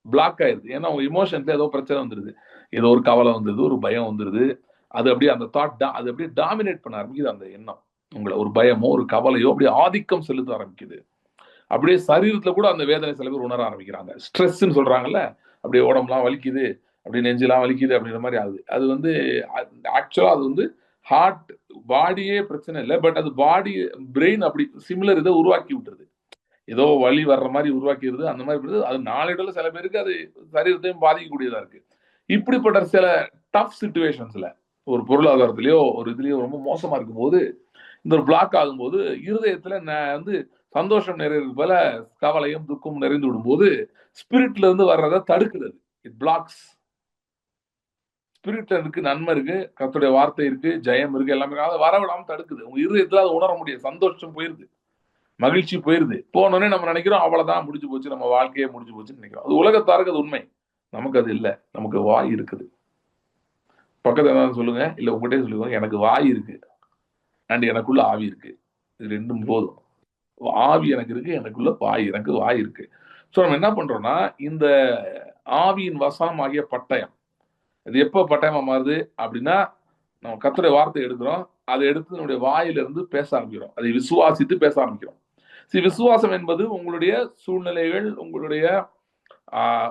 பிளாக் ஆயிருது. ஏன்னா உங்க இமோஷன்ல ஏதோ பிரச்சனை வந்துருது, ஏதோ ஒரு கவலை வந்துருது, ஒரு பயம் வந்துருது. அது அப்படியே அந்த தாட் அது அப்படியே டாமினேட் பண்ண ஆரம்பிக்குது. அந்த எண்ணம் உங்களை ஒரு பயமோ ஒரு கவலையோ அப்படியே ஆதிக்கம் செலுத்த ஆரம்பிக்குது. அப்படியே சரீரத்துல கூட அந்த வேதனை சில பேர் உணர ஆரம்பிக்கிறாங்க. ஸ்ட்ரெஸ்ன்னு சொல்றாங்கல்ல, அப்படியே உடம்புலாம் வலிக்குது, அப்படி நெஞ்செல்லாம் வலிக்குது அப்படின்ற மாதிரி ஆகுது. அது ஆக்சுவலா அது ஹார்ட் பாடியே பிரச்சனை இல்லை, பட் அது பாடி பிரெயின் அப்படி சிமிலர் இதை உருவாக்கி விட்டுருது. ஏதோ வலி வர்ற மாதிரி உருவாக்கிடுது. அந்த மாதிரி அது நாளடைவுல சில பேருக்கு அது சரீரத்தையும் பாதிக்கக்கூடியதா இருக்கு. இப்படிப்பட்ட சில டஃப் சிச்சுவேஷன்ஸ்ல, ஒரு பொருளாதாரத்திலயோ ஒரு இதுலயோ ரொம்ப மோசமா இருக்கும் போது, இந்த ஒரு பிளாக் ஆகும்போது இருதயத்துல சந்தோஷம் நிறைவு போல கவலையும் துக்கம் நிறைந்து விடும்போது ஸ்பிரிட்ல இருந்து வர்றதை தடுக்கிறது. It blocks. ஸ்பிரிட்ல இருக்கு, நன்மை இருக்கு, கர்த்தருடைய வார்த்தை இருக்கு, ஜெயம் இருக்கு, எல்லாமே அதை வரவிடாம தடுக்குது. உங்க இருதயத்துல அதை உணர முடியாது. சந்தோஷம் போயிருது, மகிழ்ச்சி போயிருது. போனோடனே நம்ம நினைக்கிறோம் அவ்வளவுதான், முடிஞ்சு போச்சு, நம்ம வாழ்க்கையே முடிஞ்சு போச்சுன்னு நினைக்கிறோம். அது உலகத்தாருக்கு அது உண்மை, நமக்கு அது இல்லை. நமக்கு வாய் இருக்குது. பக்கத்துல என்ன சொல்லுங்க, இல்ல உங்ககிட்டே சொல்லுவாங்க, எனக்கு வாய் இருக்கு அண்ட் எனக்குள்ள ஆவி இருக்கு. இது ரெண்டும் போதும். ஆவி எனக்கு இருக்கு, எனக்குள்ள எனக்கு வாய் இருக்கு. ஸோ நம்ம என்ன பண்றோம்னா, இந்த ஆவியின் வசனம் ஆகிய பட்டயம், இது எப்போ பட்டயமா மாறுது அப்படின்னா, நம்ம கர்த்தருடைய வார்த்தை எடுக்கிறோம், அதை எடுத்து நம்முடைய வாயிலிருந்து பேச ஆரம்பிக்கிறோம், அதை விசுவாசித்து பேச ஆரம்பிக்கிறோம். விசுவாசம் என்பது உங்களுடைய சூழ்நிலைகள், உங்களுடைய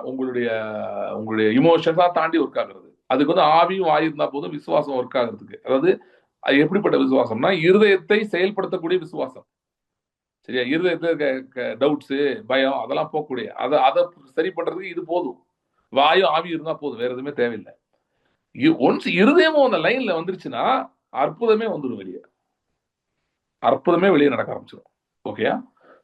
உங்களுடைய இமோஷன்ஸா தாண்டி ஒர்க் ஆகுறது. அதுக்கு ஆவியும் வாய் இருந்தா போதும் விசுவாசம் ஒர்க் ஆகுறதுக்கு. அதாவது அது எப்படிப்பட்ட விசுவாசம்னா, இருதயத்தை செயல்படுத்தக்கூடிய விசுவாசம். சரியா? இருதயத்துல டவுட்ஸ், பயம் அதெல்லாம் போகக்கூடிய, அதை சரி பண்றதுக்கு இது போதும். வாயும் ஆவி இருந்தா போதும், வேற எதுவுமே தேவையில்லை. ஒன்ஸ் இருதயமும் அந்த லைன்ல வந்துருச்சுன்னா அற்புதமே வந்துடும் வெளியே. அற்புதமே வெளியே நடக்க ஆரம்பிச்சிடும். ஓகேயா?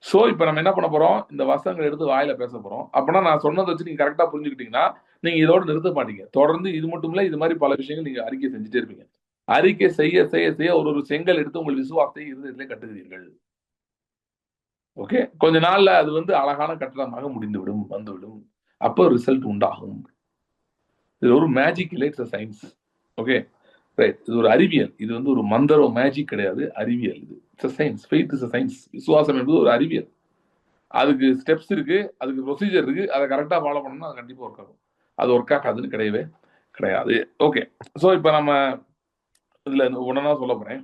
சோ இப்ப நம்ம என்ன பண்ண போறோம், இந்த வசனங்களை எடுத்து வாயில பேச போறோம். அப்படின்னா நான் சொன்னதை வச்சு நீங்க கரெக்டா புரிஞ்சுக்கிட்டீங்கன்னா நீங்க இதோட நிறுத்த மாட்டீங்க. தொடர்ந்து இது மட்டும் இல்ல, இது மாதிரி பல விஷயங்கள் நீங்க அறிக்கை செஞ்சுட்டே இருப்பீங்க. அறிக்கை செய்ய செய்ய செய்ய ஒரு செங்கல் எடுத்து உங்கள் விசுவாசத்தை இருதயத்திலே கட்டுகிறீர்கள். ஓகே, கொஞ்ச நாள்ல அது அழகான கட்டடமாக முடிந்துவிடும், வந்துவிடும். அப்போ ரிசல்ட் உண்டாகும். இது ஒரு மேஜிக் இல்லை, இட்ஸ் சயின்ஸ். Okay right. இது ஒரு அறிவியல். இது ஒரு மந்திர மேஜிக் கிடையாது, அறிவியல். இது it's science. Faith is science. விசுவாசம் என்பது ஒரு அறிவியல். அதுக்கு ஸ்டெப்ஸ் இருக்கு, அதுக்கு ப்ரொசீஜர் இருக்கு. அதை கரெக்டா ஃபாலோ பண்ணணும்னா அது கண்டிப்பா ஒர்க் ஆகும். அது ஒர்க் ஆகாதுன்னு கிடையவே கிடையாது. ஓகே, ஸோ இப்போ நம்ம இதுல ஒன்னா சொல்ல போறேன்.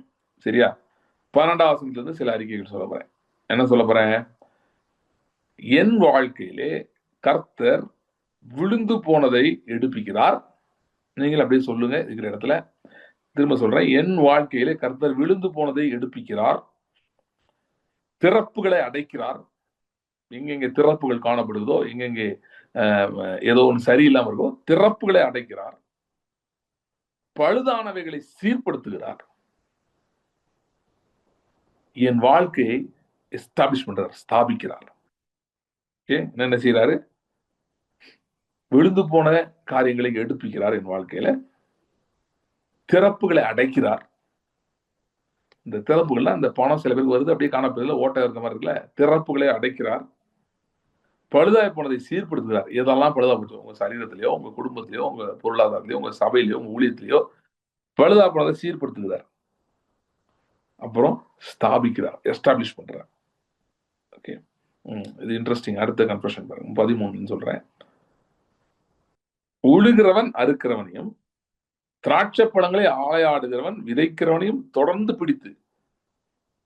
சரியா? 12ஆம் வசனத்துல இருந்து சில அறிக்கைகள் சொல்ல போறேன். என்ன சொல்ல போறேன்? என் வாழ்க்கையிலே கர்த்தர் விழுந்து போனதை எடுப்பிக்கிறார். நீங்கள் அப்படியே சொல்லுங்க இருக்கிற இடத்துல. திரும்ப சொல்றேன், என் வாழ்க்கையிலே கர்த்தர் விழுந்து போனதை எடுப்பிக்கிறார், திறப்புகளை அடைக்கிறார். எங்கெங்கே திறப்புகள் காணப்படுதோ, எங்கெங்கே ஏதோ ஒன்று சரியில்லாம இருக்கோ, திறப்புகளை அடைக்கிறார், பழுதானவைகளை சீர்படுத்துகிறார், என் வாழ்க்கையை எஸ்டாப்ளிஷ் பண்றார், ஸ்தாபிக்கிறார். என்ன செய்யறாரு? விழுந்து போன காரியங்களை எடுப்பிக்கிறார், என் வாழ்க்கையில திறப்புகளை அடைக்கிறார். இந்த திறப்புகள்லாம் இந்த பணம் சில பேருக்கு வருது, அப்படியே காணப்படுறதுல ஓட்ட இருக்க மாதிரி இருக்குல்ல. திறப்புகளை அடைக்கிறார், பழுதாய் போனதை சீர்படுத்துகிறார். எதெல்லாம் பழுதா போச்சு உங்க சரீரத்திலேயோ, உங்க குடும்பத்திலேயோ, உங்க பொருளாதாரத்திலேயோ, உங்க சபையிலேயோ, உங்க ஊழியத்திலேயோ பழுதா போனதை சீர்படுத்துகிறார். அப்புறம் ஸ்தாபிக்கிறார், எஸ்டாப்ளிஷ் பண்றார். ஓகே, இது இன்ட்ரெஸ்டிங். அடுத்த கன்ஃபெஷன் பாருங்க, 13 சொல்றேன். உழுகிறவன் அறுக்கிறவனையும், திராட்சை பழங்களை ஆளையாடுகிறவன் விதைக்கிறவனையும் தொடர்ந்து பிடித்து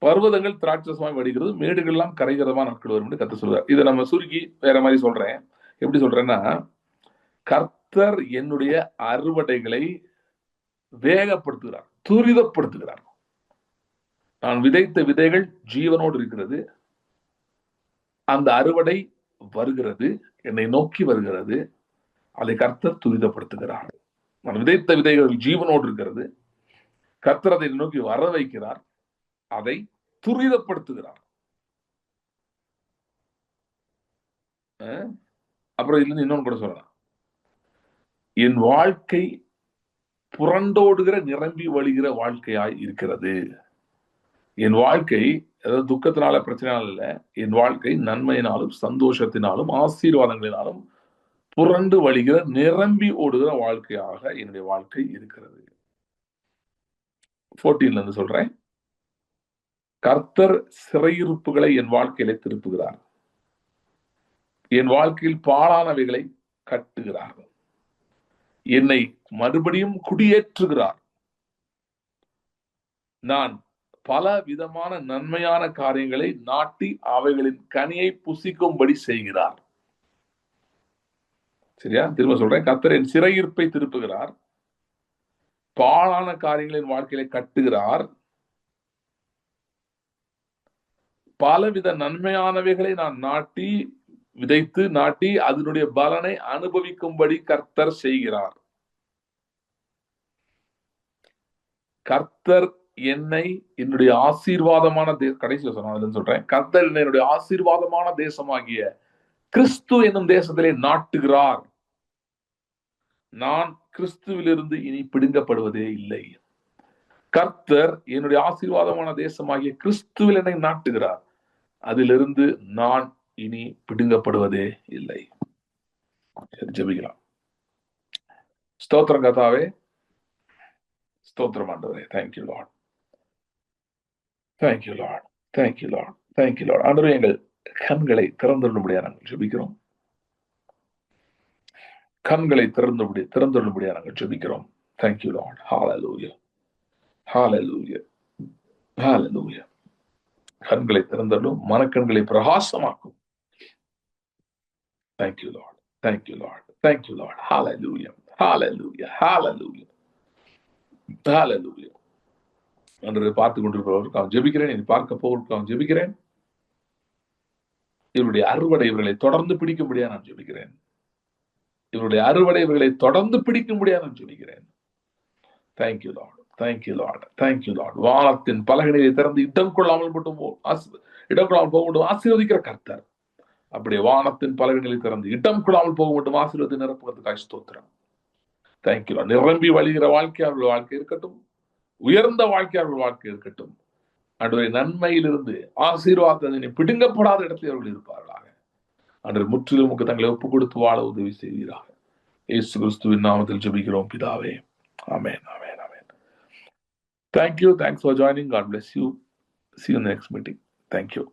பர்வதங்கள் திராட்சசமாய் வடிகிறது, மேடுகள் எல்லாம் கரைகிறதமா நாட்கள் வரும் என்று கர்த்தர் சொல்றார். இதை நம்ம சுருக்கி வேற மாதிரி சொல்றேன். எப்படி சொல்றேன்னா, கர்த்தர் என்னுடைய அறுவடைகளை வேகப்படுத்துகிறார், துரிதப்படுத்துகிறார். நான் விதைத்த விதைகள் ஜீவனோடு இருக்கிறது, அந்த அறுவடை வருகிறது, என்னை நோக்கி வருகிறது, அதை கர்த்தர் துரிதப்படுத்துகிறார். நான் விதைத்த விதைகள் ஜீவனோடு இருக்கிறது, கர்த்தர் அதை நோக்கி வர வைக்கிறார், அதை துரிதப்படுத்துகிறார். அப்புறம் இதுல இருந்து இன்னொன்னு கூட சொல்லலாம். என் வாழ்க்கை புரண்டோடுகிற நிரம்பி வழிகிற வாழ்க்கையாய் இருக்கிறது. என் வாழ்க்கை அதாவது துக்கத்தினால பிரச்சனைனால இல்ல, என் வாழ்க்கை நன்மையினாலும் சந்தோஷத்தினாலும் ஆசீர்வாதங்களினாலும் புரண்டு வழிகிற நிரம்பி ஓடுகிற வாழ்க்கையாக என்னுடைய வாழ்க்கை இருக்கிறது. 14 இருந்து சொல்றேன். கர்த்தர் சிறையிருப்புகளை என் வாழ்க்கையில திருப்புகிறார், என் வாழ்க்கையில் பாழானவைகளை கட்டுகிறார், என்னை மறுபடியும் குடியேற்றுகிறார், நான் பல விதமான நன்மையான காரியங்களை நாட்டி அவைகளின் கனியை புசிக்கும்படி செய்கிறார். சரியா? திரும்ப சொல்றேன். கர்த்தர் என் சிறையிருப்பை திருப்புகிறார், பாழான காரியங்களின் வாழ்க்கையில கட்டுகிறார், பலவித நன்மையானவைகளை நான் நாட்டி விதைத்து நாட்டி அதனுடைய பலனை அனுபவிக்கும்படி கர்த்தர் செய்கிறார். கர்த்தர் என்னை என்னுடைய ஆசீர்வாதமான கடைசியில் சொன்ன சொல்றேன். கர்த்தர் என்னுடைய ஆசீர்வாதமான தேசமாகிய கிறிஸ்து என்னும் தேசத்திலே நாட்டுகிறார். நான் கிறிஸ்துவிலிருந்து இனி பிடுங்கப்படுவதே இல்லை. கர்த்தர் என்னுடைய ஆசீர்வாதமான தேசமாகிய கிறிஸ்துவில் என்னை நாட்டுகிறார், அதிலிருந்து நான் இனி பிடுங்கப்படுவதே இல்லை. ஜெபிக்கலாம். ஸ்தோத்திரம் கர்த்தாவே, ஸ்தோத்திரம் ஆண்டவரே. Thank you Lord, thank you Lord, thank you Lord, thank you Lord. ஆண்டவரே, எங்கள் கண்களை திறந்துள்ளபடியா நாங்கள் ஜெபிக்கிறோம். கண்களை திறந்துள்ளபடியா நாங்கள் ஜெபிக்கிறோம். Thank you Lord. Hallelujah, hallelujah, hallelujah. கண்களை திறந்தள்ளும், மனக்கண்களை பிரகாசமாக்கும். Thank you Lord, thank you Lord, thank you Lord. Hallelujah, hallelujah, hallelujah, hallelujah. அன்று பார்த்து கொண்டிருப்பவர்களுக்கு ஜெபிக்கிறேன், இனி பார்க்க போவதற்கு ஜெபிக்கிறேன். இவருடைய அறுவடை இவர்களை தொடர்ந்து பிடிக்கும்படியா நான் ஜெபிக்கிறேன். இவருடைய அறுவடை இவர்களை தொடர்ந்து பிடிக்கும்படியா நான் ஜெபிக்கிறேன். Thank you Lord, thank you Lord, thank you Lord. வானத்தின் பலகணியை திறந்து இடம் கொள்ளாமல் போக மட்டும் ஆசீர்வதிக்கிற கர்த்தர், அப்படியே வானத்தின் பலகணிகளை திறந்து இடம் கொள்ளாமல் போக மட்டும் ஆசீர்வாதத்தை நிரப்புவதற்காக ஸ்தோத்திரம். Thank you Lord. நிரம்பி வழிகிற வாழ்க்கை அவர்கள் வாழ்க்கை இருக்கட்டும், உயர்ந்த வாழ்க்கை அவர்கள் வாழ்க்கை இருக்கட்டும். அன்றைய நன்மையிலிருந்து ஆசீர்வாதத்தை பிடுங்கப்படாத இடத்தில் அவர்கள் இருப்பார்களாக. அன்று முற்றிலும் தங்களை ஒப்புக் கொடுத்து வாழ உதவி செய்வீராக. இயேசு கிறிஸ்துவின் நாமத்தில் ஜெபிக்கிறோம் பிதாவே. ஆமென், ஆமென், ஆமென். Thank you. Thanks for joining. God bless you. See you in the next meeting. Thank you.